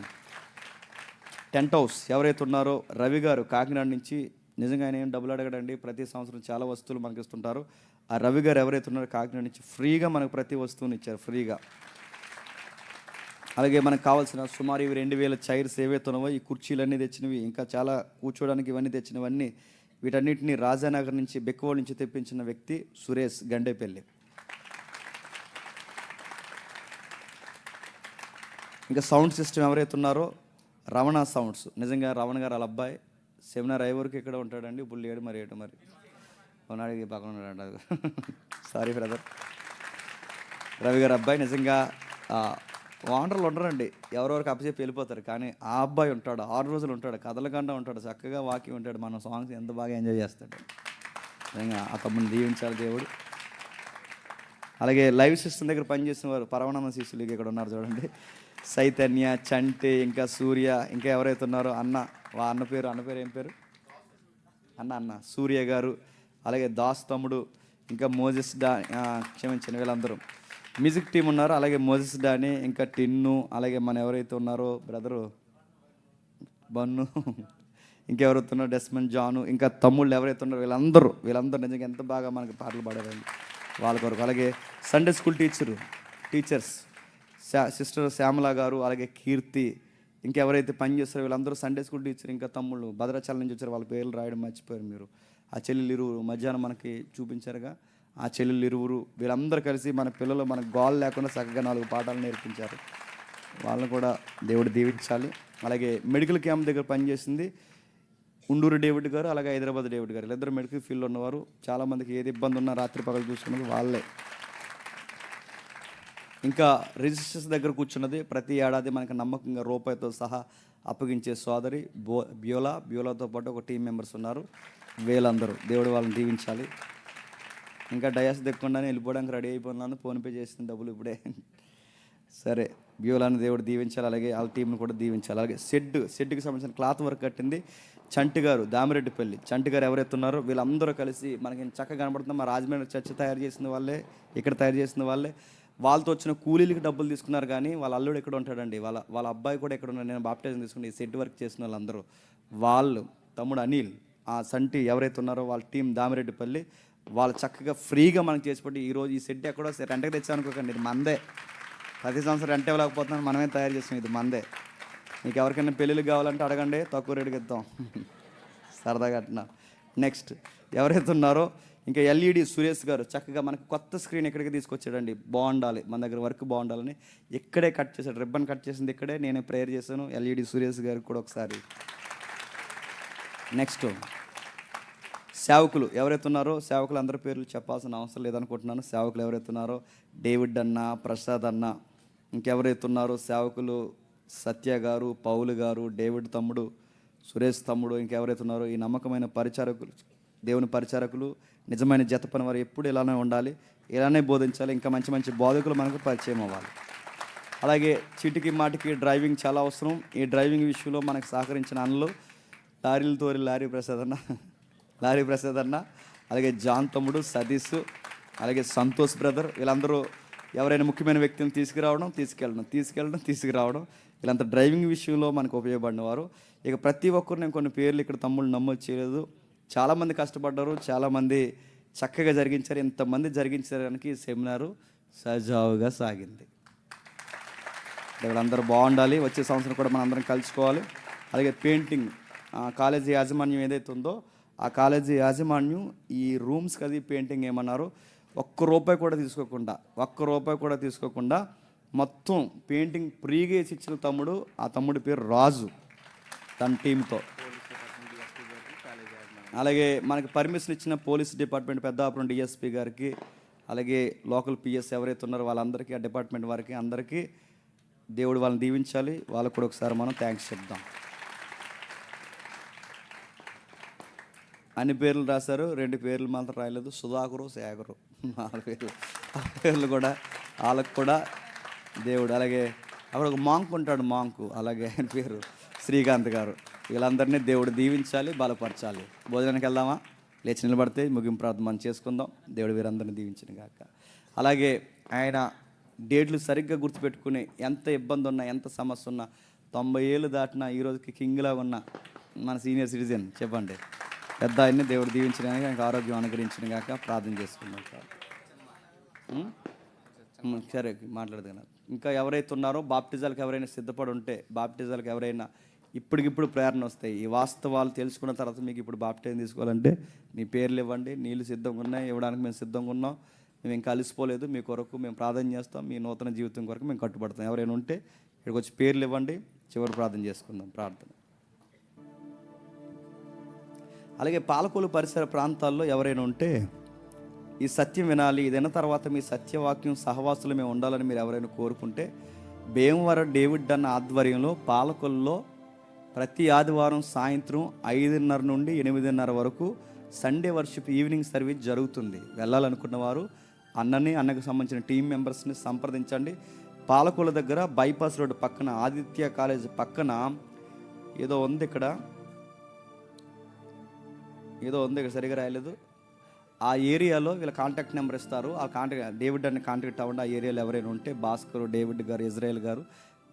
టెంట్ హౌస్ ఎవరైతే ఉన్నారో రవి గారు కాకినాడ నుంచి, నిజంగా ఆయన ఏం డబ్బులు అడగడండి, ప్రతి సంవత్సరం చాలా వస్తువులు మనకి ఇస్తుంటారు. ఆ రవి గారు ఎవరైతే ఉన్నారో కాకినాడ నుంచి ఫ్రీగా మనకు ప్రతి వస్తువుని ఇచ్చారు ఫ్రీగా. అలాగే మనకు కావాల్సిన సుమారు 2000 చైర్స్ ఏవైతే ఉన్నావో, ఈ కుర్చీలన్నీ తెచ్చినవి, ఇంకా చాలా కూర్చోడానికి ఇవన్నీ తెచ్చినవన్నీ, వీటన్నిటిని రాజానగర్ నుంచి బెక్కువోడ్ నుంచి తెప్పించిన వ్యక్తి సురేష్ గండేపల్లి. ఇంకా సౌండ్ సిస్టమ్ ఎవరైతే ఉన్నారో రమణ సౌండ్స్, నిజంగా రమణ గారు వాళ్ళ అబ్బాయి సెమినార్ అయ్యే వరకు ఇక్కడ ఉంటాడండి, ఇప్పుడు లేడు మరి ఏడు మరి ఉన్నాడు పక్కన ఉన్నాడు. Sorry brother. రవి గారు అబ్బాయి, నిజంగా వాండర్లు ఉండరండి, ఎవరెవరికి అప్పచెప్పి వెళ్ళిపోతారు, కానీ ఆ అబ్బాయి ఉంటాడు, 6 రోజులు ఉంటాడు, కథలకుండా ఉంటాడు, చక్కగా వాకి ఉంటాడు, మన సాంగ్స్ ఎంత బాగా ఎంజాయ్ చేస్తాడు. నిజంగా ఆ తమ్ముని దీవించాలి దేవుడు. అలాగే లైవ్ సిస్టమ్ దగ్గర పనిచేసిన వారు పరమానంద శిష్యులు ఇక్కడ ఉన్నారు చూడండి, చైతన్య, చంటి, ఇంకా సూర్య, ఇంకా ఎవరైతే ఉన్నారో అన్న పేరు ఏం పేరు అన్న సూర్య గారు, అలాగే దాస్ తమ్ముడు, ఇంకా మోజెస్ క్షమించండి వీళ్ళందరూ మ్యూజిక్ టీం ఉన్నారు. అలాగే మోజెస్ డాని, ఇంకా టిన్ను, అలాగే మన ఎవరైతే ఉన్నారో బ్రదరు బన్ను, ఇంకెవరైతే ఉన్నారో డెస్మన్ జాను, ఇంకా తమ్ముళ్ళు ఎవరైతే ఉన్నారో వీళ్ళందరూ నిజంగా ఎంత బాగా మనకి పాటలు పాడారండి వాళ్ళ కొరకు. అలాగే Sunday school teachers sister Shyamala గారు, అలాగే కీర్తి, ఇంకెవరైతే పనిచేస్తారో వీళ్ళందరూ సండే స్కూల్ టీచర్, ఇంకా తమ్ముళ్ళు భద్రాచలం నుంచి వచ్చారు, వాళ్ళ పేర్లు రాయడం మర్చిపోయారు మీరు. ఆ చెల్లెలు ఇరువురు మధ్యాహ్నం మనకి చూపించారుగా, ఆ చెల్లెలు ఇరువురు వీళ్ళందరూ కలిసి మన పిల్లలు మనకు గోల్ లేకుండా చక్కగా 4 పాఠాలు నేర్పించారు, వాళ్ళని కూడా దేవుడు దీవించాలి. అలాగే మెడికల్ క్యాంప్ దగ్గర పనిచేసింది ఉండూరు డేవిడ్ గారు, అలాగే హైదరాబాద్ డేవిడ్ గారు, వీళ్ళిద్దరు మెడికల్ ఫీల్డ్లో ఉన్నవారు. చాలామందికి ఏది ఇబ్బంది ఉన్నా రాత్రి పగలు చూసుకున్నది వాళ్ళే. ఇంకా రిజిస్టర్స్ దగ్గర కూర్చున్నది ప్రతి ఏడాది మనకి నమ్మకంగా రూపాయితో సహా అప్పగించే సోదరి బ్యూలాతో పాటు ఒక టీం మెంబర్స్ ఉన్నారు, వీళ్ళందరూ దేవుడు వాళ్ళని దీవించాలి. ఇంకా డయాస్ దక్కకుండానే వెళ్ళిపోవడానికి రెడీ అయిపోయినాను, ఫోన్పే చేసిన డబ్బులు ఇప్పుడే. సరే, బ్యూలాని దేవుడు దీవించాలి, అలాగే వాళ్ళ టీంని కూడా దీవించాలి. అలాగే షెడ్కి సంబంధించిన క్లాత్ వర్క్ కట్టింది చంటి గారు, దామిరెడ్డిపల్లి చంటి గారు ఎవరైతే ఉన్నారో వీళ్ళందరూ కలిసి మనకి చక్కగా కనబడుతుంది. మా రాజమండ్రి చర్చ తయారు చేసిన వాళ్ళే, ఇక్కడ తయారు చేసిన వాళ్ళే. వాళ్ళతో వచ్చిన కూలీలకి డబ్బులు తీసుకున్నారు, కానీ వాళ్ళ అల్లుడు ఎక్కడ ఉంటాడండి, వాళ్ళ అబ్బాయి కూడా ఎక్కడ ఉన్నాడు. నేను బాప్టిజం తీసుకుని షెడ్ వర్క్ చేసిన వాళ్ళందరూ వాళ్ళు, తమ్ముడు అనిల్, ఆ సంటి ఎవరైతే ఉన్నారో వాళ్ళ టీం దామిరెడ్డిపల్లి, వాళ్ళు చక్కగా ఫ్రీగా మనకు చేసిపెట్టి ఈరోజు ఈ సెట్ ఎక్కడో రెంట్కి తెచ్చామనుకోకండి, ఇది మందే. ప్రతి సంవత్సరం రెంట్ ఇవ్వలేకపోతున్నాను, మనమే తయారు చేస్తాం, ఇది మందే. మీకు ఎవరికైనా పెళ్ళిళ్ళు కావాలంటే అడగండి, తక్కువ రేటుకి ఇద్దాం, సరదాగా అట్లా. నెక్స్ట్ ఎవరైతే ఉన్నారో ఇంకా ఎల్ఈడి సురేష్ గారు చక్కగా మనకు కొత్త స్క్రీన్ ఎక్కడికి తీసుకొచ్చాడండి, బాగుండాలి మన దగ్గర వర్క్ బాగుండాలని ఇక్కడే కట్ చేశాడు, రిబ్బన్ కట్ చేసింది ఇక్కడే, నేనే ప్రేయర్ చేశాను ఎల్ఈడి సురేష్ గారికి కూడా ఒకసారి. నెక్స్ట్ సేవకులు ఎవరైతే ఉన్నారో, సేవకులు అందరి పేర్లు చెప్పాల్సిన అవసరం లేదనుకుంటున్నాను. సేవకులు ఎవరైతే ఉన్నారో డేవిడ్ అన్న, ప్రసాద్ అన్న, ఇంకెవరైతే ఉన్నారో సేవకులు సత్య గారు, పౌలు గారు, డేవిడ్ తమ్ముడు, సురేష్ తమ్ముడు, ఇంకెవరైతే ఉన్నారో ఈ నమ్మకమైన పరిచారకులు, దేవుని పరిచారకులు, నిజమైన జత పని వారు ఎప్పుడు ఇలానే ఉండాలి, ఇలానే బోధించాలి, ఇంకా మంచి మంచి బోధకులు మనకు పరిచయం అవ్వాలి. అలాగే చీటికి మాటికి డ్రైవింగ్ చాలా అవసరం. ఈ డ్రైవింగ్ విషయంలో మనకు సహకరించిన అన్నలు లారీలు తోరి లారీ ప్రసాద్ అన్న, అలాగే జాన్ తమ్ముడు, సతీష్, అలాగే సంతోష్ బ్రదర్, వీళ్ళందరూ ఎవరైనా ముఖ్యమైన వ్యక్తిని తీసుకురావడం వీళ్ళంతా డ్రైవింగ్ విషయంలో మనకు ఉపయోగపడిన వారు. ఇక ప్రతి ఒక్కరు నేను కొన్ని పేర్లు ఇక్కడ తమ్ముళ్ళు నమోదు చేయలేదు, చాలామంది కష్టపడ్డారు, చాలామంది చక్కగా జరిగించారు. ఇంతమంది జరిగించడానికి సెమినారు సజావుగా సాగింది. వీళ్ళందరూ బాగుండాలి, వచ్చే సంవత్సరం కూడా మనం అందరం కలుసుకోవాలి. అలాగే పెయింటింగ్ కాలేజీ యాజమాన్యం ఏదైతే ఉందో ఆ కాలేజీ యాజమాన్యం ఈ రూమ్స్కి అది పెయింటింగ్ ఏమన్నారు, ₹1 కూడా తీసుకోకుండా మొత్తం పెయింటింగ్ ఫ్రీగా వేసి ఇచ్చిన తమ్ముడు, ఆ తమ్ముడి పేరు రాజు, తన టీంతో. అలాగే మనకి పర్మిషన్ ఇచ్చిన పోలీస్ డిపార్ట్మెంట్ పెద్దాపురం డిఎస్పీ గారికి, అలాగే లోకల్ పిఎస్ ఎవరైతే ఉన్నారో వాళ్ళందరికీ, ఆ డిపార్ట్మెంట్ వారికి అందరికీ దేవుడు వాళ్ళని దీవించాలి. వాళ్ళకు కూడా ఒకసారి మనం థ్యాంక్స్ చెప్దాం. అన్ని పేర్లు రాశారు, 2 పేర్లు మాత్రం రాయలేదు, సుధాకరు, శేఖరు, 4 పేర్లు కూడా వాళ్ళకు కూడా దేవుడు, అలాగే అక్కడ ఒక మాంక్ ఉంటాడు, మాంకు, అలాగే ఆయన పేరు శ్రీకాంత్ గారు, వీళ్ళందరినీ దేవుడు దీవించాలి, బలపరచాలి. భోజనానికి వెళ్దామా? లేచి నిలబడితే ముగింపు ప్రార్థన మనం చేసుకుందాం. దేవుడు వీరందరినీ దీవించిన గాక. అలాగే ఆయన డేట్లు సరిగ్గా గుర్తుపెట్టుకుని, ఎంత ఇబ్బంది ఉన్నా, ఎంత సమస్య ఉన్నా, 90 ఏళ్ళు దాటినా ఈరోజుకి కింగ్లా ఉన్న మన సీనియర్ సిటిజన్ చెప్పండి, పెద్ద ఆయన్ని దేవుడు దీవించిన గాక, ఆయనకు ఆరోగ్యం అనుగ్రహించిన గాక. ప్రార్థన చేసుకుందాం సార్. సరే మాట్లాడదు. ఇంకా ఎవరైతే ఉన్నారో బాప్టిజాలకు ఎవరైనా సిద్ధపడి ఉంటే, బాప్టిజాలకు ఎవరైనా ఇప్పటికిప్పుడు ప్రేరణ వస్తాయి, ఈ వాస్తవాలు తెలుసుకున్న తర్వాత మీకు ఇప్పుడు బాప్టిజం తీసుకోవాలంటే మీ పేర్లు ఇవ్వండి. నీళ్ళు సిద్ధంగా ఉన్నాయి, ఇవ్వడానికి మేము సిద్ధంగా ఉన్నాం. మేము ఇంకా అలసిపోలేదు, మీ కొరకు మేము ప్రార్థన చేస్తాం, మీ నూతన జీవితం కొరకు మేము కట్టుబడతాం. ఎవరైనా ఉంటే ఇక్కడికి వచ్చి పేర్లు ఇవ్వండి, చివరి ప్రార్థన చేసుకుందాం. ప్రార్థన. అలాగే పాలకొల్లు పరిసర ప్రాంతాల్లో ఎవరైనా ఉంటే ఈ సత్యం వినాలి, ఇదైన తర్వాత మీ సత్యవాక్యం సహవాసులు మేము ఉండాలని మీరు ఎవరైనా కోరుకుంటే, భీమవరం డేవిడ్ అన్న ఆధ్వర్యంలో పాలకొల్లో ప్రతి ఆదివారం సాయంత్రం 5:30 నుండి 8:30 వరకు సండే వర్షిప్ ఈవినింగ్ సర్వీస్ జరుగుతుంది. వెళ్ళాలనుకున్న వారు అన్నకు సంబంధించిన టీం మెంబర్స్ని సంప్రదించండి. పాలకొల దగ్గర బైపాస్ రోడ్డు పక్కన, ఆదిత్య కాలేజ్ పక్కన ఏదో ఉంది, ఇక్కడ సరిగా రాయలేదు. ఆ ఏరియాలో వీళ్ళ కాంటాక్ట్ నెంబర్ ఇస్తారు. ఆ కాంటాక్ట్ డేవిడ్ అని కాంటాక్ట్ అవ్వండి. ఆ ఏరియాలో ఎవరైనా ఉంటే భాస్కర్, డేవిడ్ గారు, ఇజ్రాయెల్ గారు,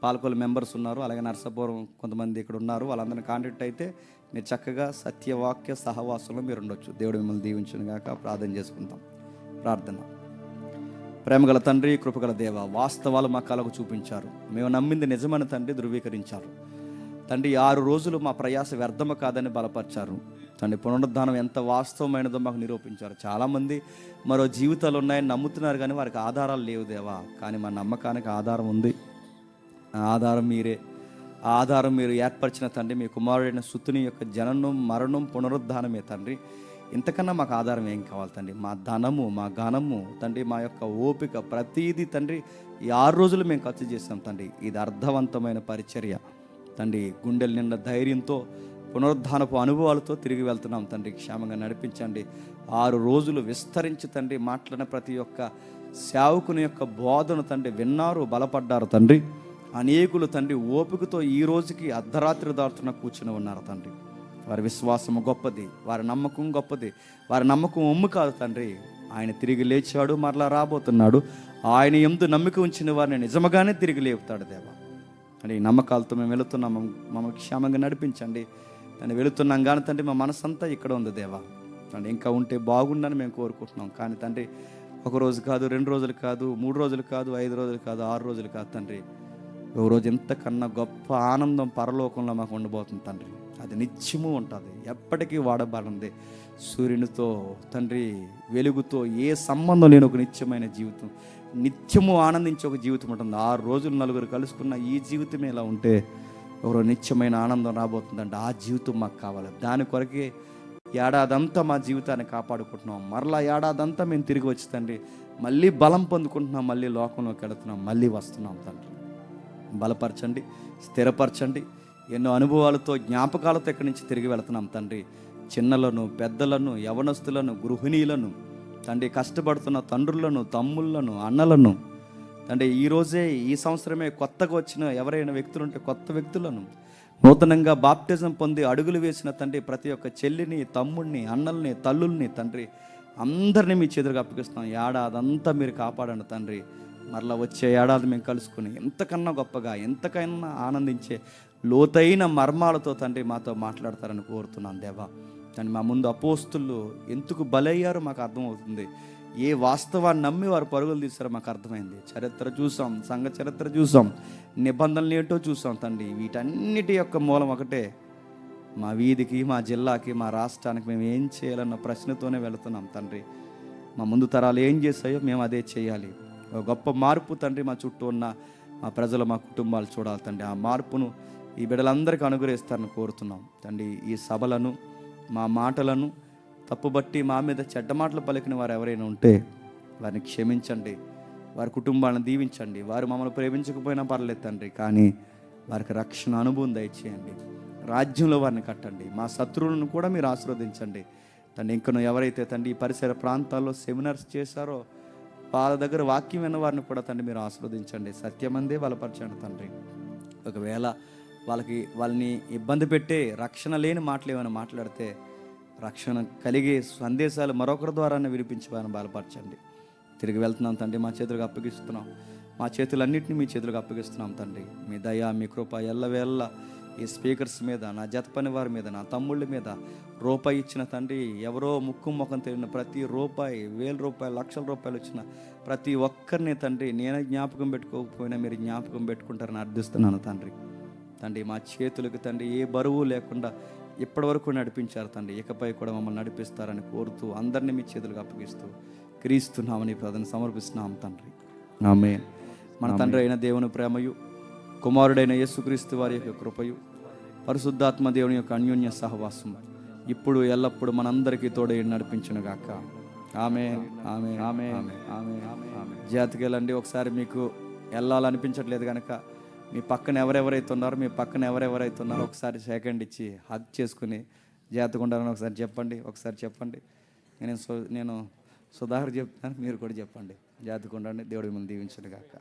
పాలకొల మెంబర్స్ ఉన్నారు. అలాగే నర్సాపురం కొంతమంది ఇక్కడ ఉన్నారు. వాళ్ళందరినీ కాంటాక్ట్ అయితే మీరు చక్కగా సత్యవాక్య సహవాసంలో మీరు ఉండొచ్చు. దేవుడు మిమ్మల్ని దీవించును గాక. ప్రార్థన చేసుకుంటాం. ప్రార్థన. ప్రేమగల తండ్రి, కృపగల దేవ, వాస్తవాలు మా కళకు చూపించారు. మేము నమ్మింది నిజమని తండ్రి ధృవీకరించారు. తండ్రి 6 రోజులు మా ప్రయాస వ్యర్థము కాదని బలపరిచారు. తండ్రి పునరుద్ధానం ఎంత వాస్తవమైనదో మాకు నిరూపించారు. చాలామంది మరో జీవితాలు ఉన్నాయని నమ్ముతున్నారు, కానీ వారికి ఆధారాలు లేవు దేవా. కానీ మా నమ్మకానికి ఆధారం ఉంది. ఆధారం మీరే. ఆ ఆధారం మీరు ఏర్పరిచిన తండ్రి, మీ కుమారుడైన సుతుని యొక్క జననం, మరణం, పునరుద్ధానమే తండ్రి. ఇంతకన్నా మాకు ఆధారం ఏం కావాలి తండ్రి? మా ధనము, మా ఘనము తండ్రి, మా యొక్క ఓపిక, ప్రతీది తండ్రి ఈ 6 రోజులు మేము ఖర్చు చేస్తాం తండ్రి. ఇది అర్థవంతమైన పరిచర్య తండ్రి. గుండెల నిండా ధైర్యంతో, పునరుద్ధానపు అనుభవాలతో తిరిగి వెళ్తున్నాం తండ్రి. క్షేమంగా నడిపించండి. 6 రోజులు విస్తరించి తండ్రి మాట్లాడిన ప్రతి ఒక్క సేవకుని యొక్క బోధను తండ్రి విన్నారు, బలపడ్డారు తండ్రి. అనేకులు తండ్రి ఓపికతో ఈ రోజుకి అర్ధరాత్రి దాటున కూర్చుని ఉన్నారు తండ్రి. వారి విశ్వాసము గొప్పది, వారి నమ్మకం గొప్పది. వారి నమ్మకం ఒమ్ము కాదు తండ్రి. ఆయన తిరిగి లేచాడు, మరలా రాబోతున్నాడు. ఆయన యందు నమ్మిక ఉంచిన వారిని నిజముగానే తిరిగి లేపుతాడు దేవా. అని నమ్మకాలతో మేము వెళుతున్నాం. మమ్మల్ని క్షేమంగా నడిపించండి. దాన్ని వెళుతున్నాం కానీ తండ్రి మా మనసంతా ఇక్కడ ఉంది దేవా. తండ్రి ఇంకా ఉంటే బాగుండని మేము కోరుకుంటున్నాం. కానీ తండ్రి 1 రోజు కాదు, 2 రోజులు కాదు, 3 రోజులు కాదు, 5 రోజులు కాదు, 6 రోజులు కాదు తండ్రి. ఒక రోజు ఎంతకన్నా గొప్ప ఆనందం పరలోకంలో మాకు ఉండబోతుంది తండ్రి. అది నిత్యము ఉంటుంది, ఎప్పటికీ వాడబడింది. సూర్యునితో తండ్రి వెలుగుతో ఏ సంబంధం లేని ఒక నిత్యమైన జీవితం, నిత్యము ఆనందించే ఒక జీవితం ఉంటుంది. 6 రోజులు నలుగురు కలుసుకున్న ఈ జీవితమే ఇలా ఉంటే ఒక నిత్యమైన ఆనందం రాబోతుందంటే ఆ జీవితం మాకు కావాలి. దాని కొరకే ఏడాదంతా మా జీవితాన్ని కాపాడుకుంటున్నాం. మరలా ఏడాదంతా మేము తిరిగి వచ్చి తండ్రి మళ్ళీ బలం పొందుకుంటున్నాం, మళ్ళీ లోకంలోకి వెళుతున్నాం, మళ్ళీ వస్తున్నాం తండ్రి. బలపరచండి, స్థిరపరచండి. ఎన్నో అనుభవాలతో, జ్ఞాపకాలతో ఇక్కడి నుంచి తిరిగి వెళుతున్నాం తండ్రి. చిన్నలను, పెద్దలను, యవనస్తులను, గృహిణీలను తండ్రి, కష్టపడుతున్న తండ్రులను, తమ్ముళ్ళను, అన్నలను తండ్రి, ఈరోజే ఈ సంవత్సరమే కొత్తగా వచ్చిన ఎవరైనా వ్యక్తులు ఉంటే కొత్త వ్యక్తులను, నూతనంగా బాప్టిజం పొంది అడుగులు వేసిన తండ్రి ప్రతి ఒక్క చెల్లిని, తమ్ముడిని, అన్నల్ని, తల్లుల్ని తండ్రి అందరినీ మీ చేతులకు అప్పగిస్తున్నాం. ఏడాదంతా మీరు కాపాడండి తండ్రి. మరలా వచ్చే ఏడాది మేము కలుసుకుని ఎంతకన్నా గొప్పగా, ఎంతకైనా ఆనందించే లోతైన మర్మాలతో తండ్రి మాతో మాట్లాడతారని కోరుతున్నాను దేవా. కానీ మా ముందు అపోస్తులు ఎందుకు బలయ్యారో మాకు అర్థమవుతుంది. ఏ వాస్తవాన్ని నమ్మి వారు పరుగులు తీస్తారో మాకు అర్థమైంది. చరిత్ర చూసాం, సంఘ చరిత్ర చూసాం, నిబంధనలు ఏంటో చూసాం తండ్రి. వీటన్నిటి యొక్క మూలం ఒకటే. మా వీధికి, మా జిల్లాకి, మా రాష్ట్రానికి మేము ఏం చేయాలన్న ప్రశ్నతోనే వెళుతున్నాం తండ్రి. మా ముందు తరాలు ఏం చేస్తాయో మేము అదే చేయాలి. ఒక గొప్ప మార్పు తండ్రి మా చుట్టూ ఉన్న మా ప్రజలు, మా కుటుంబాలు చూడాలి తండ్రి. ఆ మార్పును ఈ బిడ్డలందరికీ అనుగ్రహిస్తారని కోరుతున్నాం తండ్రి. ఈ సభలను, మా మాటలను తప్పుబట్టి మా మీద చెడ్డ మాటలు పలికిన వారు ఎవరైనా ఉంటే వారిని క్షమించండి, వారి కుటుంబాలను దీవించండి. వారు మమ్మల్ని ప్రేమించకపోయినా పర్లేదు తండ్రి, కానీ వారికి రక్షణ అనుభవం దయచేయండి. రాజ్యంలో వారిని కట్టండి. మా శత్రువులను కూడా మీరు ఆశీర్వదించండి తండ్రి. ఇంకను ఎవరైతే తండ్రి ఈ పరిసర ప్రాంతాల్లో సెమినార్స్ చేశారో వాళ్ళ దగ్గర వాక్యం విన్న వారిని కూడా తండ్రి మీరు ఆశీర్వదించండి, సత్యమందే బలపరచండి తండ్రి. ఒకవేళ వాళ్ళని ఇబ్బంది పెట్టే రక్షణ లేని మాటలు ఏమైనా మాట్లాడితే రక్షణ కలిగే సందేశాలు మరొకరి ద్వారానే వినిపించి వారిని బలపరచండి. తిరిగి వెళ్తున్నాం తండ్రి, మా చేతులకు అప్పగిస్తున్నాం, మా చేతులన్నింటినీ మీ చేతులకు అప్పగిస్తున్నాం తండ్రి. మీ దయ మీ కృప ఎల్లవేళ్ళ ఈ స్పీకర్స్ మీద, నా జత పని వారి మీద, నా తమ్ముళ్ళ మీద, రూపాయి ఇచ్చిన తండ్రి, ఎవరో ముక్కు ముఖం తెలియని ప్రతి రూపాయి, 1000 రూపాయలు, లక్షల రూపాయలు వచ్చిన ప్రతి ఒక్కరిని తండ్రి నేనే జ్ఞాపకం పెట్టుకోకపోయినా మీరు జ్ఞాపకం పెట్టుకుంటారని అర్థిస్తున్నాను తండ్రి. మా చేతులకు తండ్రి ఏ బరువు లేకుండా ఇప్పటి వరకు నడిపించారు తండ్రి, ఇకపై కూడా మమ్మల్ని నడిపిస్తారని కోరుతూ అందరినీ మీ చేతులకు అప్పగిస్తూ క్రీస్తున్నామని ప్రార్థన సమర్పిస్తున్నాం తండ్రి. ఆమేన్. మన తండ్రి అయిన దేవుని ప్రేమయు, కుమారుడైన యేసుక్రీస్తు వారి యొక్క కృపయు, పరిశుద్ధాత్మ దేవుని యొక్క అన్యోన్య సహవాసం ఇప్పుడు ఎల్లప్పుడు మనందరికీ తోడై నడిపించును గాక. ఆమేన్, ఆమేన్, ఆమేన్, ఆమేన్, ఆమేన్. జాతికి వెళ్ళండి. ఒకసారి మీకు వెళ్ళాలనిపించట్లేదు కనుక మీ పక్కన ఎవరెవరైతే ఉన్నారో ఒకసారి సెకండ్ ఇచ్చి హగ్ చేసుకుని జాతకుండాలని ఒకసారి చెప్పండి. నేను సుధాకర్ చెప్తాను, మీరు కూడా చెప్పండి. జాతకుండాలని దేవుడి మిమ్మల్ని దీవించును గాక.